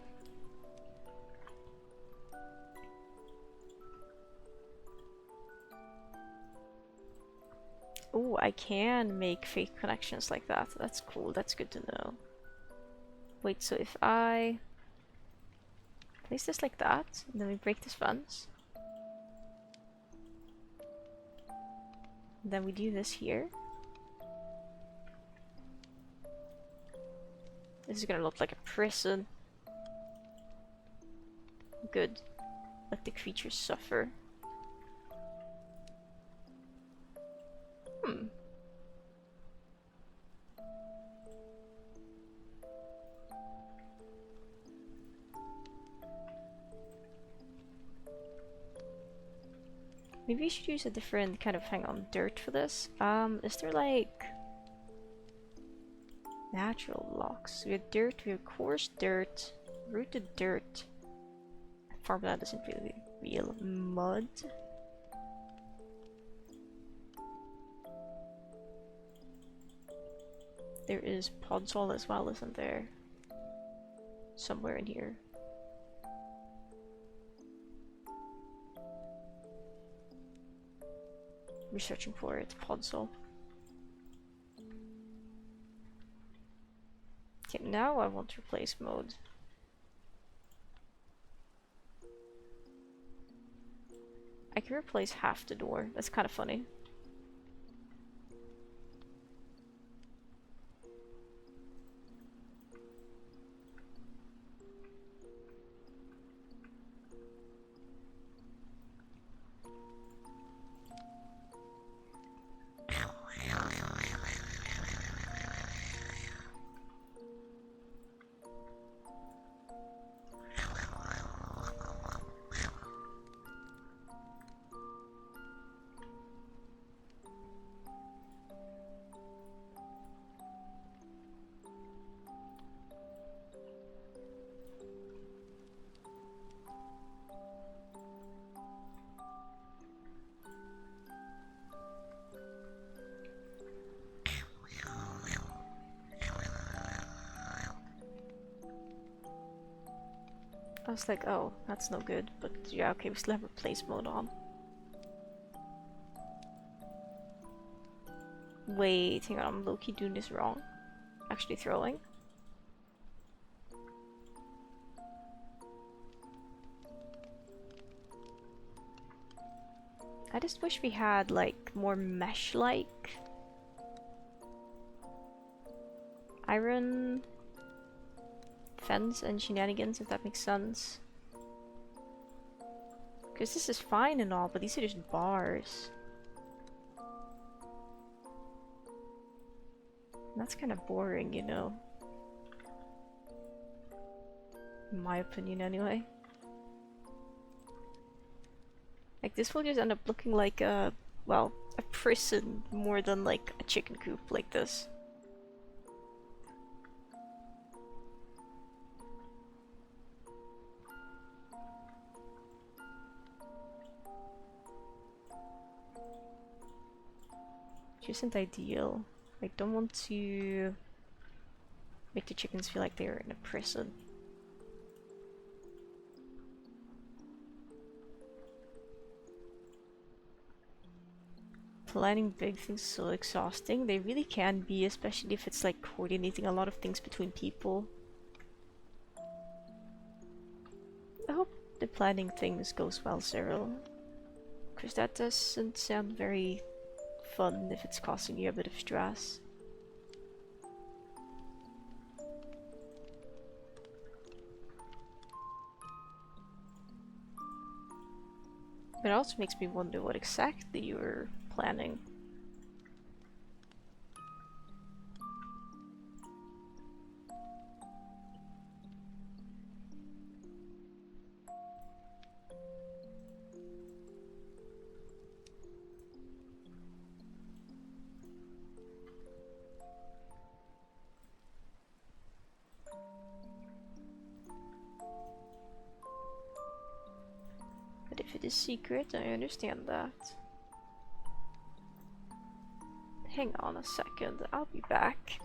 Oh, I can make fake connections like that. That's cool, that's good to know. Wait, so if I place this like that, and then we break this fence. Then we do this here. This is gonna look like a prison. Good. Let the creatures suffer. Maybe we should use a different kind of, hang on, dirt for this. Is there like natural blocks? We have dirt, we have coarse dirt, rooted dirt. Farmland isn't really real mud. There is podzol as well, isn't there? Somewhere in here. We're searching for it. Podzol. Okay, now I want replace mode. I can replace half the door. That's kind of funny. I was like, oh, that's no good, but yeah, okay, we still have replace mode on. Wait, hang on, I'm low-key doing this wrong. Actually throwing. I just wish we had, like, more mesh-like iron fence and shenanigans, if that makes sense. Because this is fine and all, but these are just bars. And that's kind of boring, you know. In my opinion, anyway. Like, this will just end up looking like a, well, a prison more than like a chicken coop like this. Which isn't ideal. I don't want to make the chickens feel like they're in a prison. Planning big things is so exhausting. They really can be, especially if it's like coordinating a lot of things between people. I hope the planning things goes well, Cyril. Because that doesn't sound very fun if it's causing you a bit of stress. But it also makes me wonder what exactly you were planning. But if it is secret, I understand that. Hang on a second, I'll be back.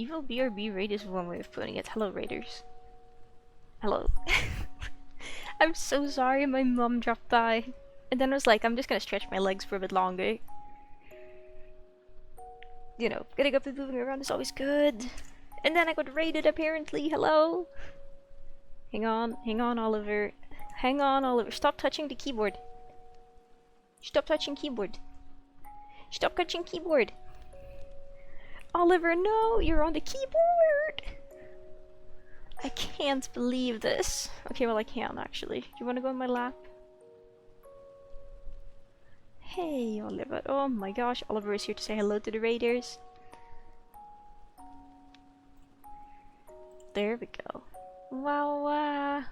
Evil BRB raid is one way of putting it. Hello, raiders. Hello. I'm so sorry, my mom dropped by. And then I was like, I'm just gonna stretch my legs for a bit longer. You know, getting up and moving around is always good. And then I got raided apparently, hello? Hang on, Oliver. Hang on, Oliver. Stop touching the keyboard. Stop touching keyboard. Stop touching keyboard. Oliver, no, you're on the keyboard. I can't believe this. Okay, well I can actually. Do you want to go on my lap? Hey, Oliver. Oh my gosh, Oliver is here to say hello to the raiders. There we go. Wow.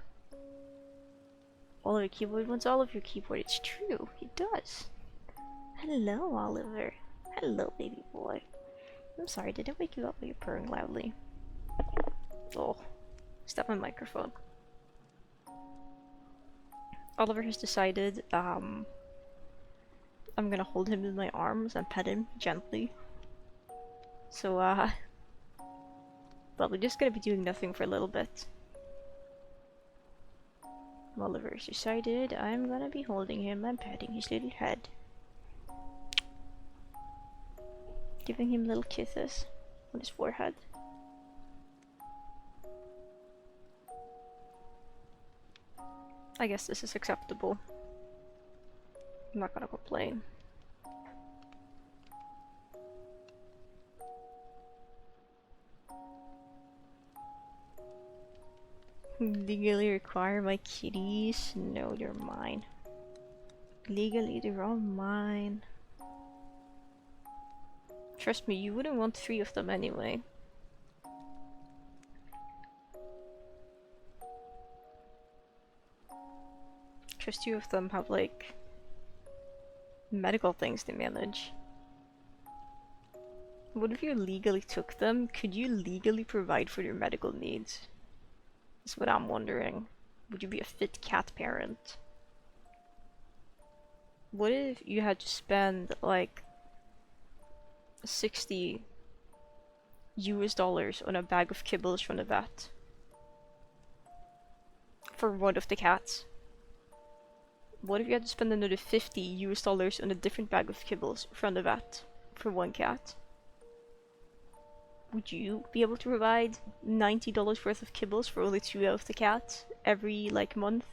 Oliver Keyboard wants all of your keyboard. It's true, he does. Hello, Oliver. Hello, baby boy. I'm sorry, did I wake you up by you purring loudly? Oh, stop my microphone. Oliver has decided, I'm gonna hold him in my arms and pet him gently. So, well, we're just gonna be doing nothing for a little bit. Oliver's decided I'm gonna be holding him and patting his little head. Giving him little kisses on his forehead. I guess this is acceptable. I'm not gonna complain. Legally require my kitties? No, they're mine. Legally, they're all mine. Trust me, you wouldn't want 3 of them anyway. Just 2 of them have, like, medical things to manage. What if you legally took them? Could you legally provide for their medical needs? That's what I'm wondering. Would you be a fit cat parent? What if you had to spend like $60 US on a bag of kibbles from the vet for one of the cats? What if you had to spend another $50 US on a different bag of kibbles from the vet for one cat? Would you be able to provide $90 worth of kibbles for only 2 of the cats every, like, month?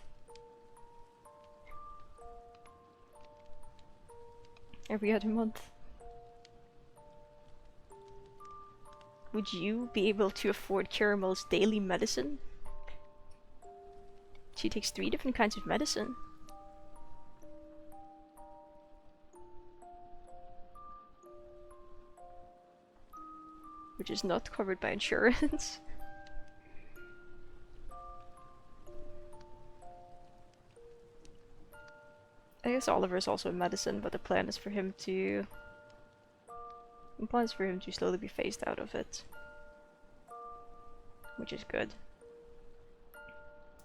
Every other month? Would you be able to afford Caramel's daily medicine? She takes 3 different kinds of medicine. Which is not covered by insurance. I guess Oliver is also in medicine, but the plan is for him to... slowly be phased out of it. Which is good.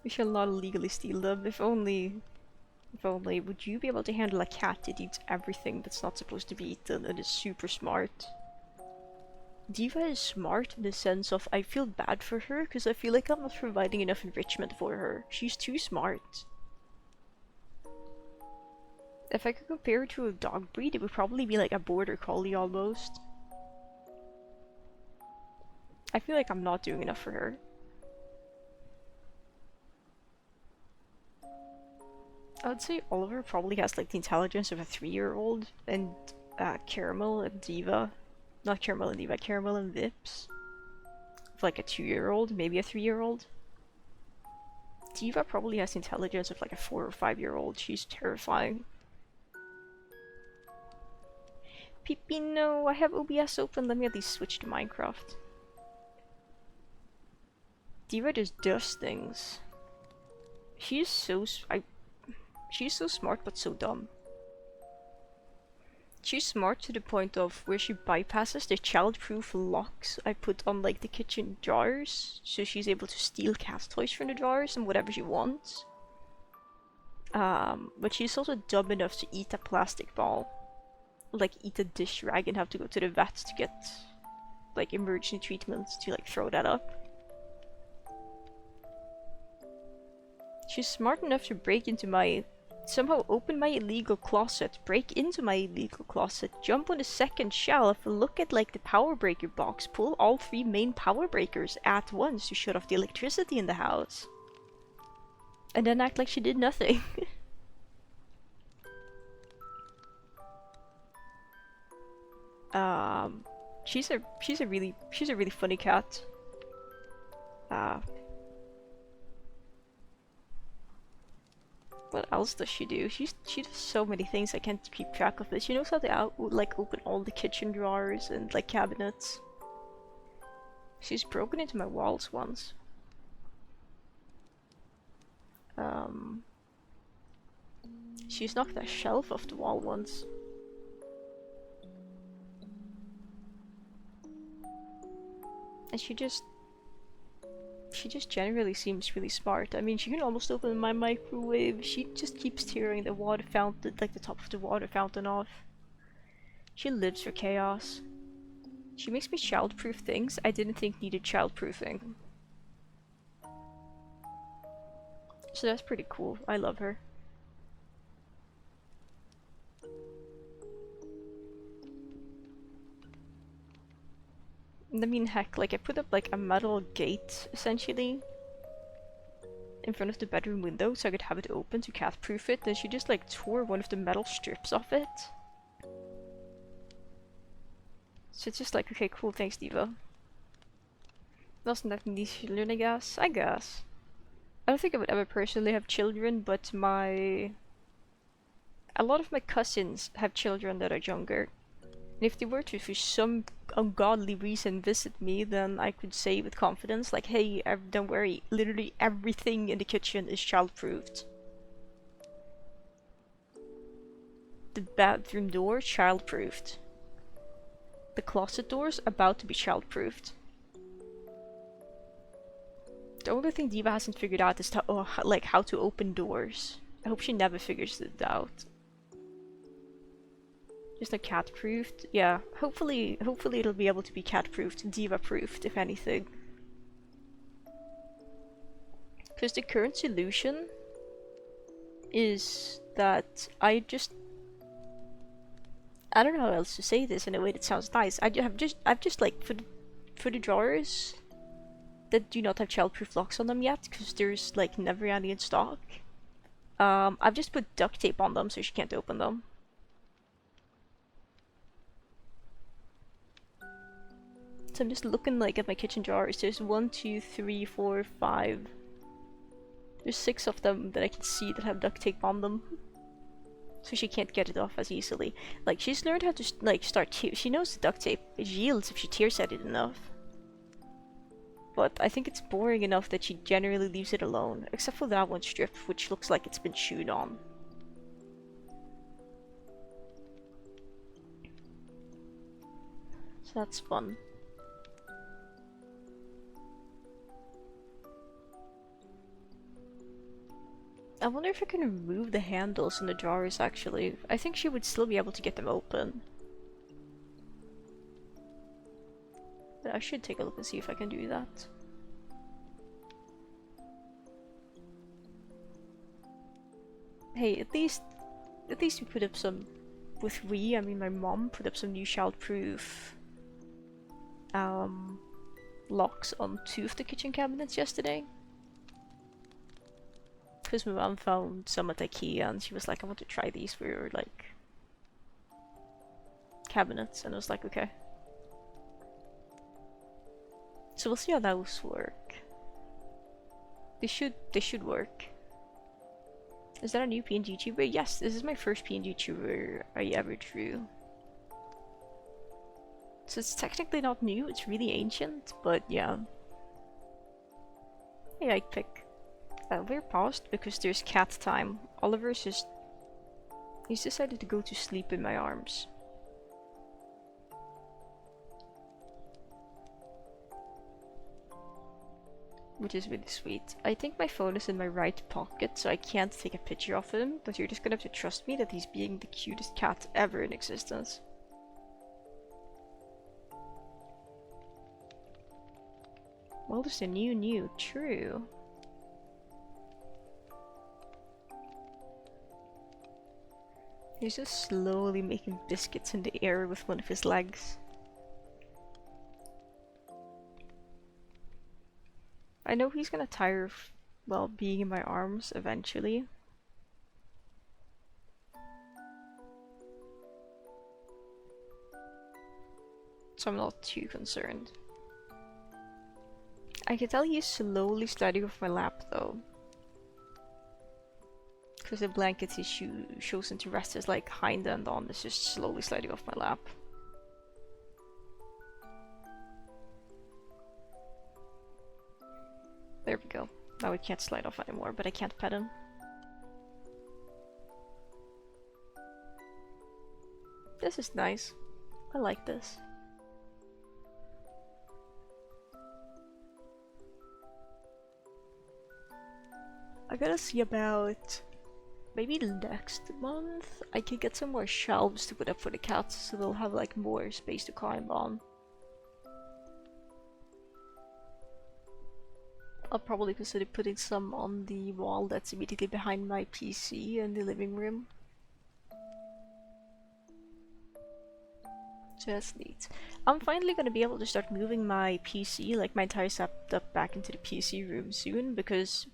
We shall not illegally steal them. If only, would you be able to handle a cat that eats everything that's not supposed to be eaten and is super smart? Diva is smart in the sense of I feel bad for her because I feel like I'm not providing enough enrichment for her. She's too smart. If I could compare her to a dog breed, it would probably be like a border collie almost. I feel like I'm not doing enough for her. I would say Oliver probably has like the intelligence of a 3-year-old, and Caramel and Diva. Not Caramel and Diva, Caramel and Vips. Like a 2-year-old, maybe a 3-year-old. Diva probably has the intelligence of like a 4 or 5-year-old. She's terrifying. Pippi, no, I have OBS open. Let me at least switch to Minecraft. Diva just does things. She's so smart but so dumb. She's smart to the point of where she bypasses the child-proof locks I put on like the kitchen jars, so she's able to steal cat toys from the jars and whatever she wants. But she's also dumb enough to eat a plastic ball. Like eat a dish rag and have to go to the vet to get like emergency treatment to like throw that up. She's smart enough to somehow open my illegal closet, break into my illegal closet, jump on the second shelf, look at like the power breaker box, pull all 3 main power breakers at once to shut off the electricity in the house. And then act like she did nothing. She's a really funny cat. What else does she do? She does so many things I can't keep track of it. She knows how to like open all the kitchen drawers and like cabinets. She's broken into my walls once. She's knocked a shelf off the wall once. And she just generally seems really smart. I mean, she can almost open my microwave. She just keeps tearing the water fountain, like the top of the water fountain off. She lives for chaos. She makes me childproof things I didn't think needed childproofing. So that's pretty cool. I love her. I mean, heck, like I put up like a metal gate, essentially, in front of the bedroom window so I could have it open to cat-proof it, and she just like tore one of the metal strips off it. So it's just like, okay, cool, thanks Diva. Doesn't have these children, I guess? I guess. I don't think I would ever personally have children, but a lot of my cousins have children that are younger. And if they were to, for some ungodly reason, visit me, then I could say with confidence, like, hey, don't worry, literally everything in the kitchen is child-proofed. The bathroom door, child-proofed. The closet door's about to be child-proofed. The only thing Diva hasn't figured out is how to open doors. I hope she never figures it out. Just like cat-proofed. Yeah, hopefully it'll be able to be cat-proofed, Diva-proofed, if anything. Because the current solution is that I don't know how else to say this in a way that sounds nice. I've just like for the drawers that do not have child-proof locks on them yet, because there's like never any in stock. I've just put duct tape on them so she can't open them. So I'm just looking like at my kitchen drawers. There's 1, 2, 3, 4, 5. There's 6 of them that I can see that have duct tape on them. So she can't get it off as easily. Like, she's learned how to like she knows the duct tape yields if she tears at it enough. But I think it's boring enough that she generally leaves it alone. Except for that one strip, which looks like it's been chewed on. So that's fun. I wonder if I can remove the handles in the drawers actually. I think she would still be able to get them open. But I should take a look and see if I can do that. Hey, at least we put up some, with we, I mean my mom put up some new child-proof locks on 2 of the kitchen cabinets yesterday. Because my mom found some at IKEA and she was like, I want to try these for your like cabinets, and I was like, okay. So we'll see how those work. They should work. Is that a new PNG tuber? Yes, this is my first PNG tuber I ever drew. So it's technically not new, it's really ancient, but yeah. Hey, I pick. We're paused because there's cat time. Oliver's he's decided to go to sleep in my arms. Which is really sweet. I think my phone is in my right pocket, so I can't take a picture of him, but you're just gonna have to trust me that he's being the cutest cat ever in existence. Well, there's a new, true. He's just slowly making biscuits in the air with one of his legs. I know he's gonna tire of, well, being in my arms eventually. So I'm not too concerned. I can tell he's slowly sliding off my lap though. Because the blanket he chosen to rest his like hind end on is just slowly sliding off my lap. There we go. Now he can't slide off anymore, but I can't pet him. This is nice. I like this. I gotta see about maybe next month I could get some more shelves to put up for the cats so they'll have like more space to climb on. I'll probably consider putting some on the wall that's immediately behind my PC in the living room. So that's neat. I'm finally gonna be able to start moving my PC, like my entire setup, back into the PC room soon, because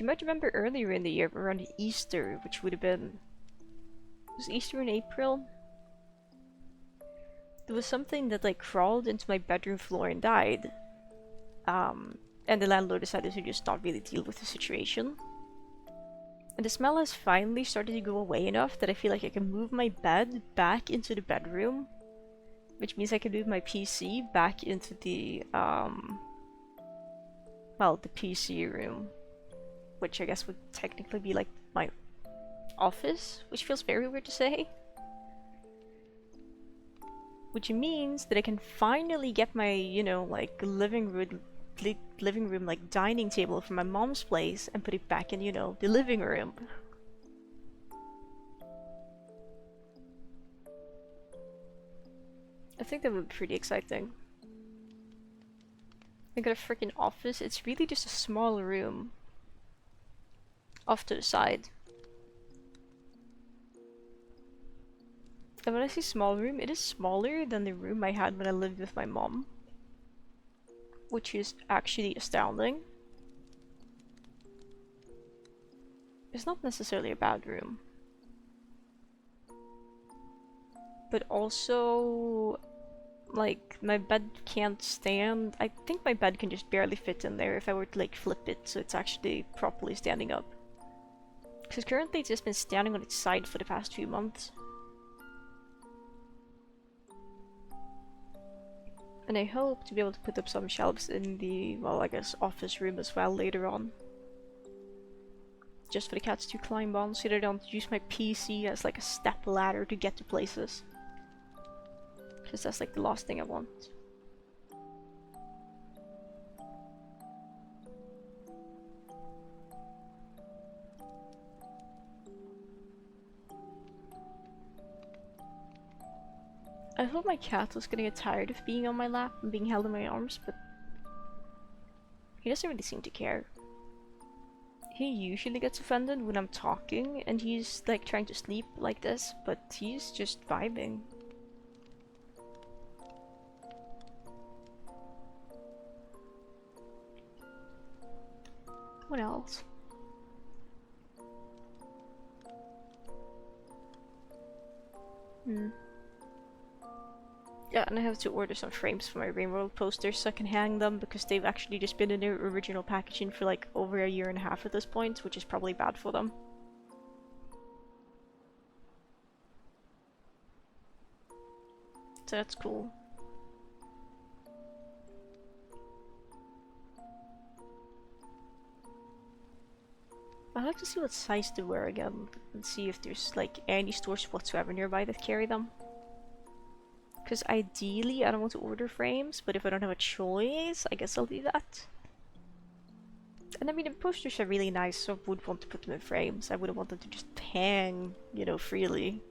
you might remember earlier in the year around Easter, which would have been... was Easter in April? There was something that like crawled into my bedroom floor and died. And the landlord decided to just not really deal with the situation. And the smell has finally started to go away enough that I feel like I can move my bed back into the bedroom. Which means I can move my PC back into the, well, the PC room. Which I guess would technically be like my office, which feels very weird to say. Which means that I can finally get my, you know, like living room like dining table from my mom's place and put it back in, you know, the living room. I think that would be pretty exciting. I got a freaking office. It's really just a small room off to the side. And when I say small room, it is smaller than the room I had when I lived with my mom. Which is actually astounding. It's not necessarily a bad room. But also, like, my bed can't stand. I think my bed can just barely fit in there if I were to like flip it so it's actually properly standing up. Because currently it's just been standing on its side for the past few months. And I hope to be able to put up some shelves in the, well, I guess office room as well later on. Just for the cats to climb on so they don't use my PC as like a step ladder to get to places. Because that's like the last thing I want. I thought my cat was gonna get tired of being on my lap and being held in my arms, but he doesn't really seem to care. He usually gets offended when I'm talking and he's like trying to sleep like this, but he's just vibing. What else? Yeah, and I have to order some frames for my Rainbow posters so I can hang them because they've actually just been in their original packaging for like over a year and a half at this point, which is probably bad for them. So that's cool. I'd like to see what size they were again and see if there's like any stores whatsoever nearby that carry them. Because ideally I don't want to order frames, but if I don't have a choice, I guess I'll do that. And I mean, the posters are really nice, so I would want to put them in frames. I wouldn't want them to just hang, you know, freely.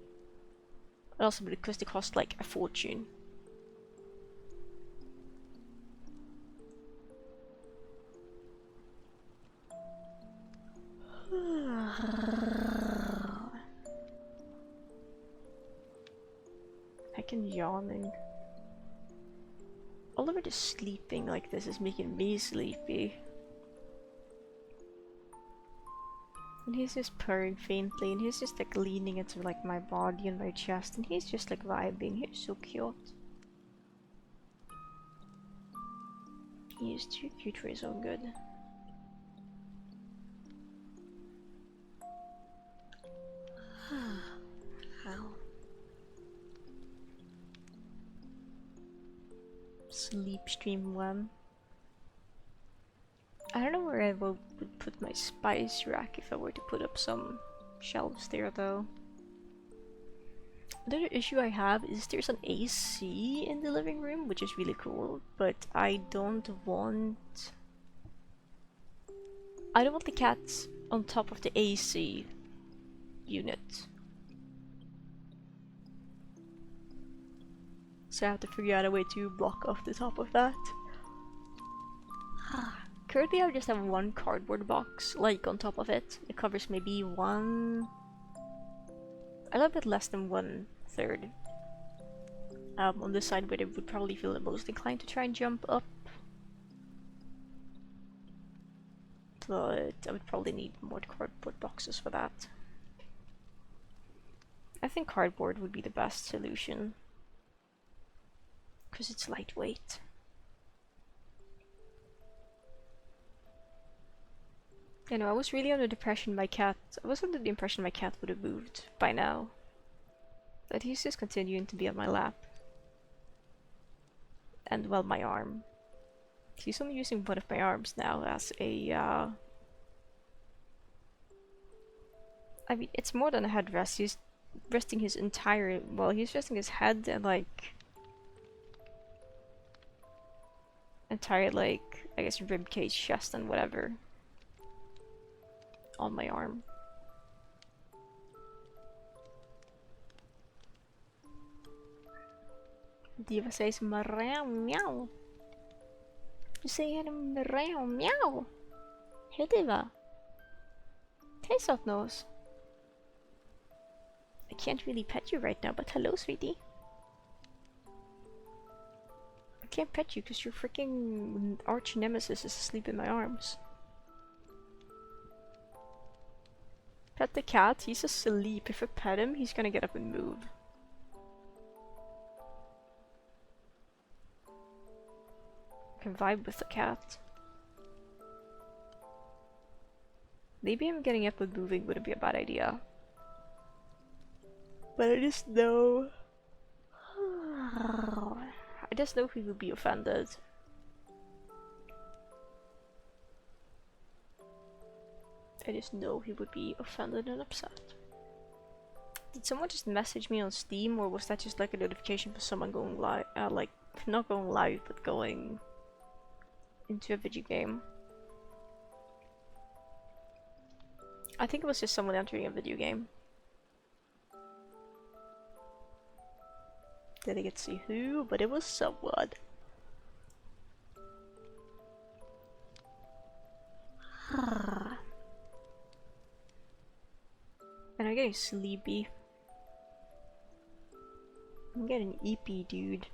And also because they cost like a fortune. Heckin' yawning. Oliver just sleeping like this is making me sleepy. And he's just purring faintly, and he's just like leaning into like my body and my chest, and he's just like vibing. He's so cute. He is too cute for his own good. Ow. Sleep stream 1. I don't know where I would put my spice rack if I were to put up some shelves there though. Another issue I have is there's an AC in the living room, which is really cool, but I don't want the cats on top of the AC unit. So I have to figure out a way to block off the top of that. Currently I just have one cardboard box, like on top of it. It covers maybe a little bit less than 1/3. On the side where they would probably feel the most inclined to try and jump up. But I would probably need more cardboard boxes for that. I think cardboard would be the best solution. Because it's lightweight. You know, I was really under the impression my cat would have moved by now. But he's just continuing to be on my lap. And well, my arm. He's only using one of my arms now as a I mean, it's more than a headrest. He's resting his entire, well, he's resting his head and like entire, like, I guess rib cage, chest and whatever on my arm. Diva says meow meow. You say meow meow. Hey Diva. Hey Softnose. I can't really pet you right now, but hello sweetie. I can't pet you because your freaking arch nemesis is asleep in my arms. Pet the cat, he's asleep. If I pet him, he's gonna get up and move. I can vibe with the cat. Maybe him getting up and moving wouldn't be a bad idea. But I just know... I just know he would be offended. I just know he would be offended and upset. Did someone just message me on Steam, or was that just like a notification for someone going live? Like, not going live, but going into a video game. I think it was just someone entering a video game. Didn't get to see who, but it was someone. And I'm getting sleepy. I'm getting eepy, dude.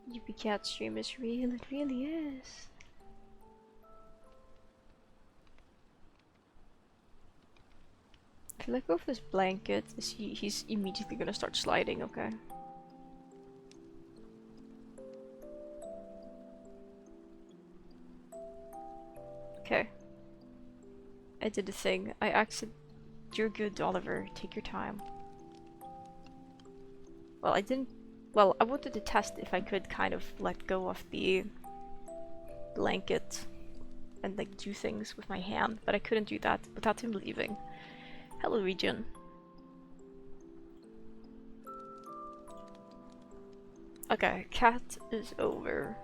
Yippee Cat stream is real, it really is. If I let go of this blanket, he's immediately gonna start sliding, okay? Okay. I did the thing. I accidentally... You're good, Oliver. Take your time. Well, I didn't... Well, I wanted to test if I could kind of let go of the blanket and like do things with my hand, but I couldn't do that without him leaving. Hello, Region. Okay, cat is over.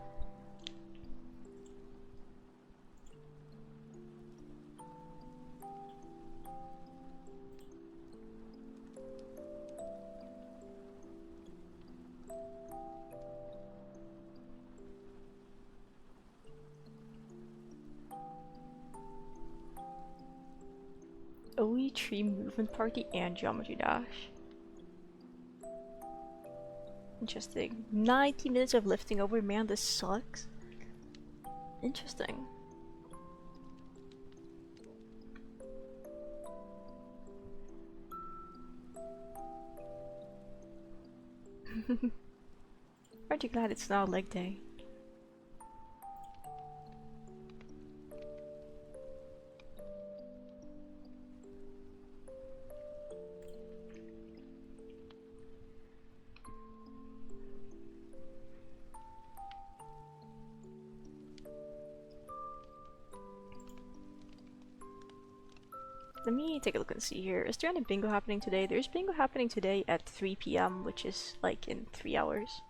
OE Tree Movement Party and Geometry Dash. Interesting. 90 minutes of lifting over, man, this sucks. Interesting. Aren't you glad it's now leg day? Let me take a look and see here. Is there any bingo happening today? There's bingo happening today at 3 p.m, which is like in 3 hours.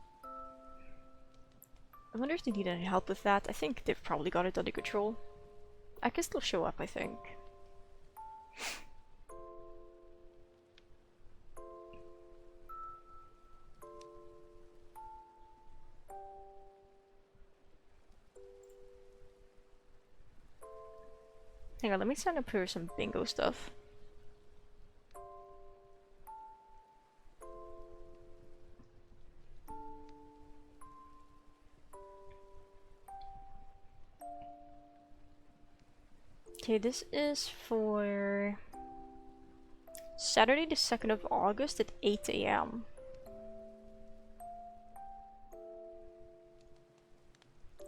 I wonder if they need any help with that. I think they've probably got it under control. I can still show up, I think. Hang on, let me sign up for some bingo stuff. Okay, this is for Saturday the 2nd of August at 8 a.m.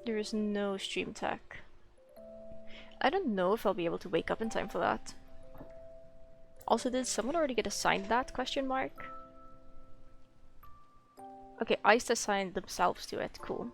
There is no stream tech. I don't know if I'll be able to wake up in time for that. Also, did someone already get assigned that, question mark? Okay, Iced assigned themselves to it, cool.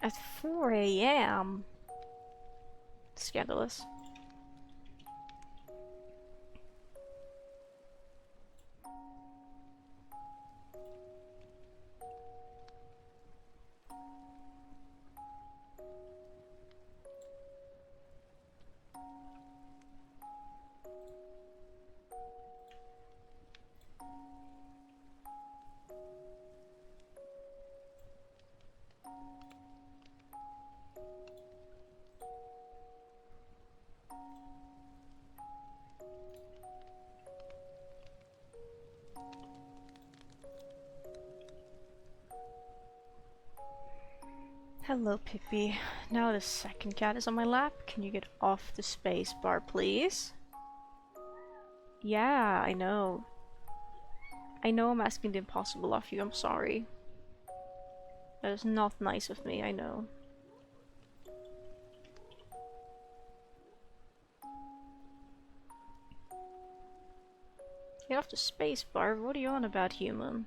At 4 a.m. Scandalous. Hello, Pippi. Now the second cat is on my lap. Can you get off the space bar, please? Yeah, I know. I know I'm asking the impossible of you, I'm sorry. That is not nice of me, I know. Get off the space bar, what are you on about, human?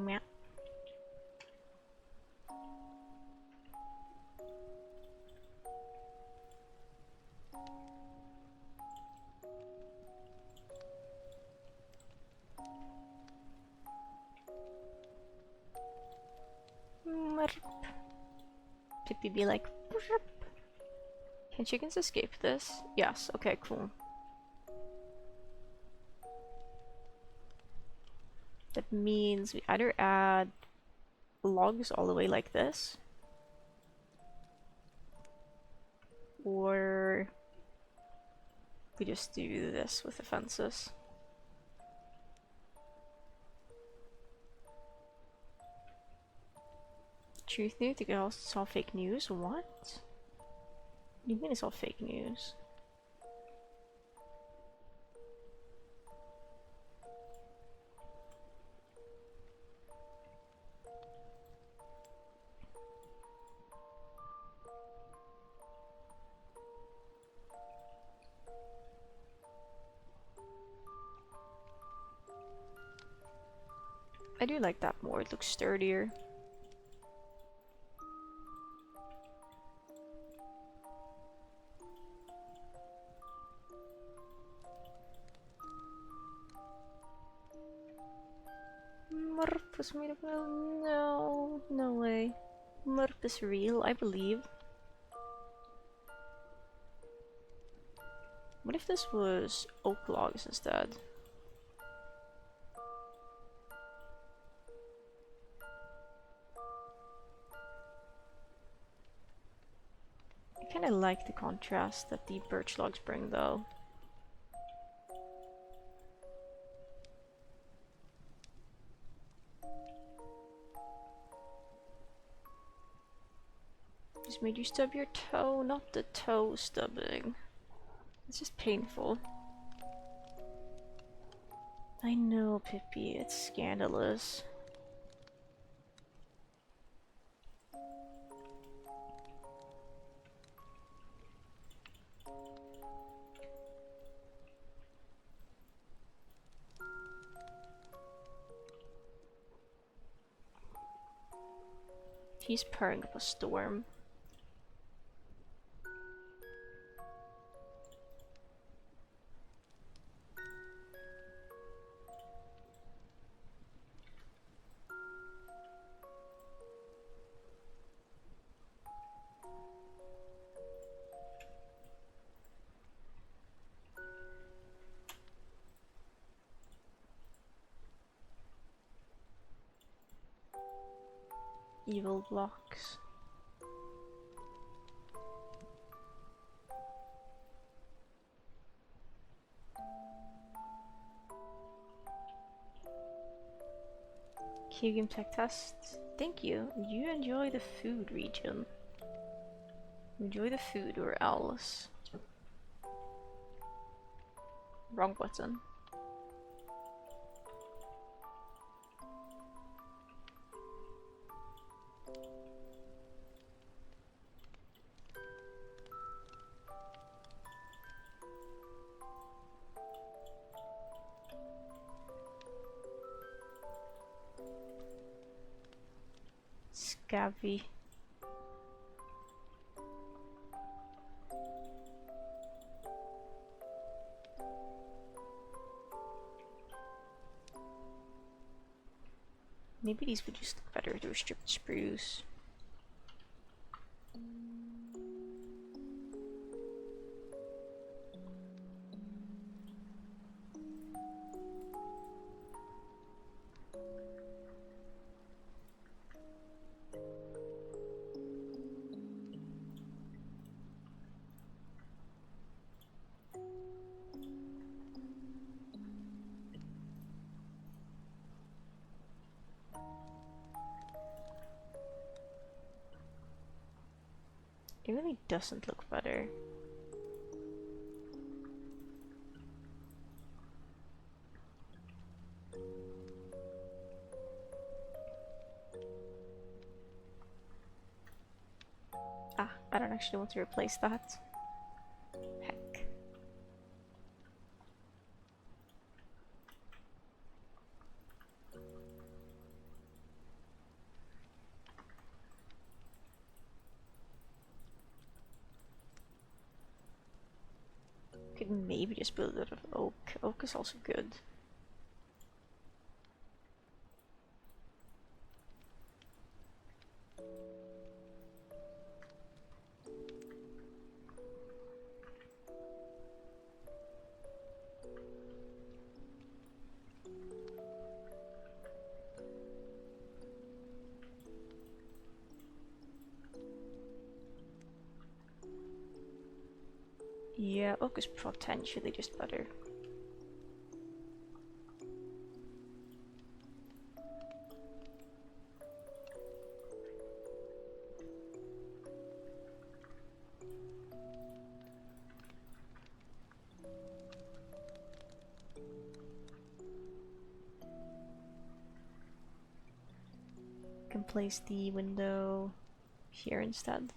Yeah. Pippi be like, can chickens escape this? Yes, okay, cool. That means we either add logs all the way like this, or We just do this with the fences. Truth news, the girl saw fake news? What? What do you mean it's all fake news? I do like that more, it looks sturdier. Murp was made of no, no way. Murp is real, I believe. What if this was oak logs instead? I kinda like the contrast that the birch logs bring though. Just made you stub your toe, not the toe stubbing. It's just painful. I know, Pippi, it's scandalous. He's purring up a storm. Evil blocks. Game tech test. Thank you. You enjoy the food region. Enjoy the food or else. Wrong button. Scabby. Maybe these would just look better through stripped spruce. It really doesn't look better. Ah, I don't actually want to replace that. Heck. Could maybe just build it out of oak. Oak is also good. Yeah, Ocus potentially just better. Can place the window here instead.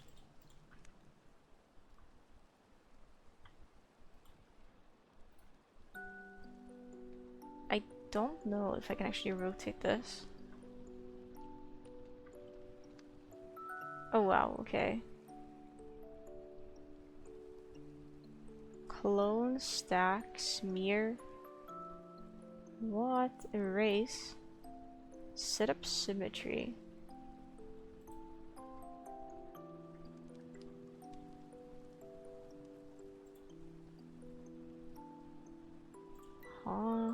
I don't know if I can actually rotate this. Oh wow, okay. Clone, stack, smear. What? Erase. Set up symmetry. Huh?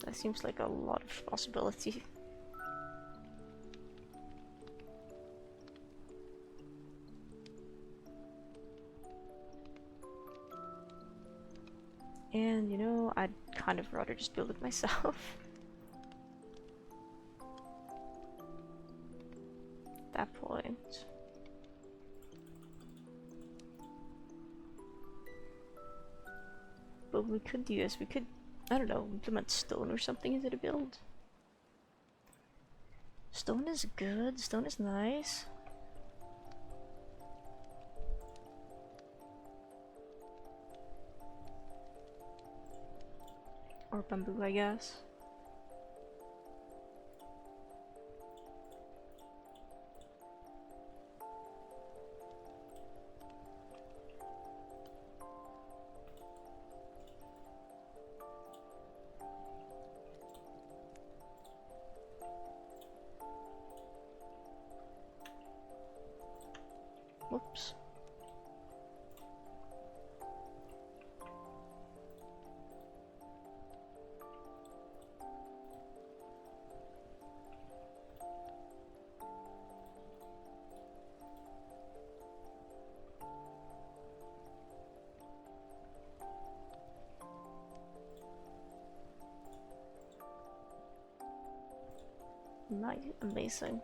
That seems like a lot of possibility. And you know, I'd kind of rather just build it myself. At that point. But we could do this, we could, I don't know, implement stone or something into the build. Stone is good, stone is nice. Or bamboo, I guess. Whoops. Nice, amazing.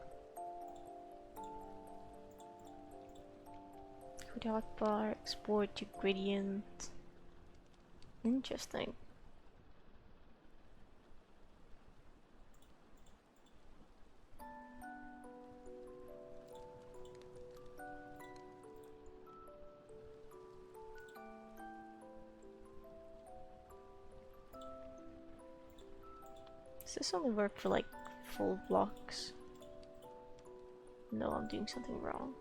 Code hotbar, export to gradient. Interesting. Does this only work for like full blocks? No, I'm doing something wrong.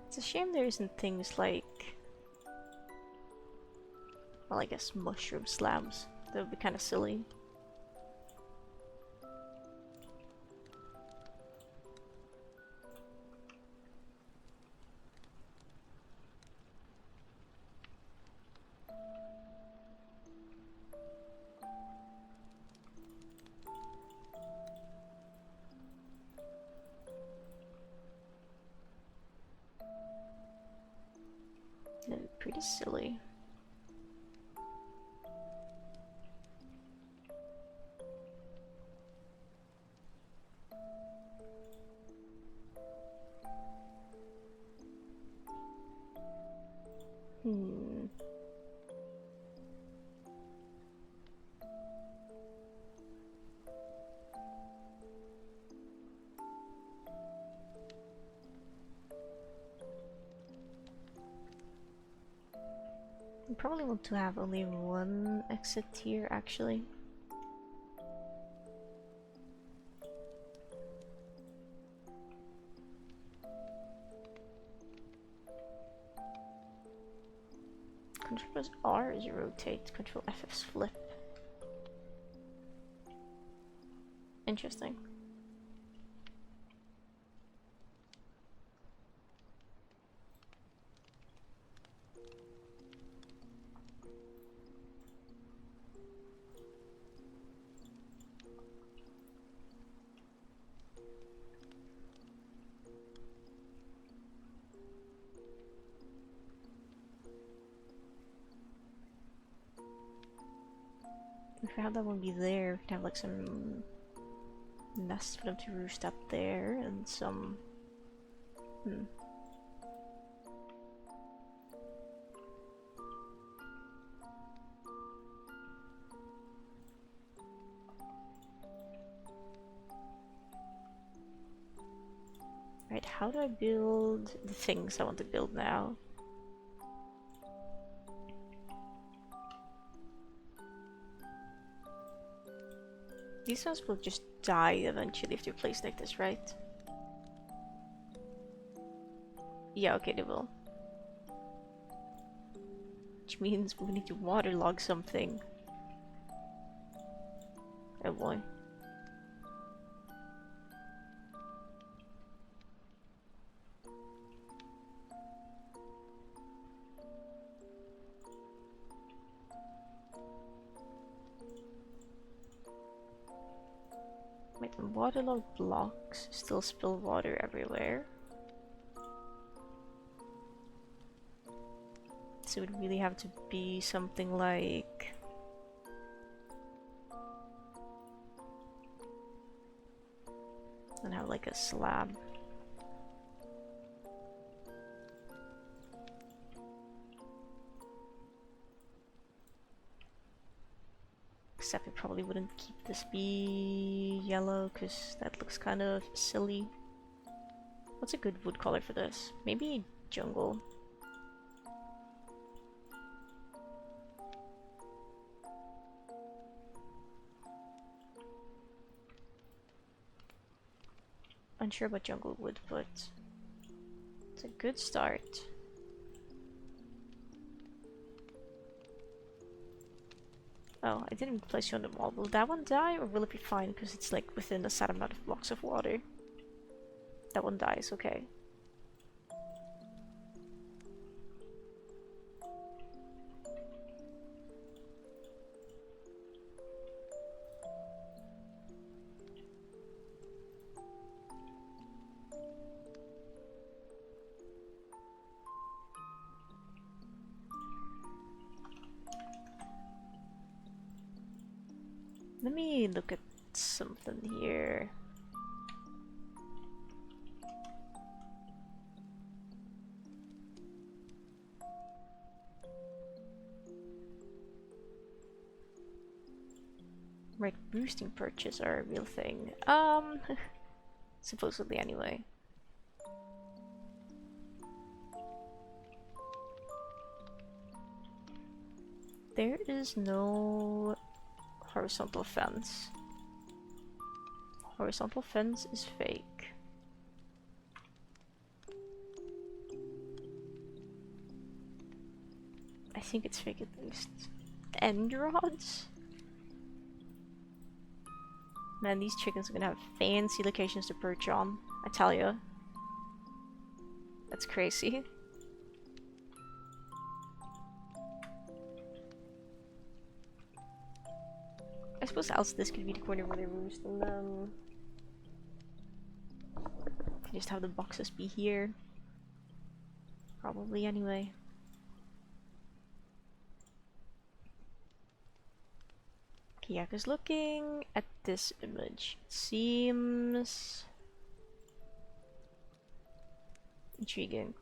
It's a shame there isn't things like, well, I guess mushroom slabs. That would be kind of silly. That'd be pretty silly. I probably want to have only one exit here, actually. Control plus R is rotate, Control F is flip. Interesting. If we have that one be there, we can have like some nests for them to roost up there and some. Right, how do I build the things I want to build now? These ones will just die eventually if they're placed like this, right? Yeah, okay, they will. Which means we need to waterlog something. Oh boy. Wait, waterlogged blocks still spill water everywhere. So it would really have to be something like... and have like a slab. Except it probably wouldn't keep this be yellow because that looks kind of silly. What's a good wood color for this? Maybe jungle. Unsure about jungle wood, but it's a good start. Oh, I didn't place you on the wall. Will that one die or will it be fine because it's like within a set amount of blocks of water? That one dies, okay. Let me look at something here. Right, boosting perches are a real thing. Supposedly anyway. There is no horizontal fence. Horizontal fence is fake. I think it's fake at least. End rods? Man, these chickens are gonna have fancy locations to perch on, I tell ya. That's crazy. I suppose else this could be the corner where they roost, and then can just have the boxes be here. Probably anyway. Okay, yeah, because looking at this image, it seems intriguing.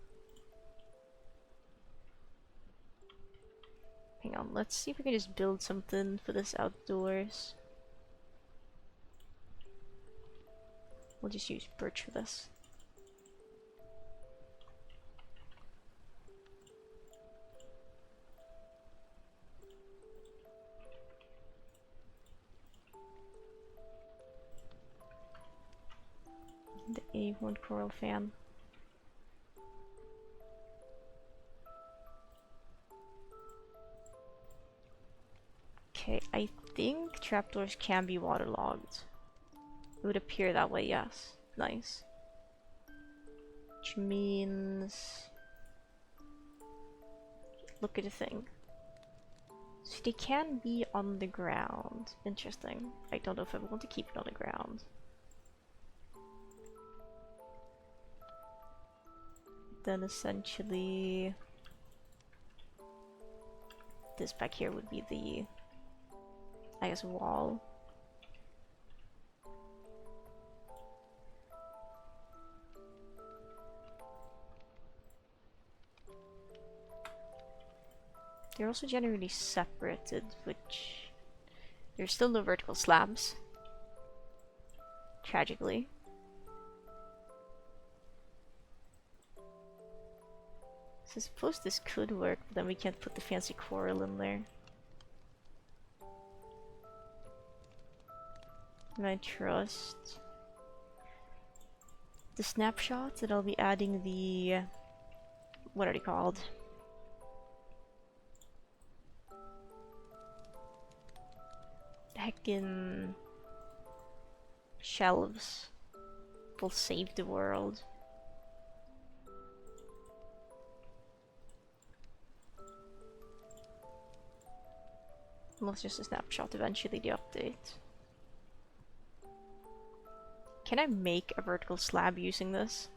Hang on, let's see if we can just build something for this outdoors. We'll just use birch for this. The A1 coral fan. Okay, I think trapdoors can be waterlogged. It would appear that way, yes. Nice. Which means... Look at the thing. So they can be on the ground. Interesting. I don't know if I want to keep it on the ground. Then essentially... This back here would be the... I guess wall. They're also generally separated, which... There's still no vertical slabs. Tragically. So I suppose this could work, but then we can't put the fancy coral in there. And I trust the snapshots that I'll be adding the... What are they called? Heckin' shelves will save the world. Unless just a snapshot, eventually the update. Can I make a vertical slab using this?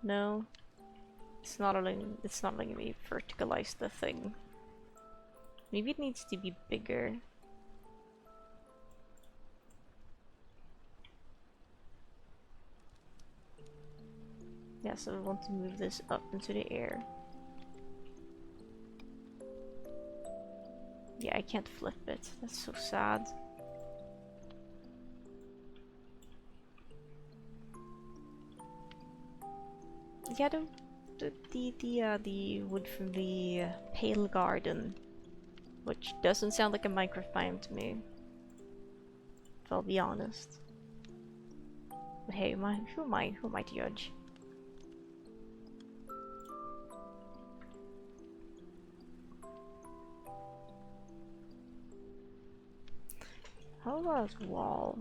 No. It's not letting me verticalize the thing. Maybe it needs to be bigger. Yeah, so I want to move this up into the air. Yeah, I can't flip it. That's so sad. Yeah, the wood from the Pale Garden, which doesn't sound like a Minecraft biome to me, if I'll be honest. But hey, who am I to judge? How about this wall?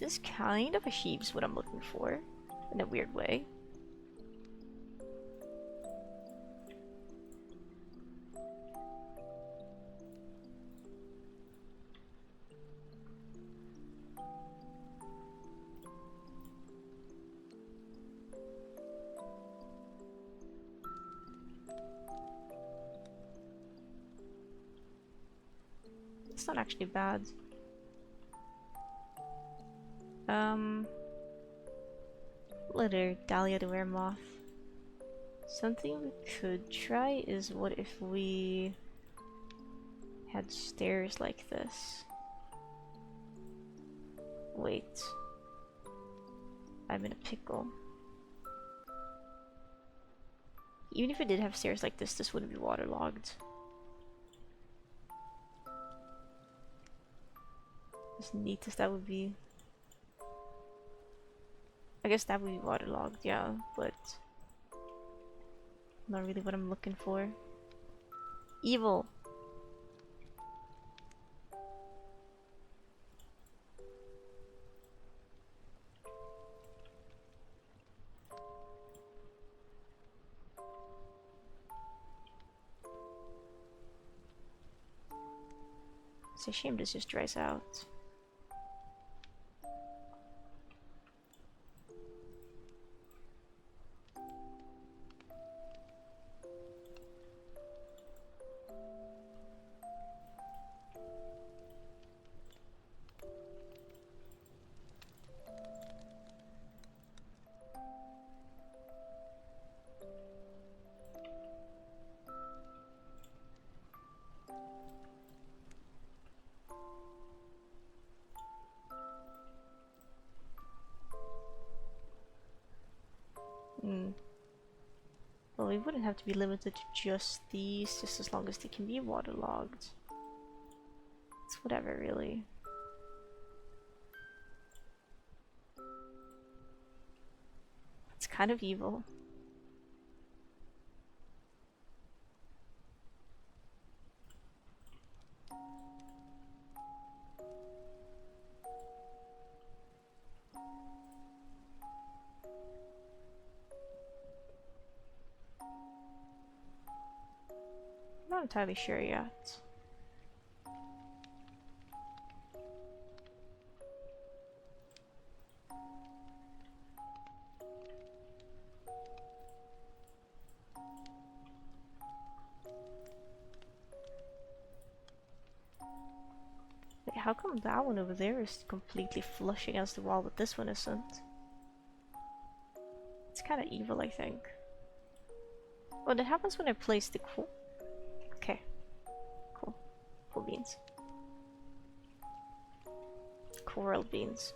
This kind of achieves what I'm looking for, in a weird way. It's not actually bad. Letter, Dahlia the Weremoth. Something we could try is what if we had stairs like this? Wait. I'm in a pickle. Even if we did have stairs like this wouldn't be waterlogged. As neat as that would be. I guess that would be waterlogged, yeah, but not really what I'm looking for. Evil! It's a shame this just dries out. Well, we wouldn't have to be limited to just these, just as long as they can be waterlogged. It's whatever, really. It's kind of evil. I'm not entirely sure yet. Wait, how come that one over there is completely flush against the wall, but this one isn't? It's kind of evil, I think. Well, that happens when I place the Okay. Cool. Cool beans. Coral beans.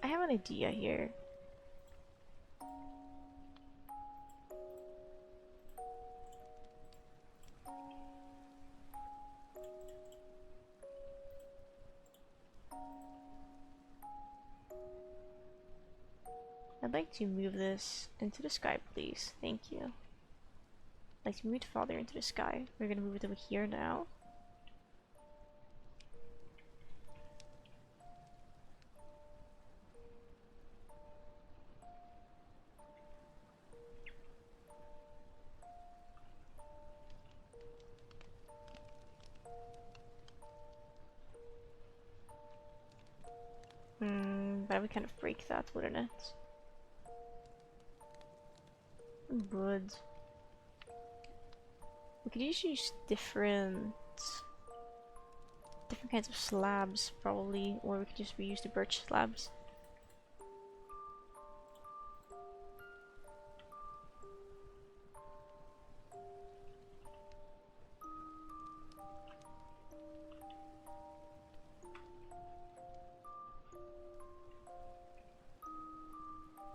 I have an idea here. I'd like to move this into the sky, please. Thank you. I'd like to move it farther into the sky. We're gonna move it over here now. But I would kind of break that, wouldn't it? Wood. We could usually use different kinds of slabs, probably, or we could just reuse the birch slabs.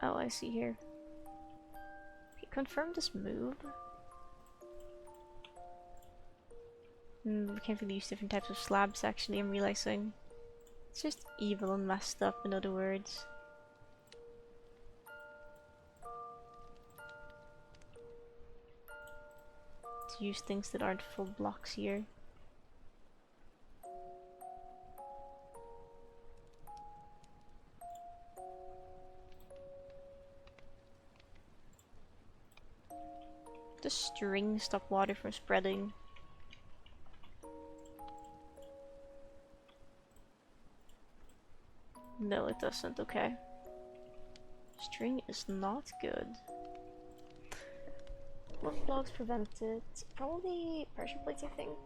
Oh, I see here. Okay, confirm this move. We can't really use different types of slabs, actually, I'm realizing. It's just evil and messed up, in other words. To use things that aren't full blocks here. The string stop water from spreading. No, it doesn't, okay. String is not good. What blocks prevent it? Probably pressure plates, I think.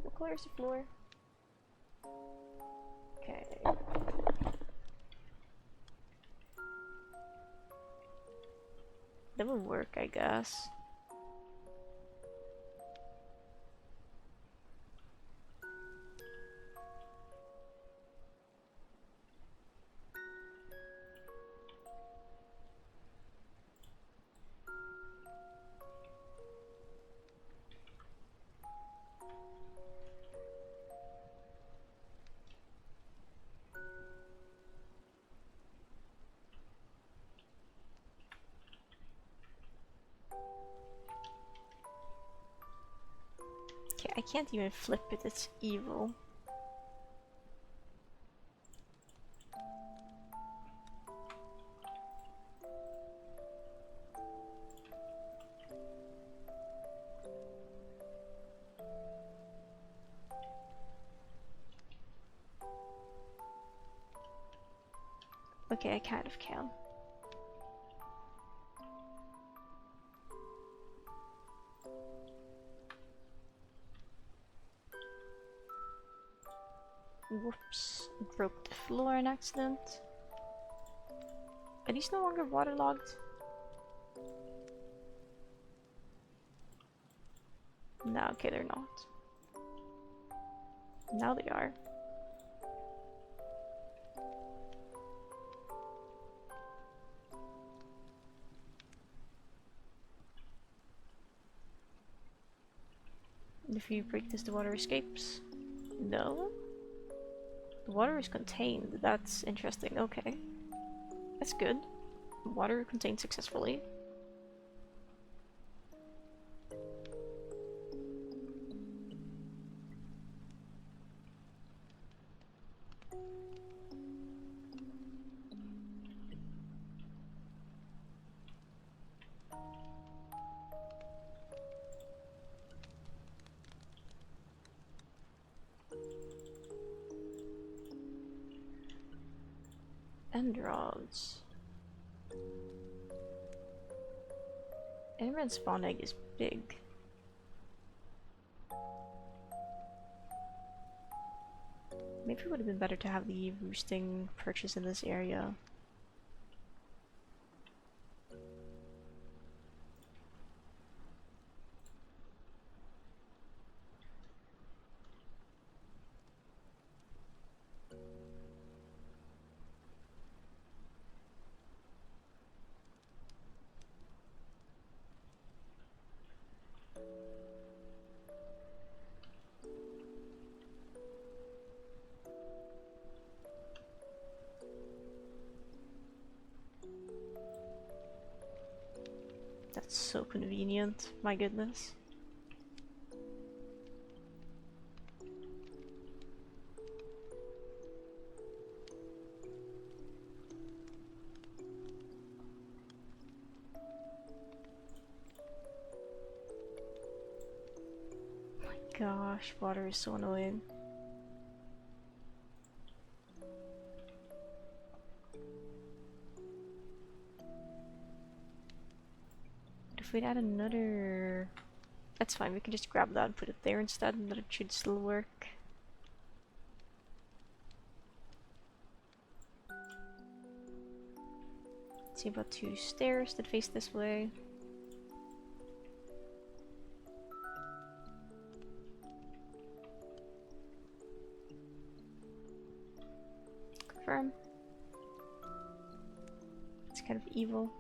What color is the floor? Okay. That would work, I guess. I can't even flip it, it's evil. Okay, I kind of can. Whoops, broke the floor in accident. Are these no longer waterlogged? No, okay, they're not. Now they are. If you break this, the water escapes. No? The water is contained. That's interesting. Okay. That's good. Water contained successfully. End rods. Enderman spawn egg is big. Maybe it would have been better to have the roosting purchase in this area. That's so convenient, my goodness. Gosh, water is so annoying. If we'd add another... That's fine, we can just grab that and put it there instead, and that it should still work. Let's see about 2 stairs that face this way. Confirm. It's kind of evil.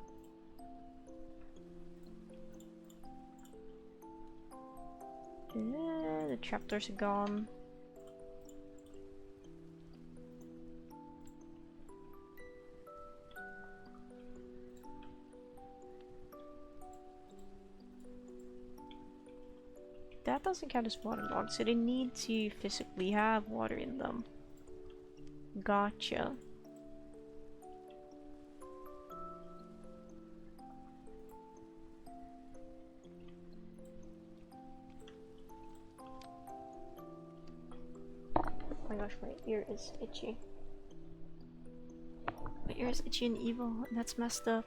The trapdoors are gone. That doesn't count as waterlogged, so they need to physically have water in them. Gotcha. Oh my gosh, my ear is itchy. My ear is itchy and evil, and that's messed up.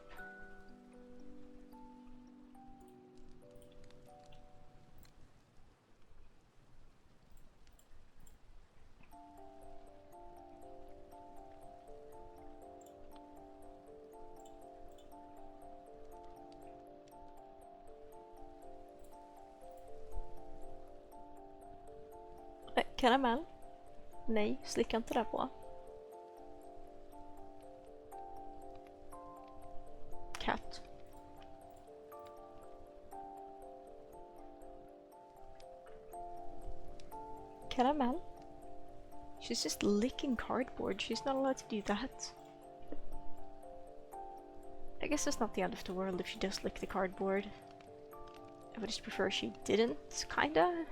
Karamell? Nej, slicka inte där på. Cat. Karamell? She's just licking cardboard. She's not allowed to do that. I guess it's not the end of the world if she does lick the cardboard. I would just prefer she didn't, kinda.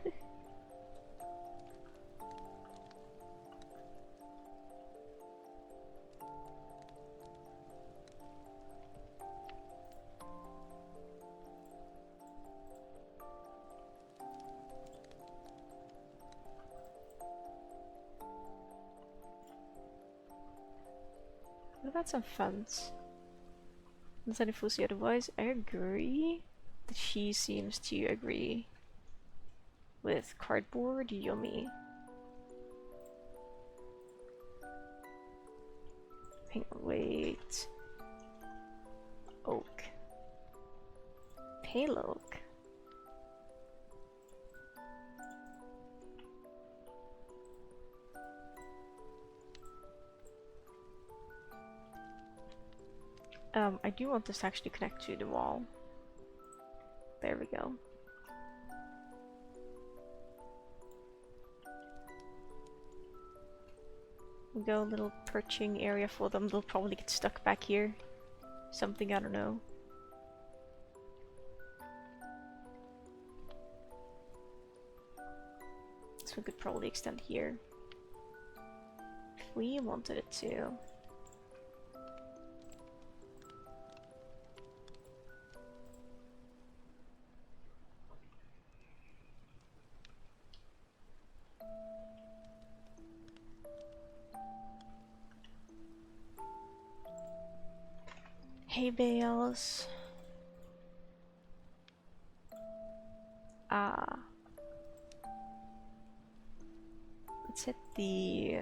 about some fence? Does anyone see otherwise? I agree that she seems to agree with cardboard. Yummy. Hang on, wait. Oak. Pale oak. I do want this to actually connect to the wall. There we go. We go a little perching area for them. They'll probably get stuck back here. Something, I don't know. So we could probably extend here. If we wanted it to. Hay bales. Let's hit the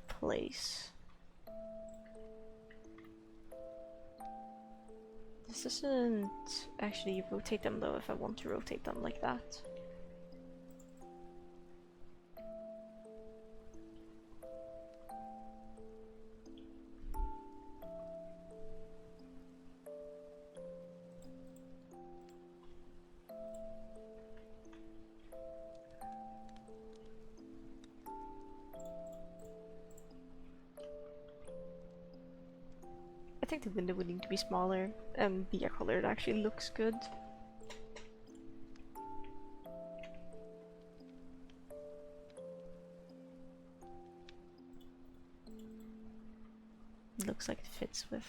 place. This doesn't actually rotate them though if I want to rotate them like that. I think the window would need to be smaller, and the color it actually looks good. It looks like it fits with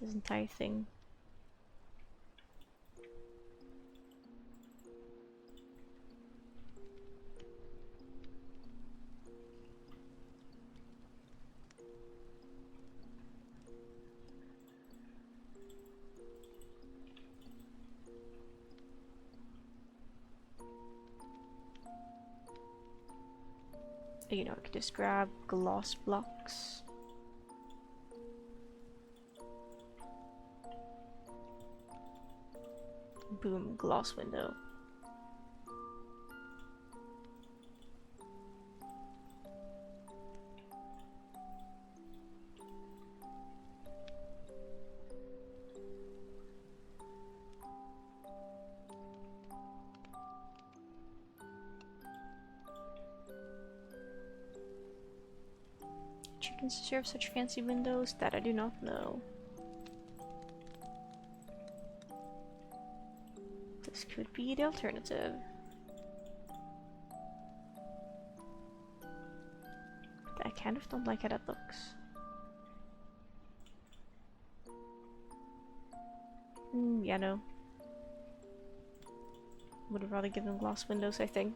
this entire thing. You know, I could just grab gloss blocks. Boom, glass window. Chickens deserve such fancy windows? That I do not know. This could be the alternative. I kind of don't like how that looks. Yeah, no. Would have rather given them glass windows, I think.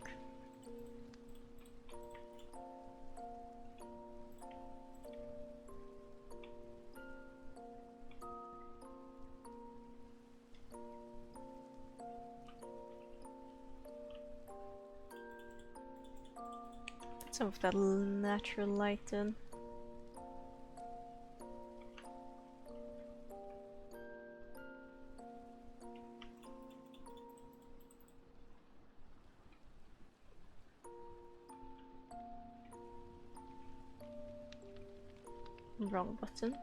Some of that natural light in. Wrong button.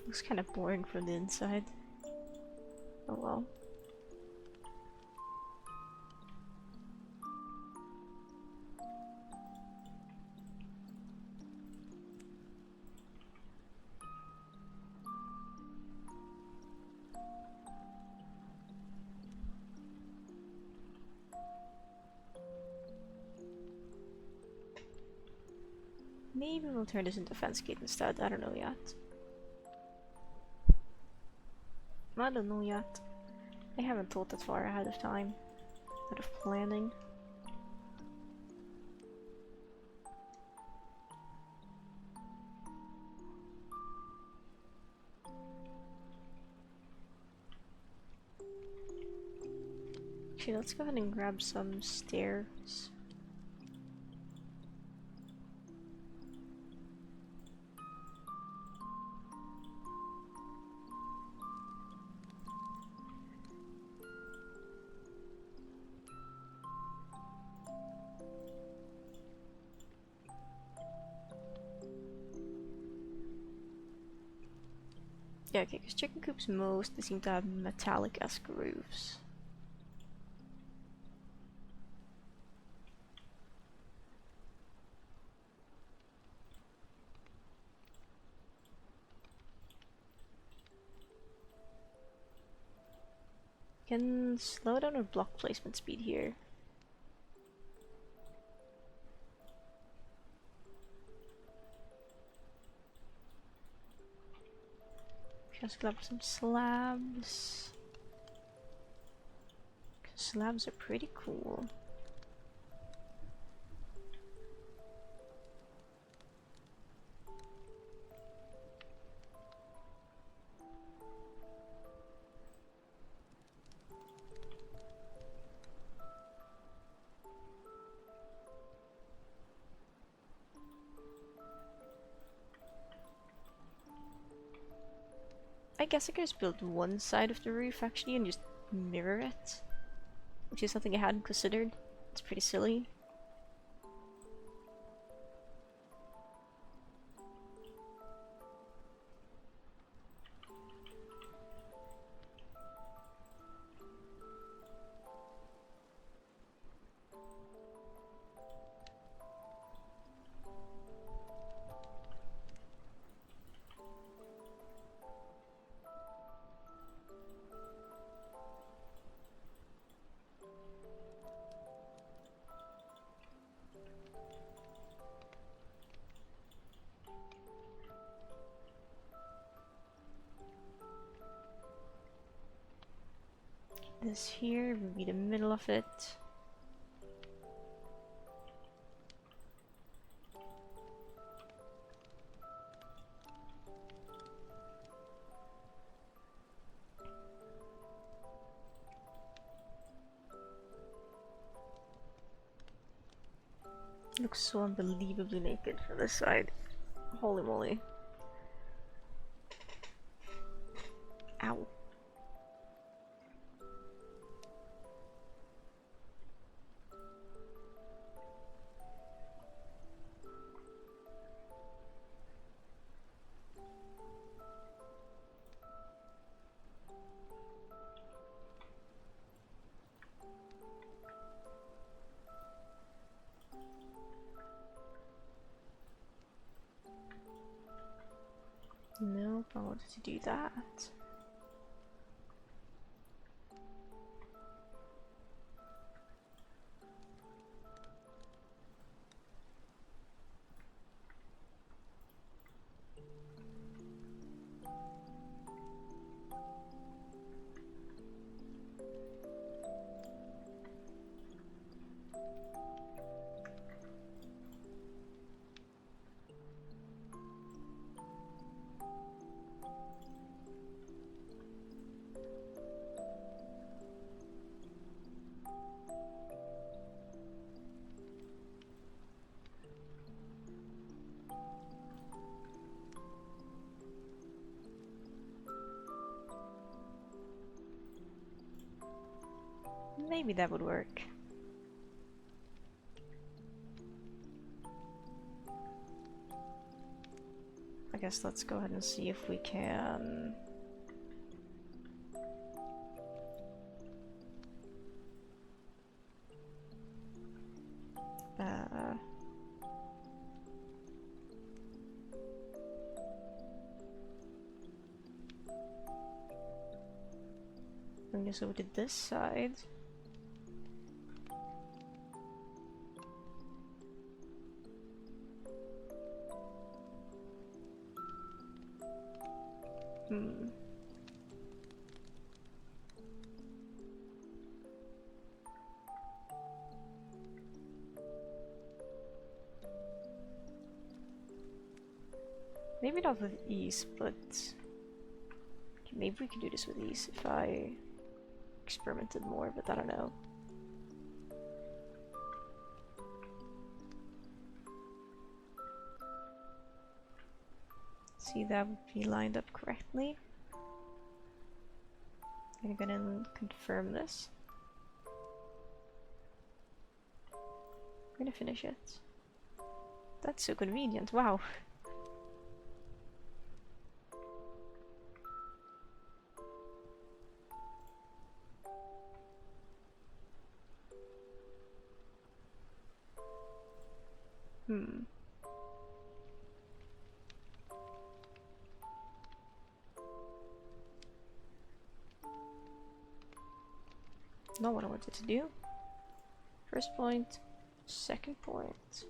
Looks kind of boring from the inside. Oh well. Maybe we'll turn this into a fence gate instead. I don't know yet. I don't know yet. I haven't thought that far ahead of time. Out of planning. Actually, let's go ahead and grab some stairs. Yeah, okay, because chicken coops mostly seem to have metallic-esque roofs. Can slow down our block placement speed here. Just grab some slabs. Slabs are pretty cool. I guess I could just build one side of the roof actually and just mirror it, which is something I hadn't considered. It's pretty silly. This here will be the middle of it. Looks so unbelievably naked from this side. Holy moly. Ow. Nope, I wanted to do that. Maybe that would work. Okay, guess let's go ahead and see if we can... bring this over to this side. Maybe not with ease, but okay, maybe we can do this with ease if I experimented more, but I don't know. See, that would be lined up correctly. I'm gonna confirm this. I'm gonna finish it. That's so convenient, wow. Not what I wanted to do. First point, second point.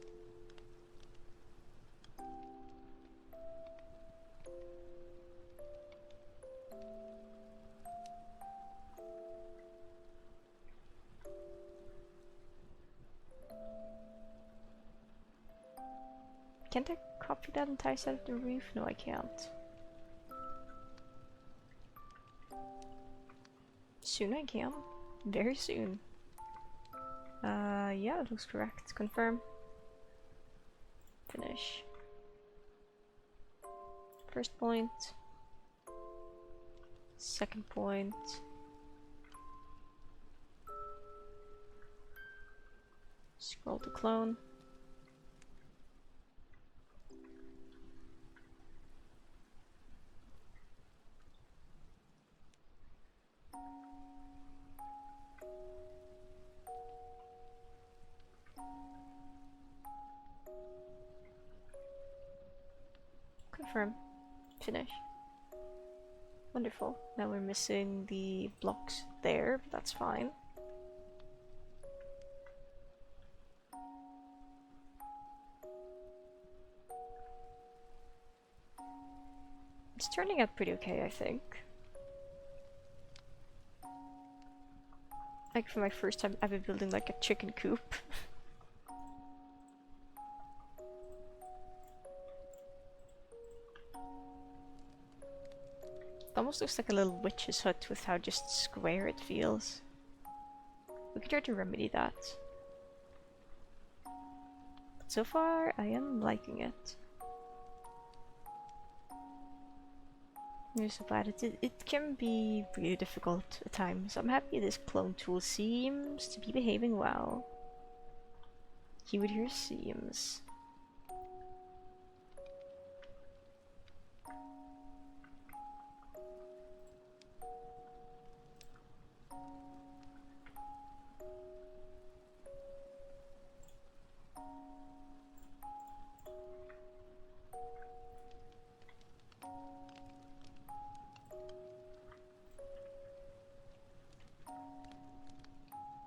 Can't I copy that entire side of the roof? No, I can't. Soon I can. Very soon. Yeah, it looks correct. Confirm. Finish. First point. Second point. Scroll to clone. Confirm. Finish. Wonderful. Now we're missing the blocks there, but that's fine. It's turning out pretty okay, I think. Like for my first time ever building like a chicken coop. It almost looks like a little witch's hut with how just square it feels. We could try to remedy that. But so far, I am liking it. I'm so glad it can be really difficult at times. I'm happy this clone tool seems to be behaving well. Keyword here seems.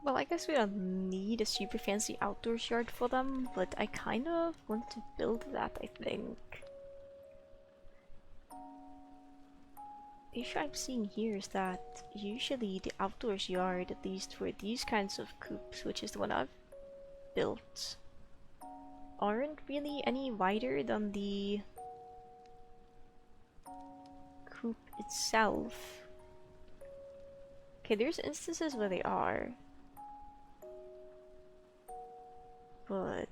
Well, I guess we don't need a super fancy outdoors yard for them, but I kind of want to build that, I think. The issue I'm seeing here is that usually the outdoors yard, at least for these kinds of coops, which is the one I've built, aren't really any wider than the coop itself. Okay, there's instances where they are. But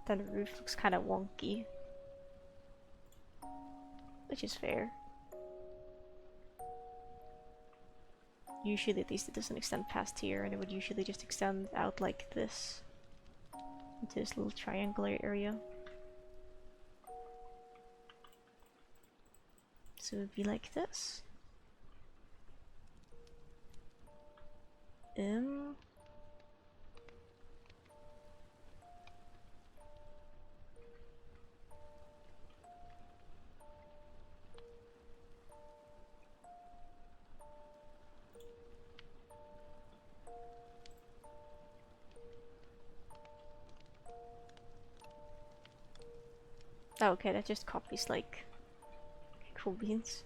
then the roof looks kind of wonky, which is fair. Usually, at least, it doesn't extend past here, and it would usually just extend out like this into this little triangular area. So it would be like this. Oh, okay, that just copies like cool beans.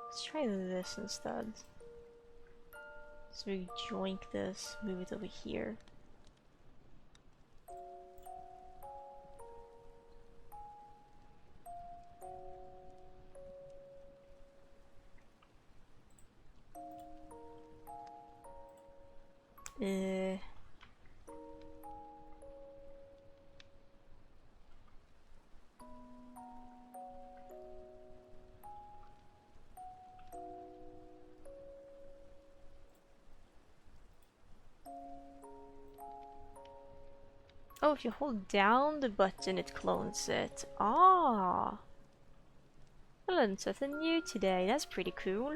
Let's try this instead. So we joink this, move it over here. Oh, if you hold down the button, it clones it. Ah, I learned something new today. That's pretty cool.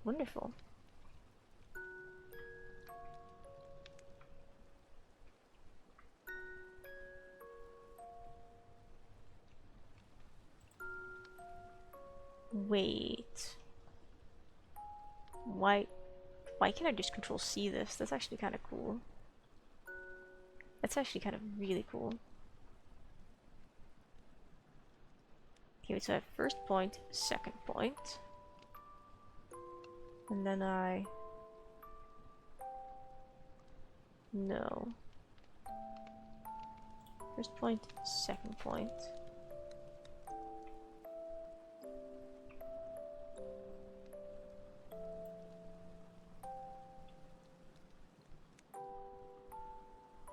Wonderful. Wait. Why can't I just control C this? That's actually kind of cool. That's actually kind of really cool. Okay, so I have first point, second point. And then no. First point, second point.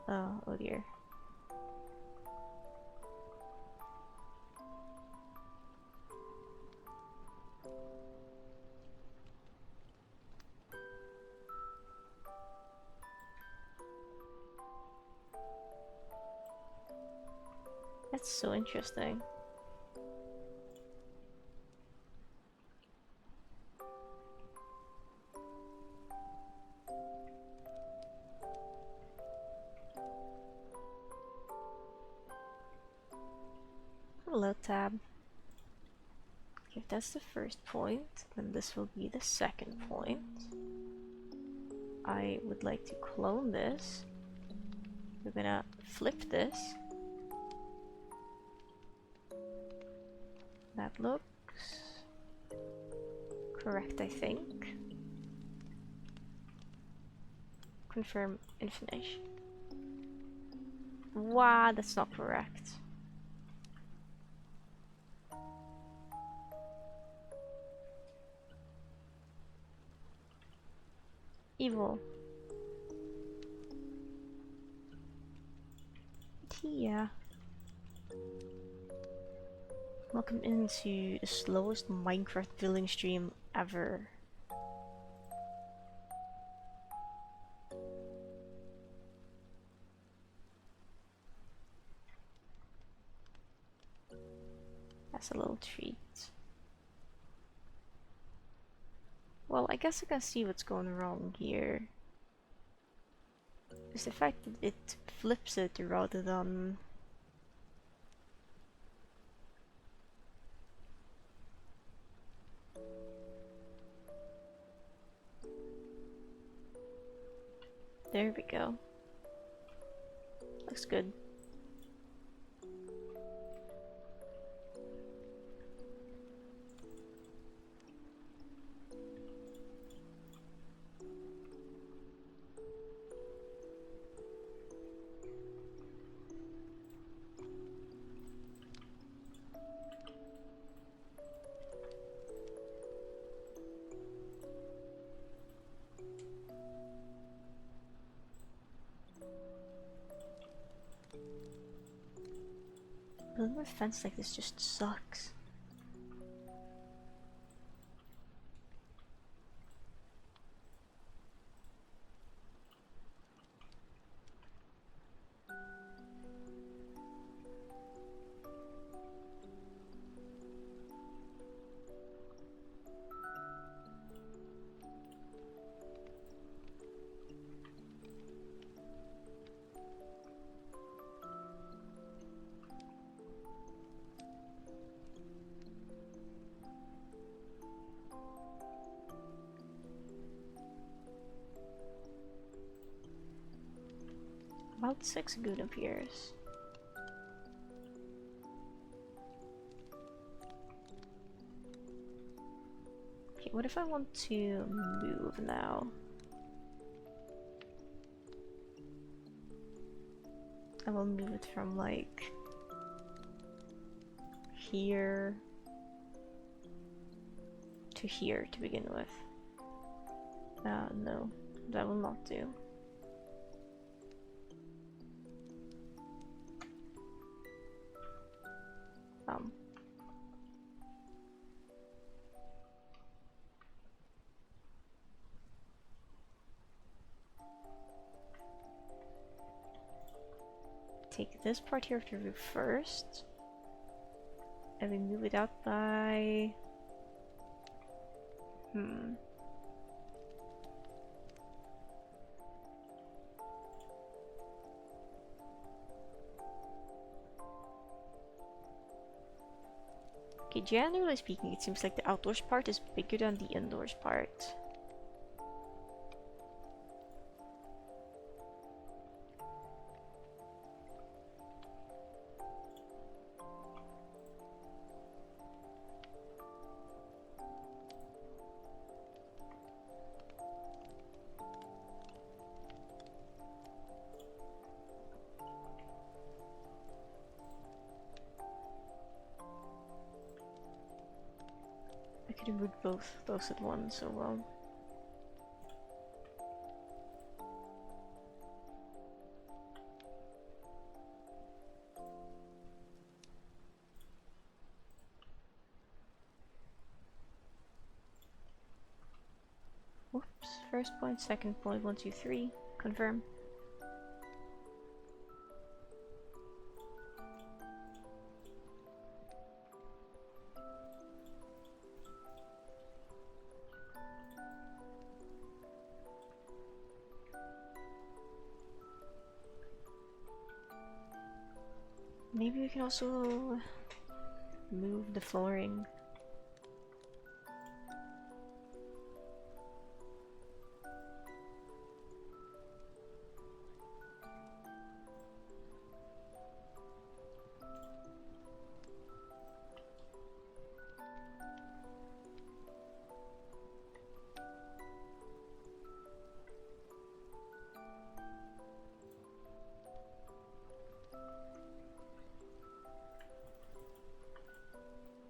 Oh dear. That's so interesting. Hello, tab. Okay, that's the first point, and this will be the second point. I would like to clone this. We're gonna flip this. That looks correct, I think. Confirm and finish. Wow, that's not correct. Evil. Tia. Welcome into the slowest Minecraft building stream ever. That's a little treat. Well, I guess I can see what's going wrong here. It's the fact that it flips it rather than... There we go. Looks good. Building with a fence like this just sucks. About 6 good appears. Okay, what if I want to move now? I will move it from like here to here to begin with. No, that will not do. Take this part here of the roof first, and we move it out by... Okay, generally speaking, it seems like the outdoors part is bigger than the indoors part. I could have moved both those at once, so well. Whoops, first point, second point, 1, 2, 3, confirm. Maybe we can also move the flooring.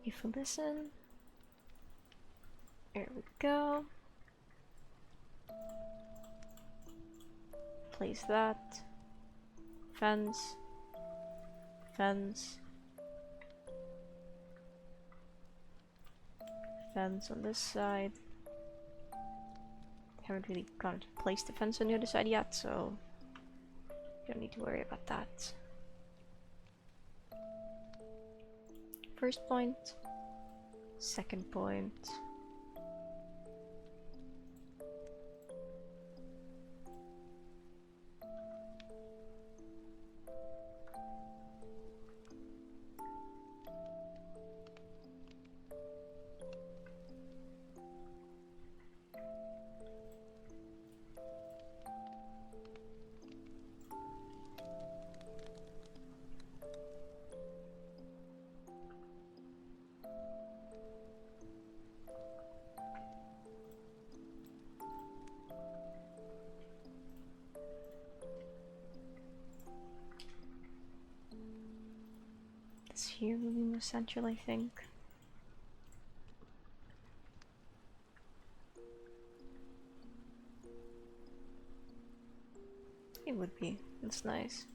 If we listen, there we go. Place that. Fence. Fence. Fence on this side. Haven't really got to place the fence on the other side yet, so don't need to worry about that. First point, second point. This here will be more central, I think. It would be. That's nice.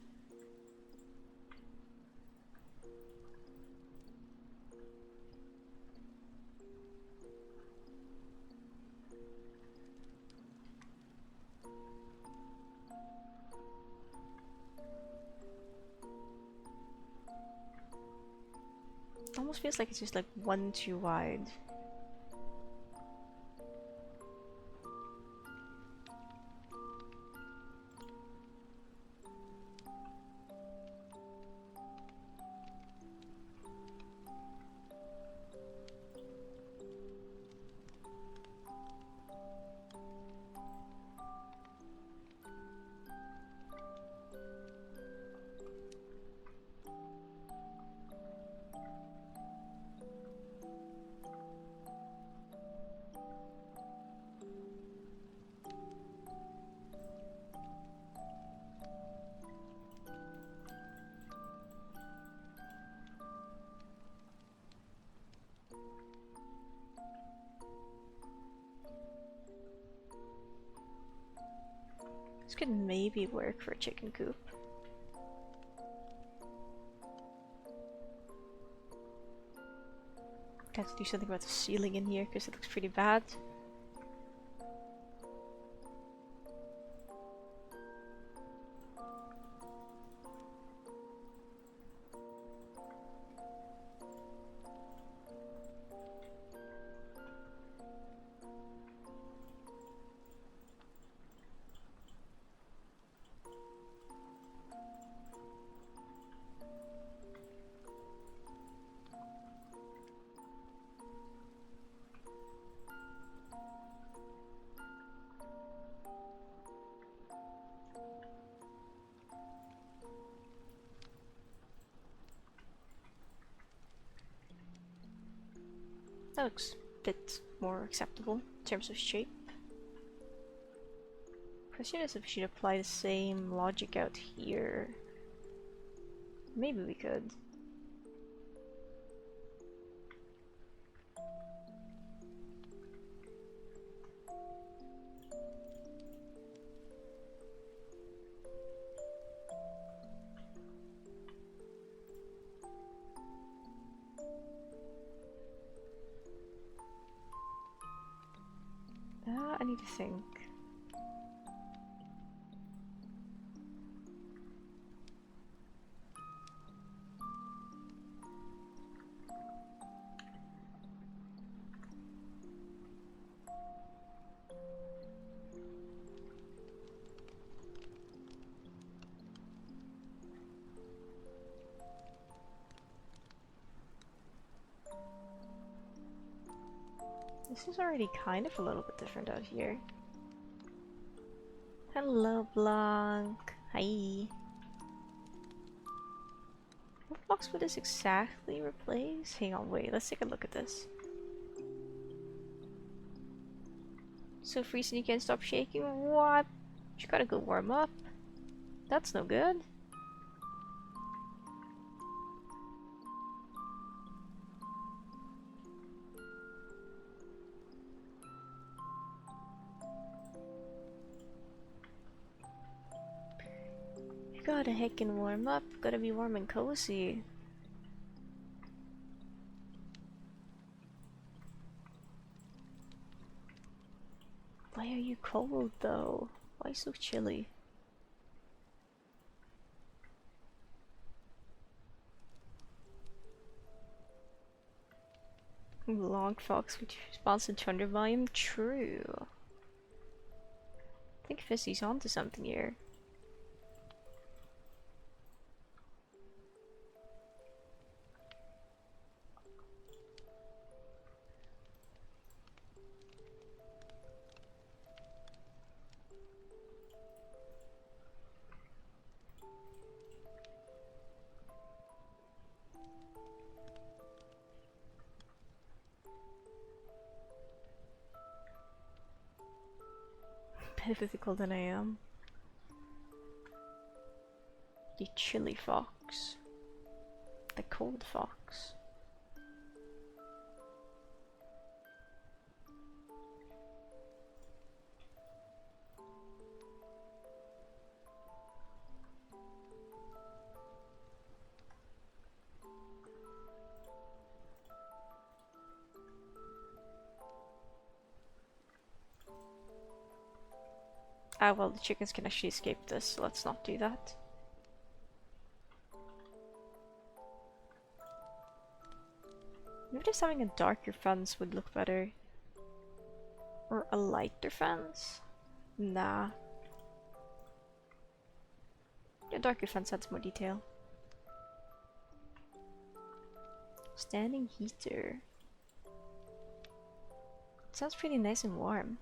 Almost feels like it's just like one too wide. This could maybe work for a chicken coop. I have to do something about the ceiling in here because it looks pretty bad. That looks a bit more acceptable in terms of shape. Question is if we should apply the same logic out here. Maybe we could. I need to think. This is already kind of a little bit different out here. Hello, Blanc. Hi. What box would this exactly replace? Hang on, wait, let's take a look at this. So freezing, you can't stop shaking? What? You gotta go warm up. That's no good. Gotta heckin' warm up, gotta be warm and cozy. Why are you cold though? Why so chilly? Long fox which responds to thunder volume? True. I think Fissy's onto something here. Better physical than I am. The chilly fox. The cold fox. Ah, well, the chickens can actually escape this, so let's not do that. Maybe just having a darker fence would look better. Or a lighter fence? Nah. A darker fence adds more detail. Standing heater. Sounds pretty nice and warm.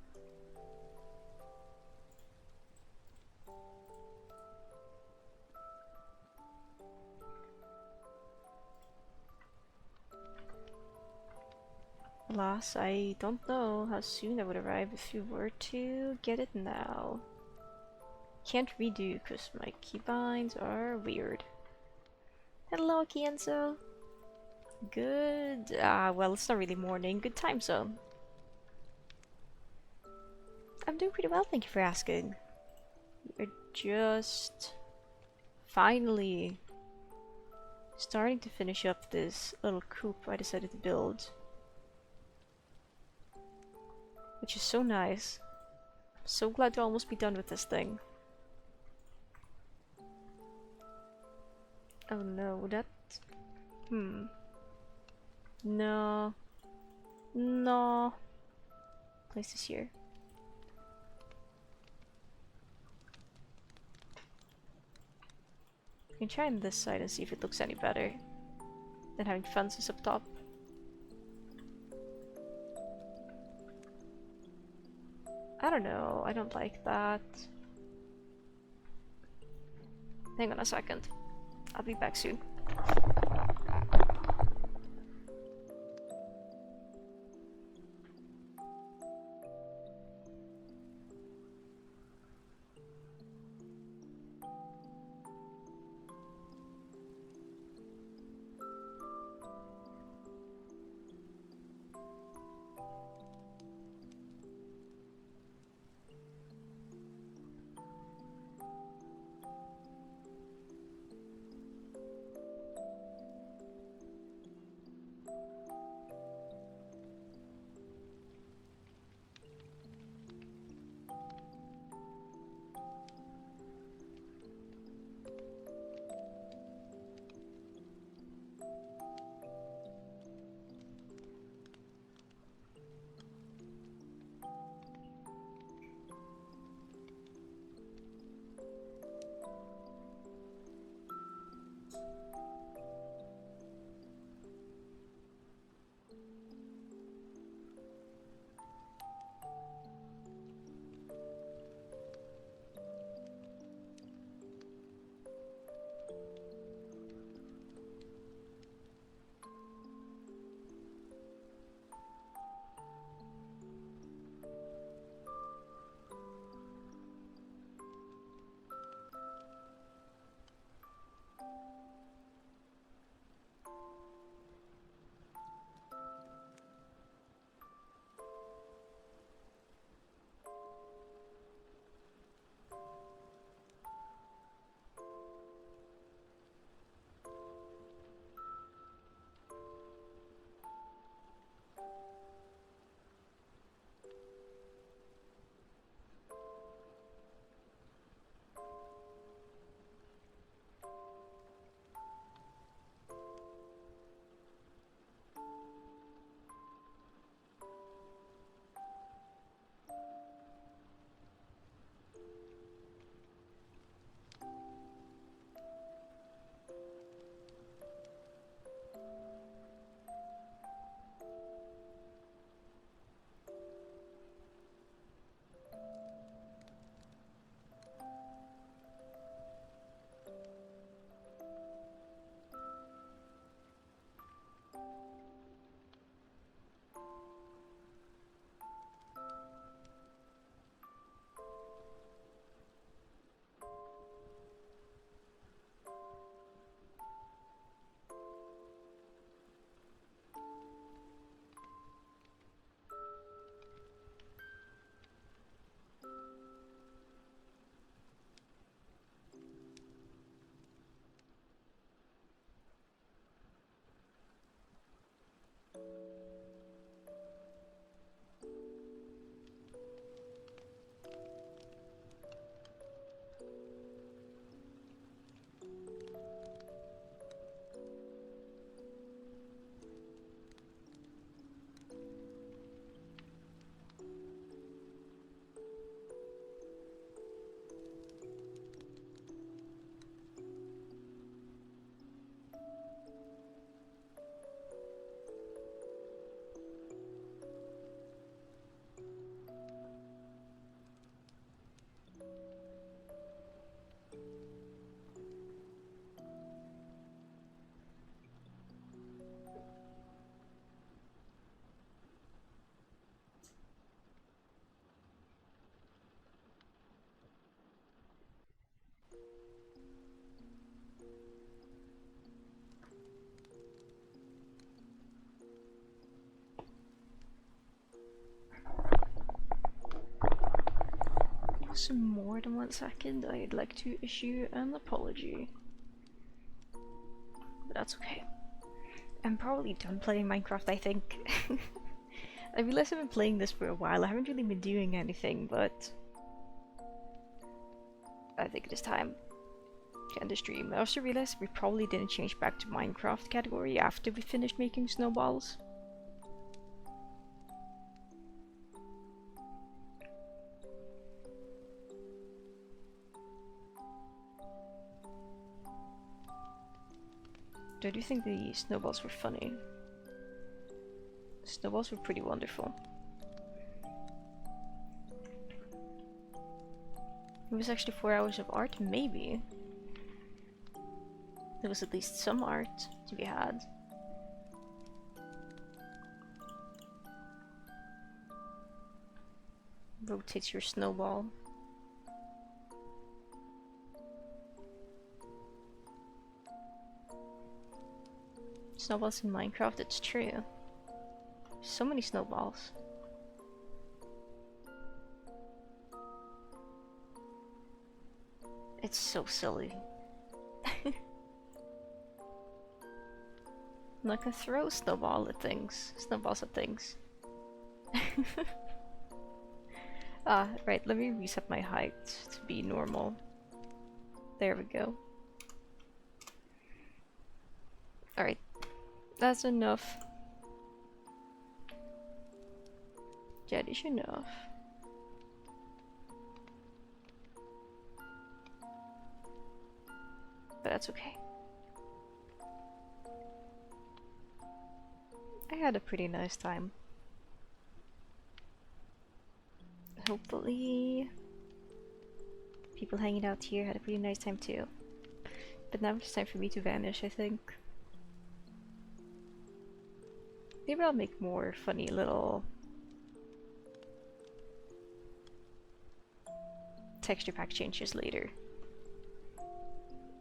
Alas, I don't know how soon that would arrive if you were to get it now. Can't redo because my keybinds are weird. Hello, Kienzo. Good. Well, it's not really morning. Good time zone. I'm doing pretty well, thank you for asking. We're just finally starting to finish up this little coop I decided to build. Which is so nice. I'm so glad to almost be done with this thing. Oh no, that... No. No. Place this here. I can try on this side and see if it looks any better than having fences up top. I don't know, I don't like that. Hang on a second. I'll be back soon. just more than 1 second, I'd like to issue an apology. But that's okay. I'm probably done playing Minecraft, I think. I realize I've been playing this for a while. I haven't really been doing anything, but I think it is time to end the stream. I also realized we probably didn't change back to Minecraft category after we finished making snowballs. I do think the snowballs were funny. Snowballs were pretty wonderful. It was actually 4 hours of art, maybe. There was at least some art to be had. Rotates your snowball. Snowballs in Minecraft, it's true. So many snowballs. It's so silly. I'm not gonna throw snowballs at things. Ah, right, let me reset my height to be normal. There we go. Alright, that's enough. That is enough. But that's okay. I had a pretty nice time. Hopefully people hanging out here had a pretty nice time too. But now it's time for me to vanish, I think. Maybe I'll make more funny little texture pack changes later.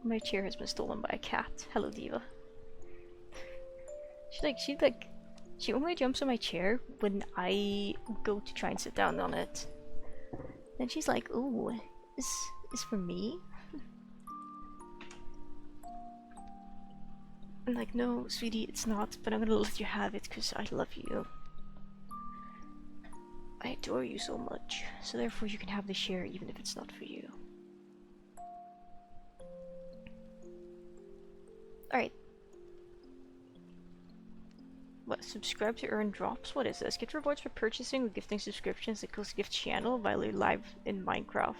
My chair has been stolen by a cat. Hello, Diva. She only jumps on my chair when I go to try and sit down on it. Then she's like, "Ooh, is for me?" I'm like, "No, sweetie, it's not, but I'm gonna let you have it because I love you. I adore you so much, so therefore you can have the share even if it's not for you." Alright. What? Subscribe to earn drops? What is this? Get rewards for purchasing or gifting subscriptions that goes gift channel while you're live in Minecraft.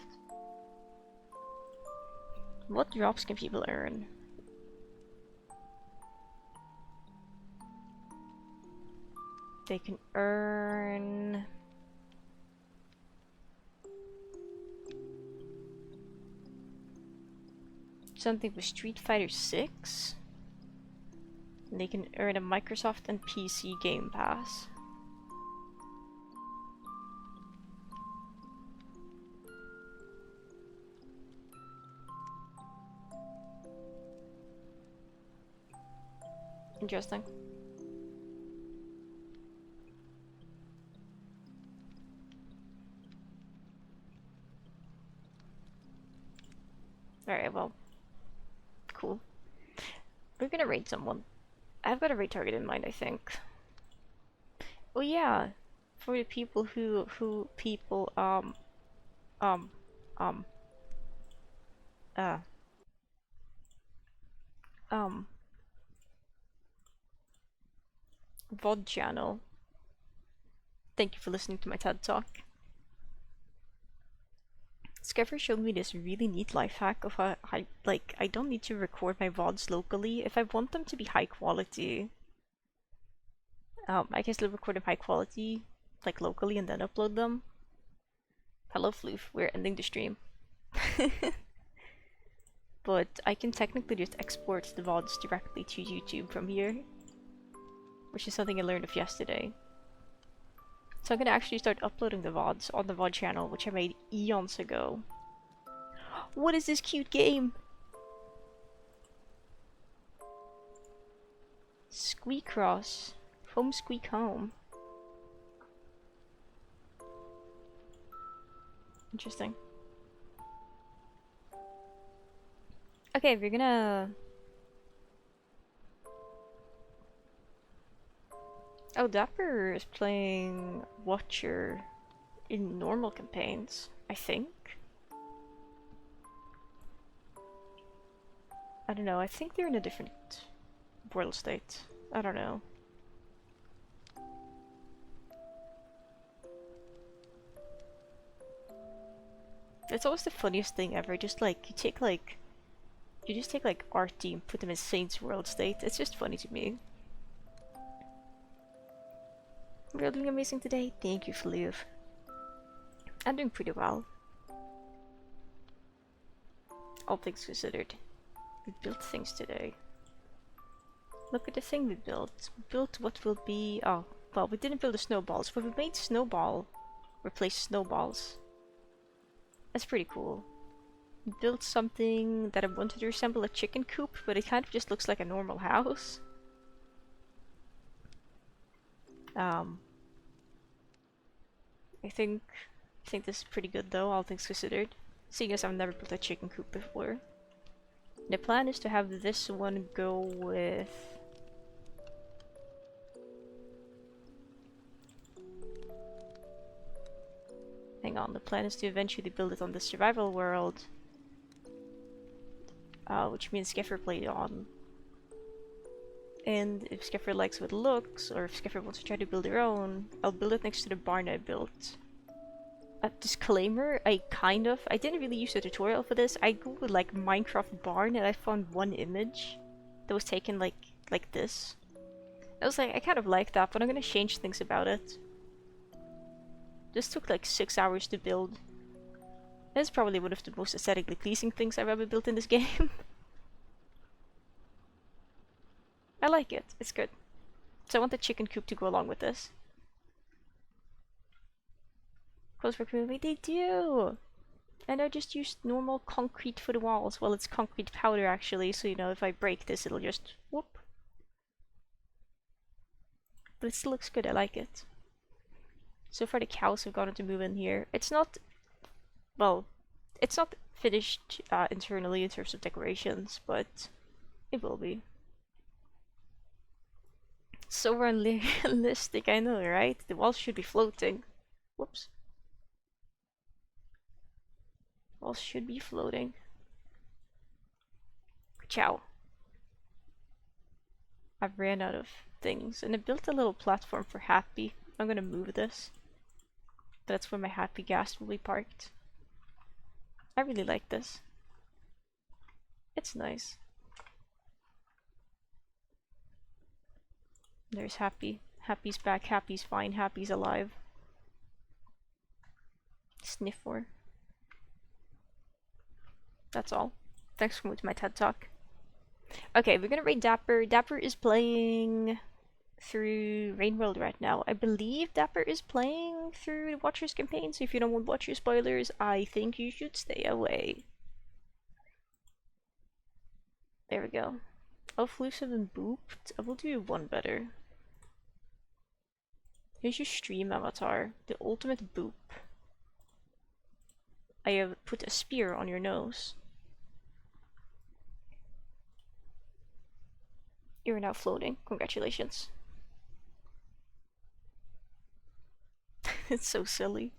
What drops can people earn? They can earn... something with Street Fighter 6. And they can earn a Microsoft and PC Game Pass. Interesting. Alright, well. Cool. We're gonna raid someone. I've got a raid target in mind, I think. Oh yeah! For the people who um, uh, VOD channel. Thank you for listening to my TED Talk. Skyfer showed me this really neat life hack of how I don't need to record my VODs locally. If I want them to be high quality, I can still record them high quality, like locally, and then upload them. Hello Floof, we're ending the stream. But I can technically just export the VODs directly to YouTube from here, which is something I learned of yesterday. So I'm gonna actually start uploading the VODs on the VOD channel, which I made eons ago. What is this cute game? Squeak Cross. Home Squeak Home. Interesting. Okay, we're gonna... Oh, Dapper is playing Watcher in normal campaigns, I think. I don't know, I think they're in a different world state. I don't know. It's always the funniest thing ever, just like, you just take like Artie and put them in Saint's world state. It's just funny to me. We're doing amazing today. Thank you, Flew. I'm doing pretty well. All things considered. We built things today. Look at the thing we built. We built what will be... Oh, well, we didn't build the snowballs, but we made snowball replace snowballs. That's pretty cool. We built something that I wanted to resemble a chicken coop, but it kind of just looks like a normal house. I think this is pretty good though, all things considered. Seeing as I've never built a chicken coop before. The plan is to have this one go with... Hang on, the plan is to eventually build it on the survival world. Which means Skeffer played on. And if Skeffer likes what it looks, or if Skeffer wants to try to build their own, I'll build it next to the barn I built. A disclaimer, I didn't really use a tutorial for this. I googled like Minecraft barn and I found one image that was taken like this. I was like, I kind of like that, but I'm gonna change things about it. This took like 6 hours to build. It's probably one of the most aesthetically pleasing things I've ever built in this game. I like it. It's good. So I want the chicken coop to go along with this. Close work movie, they do! And I just used normal concrete for the walls. Well, it's concrete powder actually, so you know, if I break this, it'll just whoop. But it still looks good, I like it. So far the cows have gotten to move in here. It's not... Well, it's not finished internally in terms of decorations, but it will be. So unrealistic, I know, right? The walls should be floating. Whoops. Walls should be floating. Ciao. I've ran out of things, and I built a little platform for Happy. I'm gonna move this. That's where my Happy gas will be parked. I really like this. It's nice. There's Happy. Happy's back, Happy's fine, Happy's alive. Sniff for. That's all. Thanks for coming to my TED Talk. Okay, we're gonna raid Dapper. Dapper is playing through Rainworld right now. I believe Dapper is playing through the Watcher's campaign, so if you don't want Watcher spoilers, I think you should stay away. There we go. Oh, floofs have been booped. I will do one better. Here's your stream avatar. The ultimate boop. I have put a spear on your nose. You're now floating. Congratulations. It's so silly.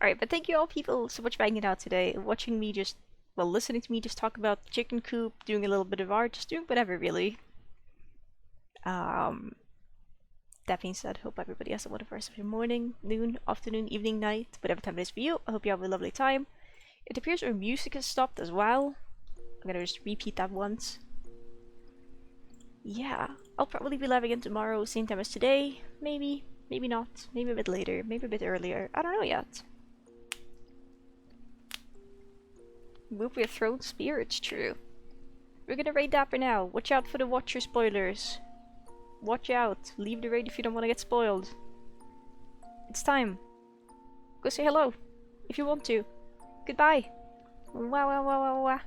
Alright, but thank you all people so much for hanging out today, watching me just, well, listening to me just talk about chicken coop, doing a little bit of art, just doing whatever really. That being said, hope everybody has a wonderful rest of your morning, noon, afternoon, evening, night, whatever time it is for you. I hope you have a lovely time. It appears our music has stopped as well. I'm gonna just repeat that once. Yeah, I'll probably be live again tomorrow, same time as today. Maybe, maybe not. Maybe a bit later, maybe a bit earlier. I don't know yet. Move your throne spear, it's true. We're gonna raid Dapper now. Watch out for the Watcher spoilers. Watch out. Leave the raid if you don't want to get spoiled. It's time. Go say hello. If you want to. Goodbye. Wah wah wah wah wah.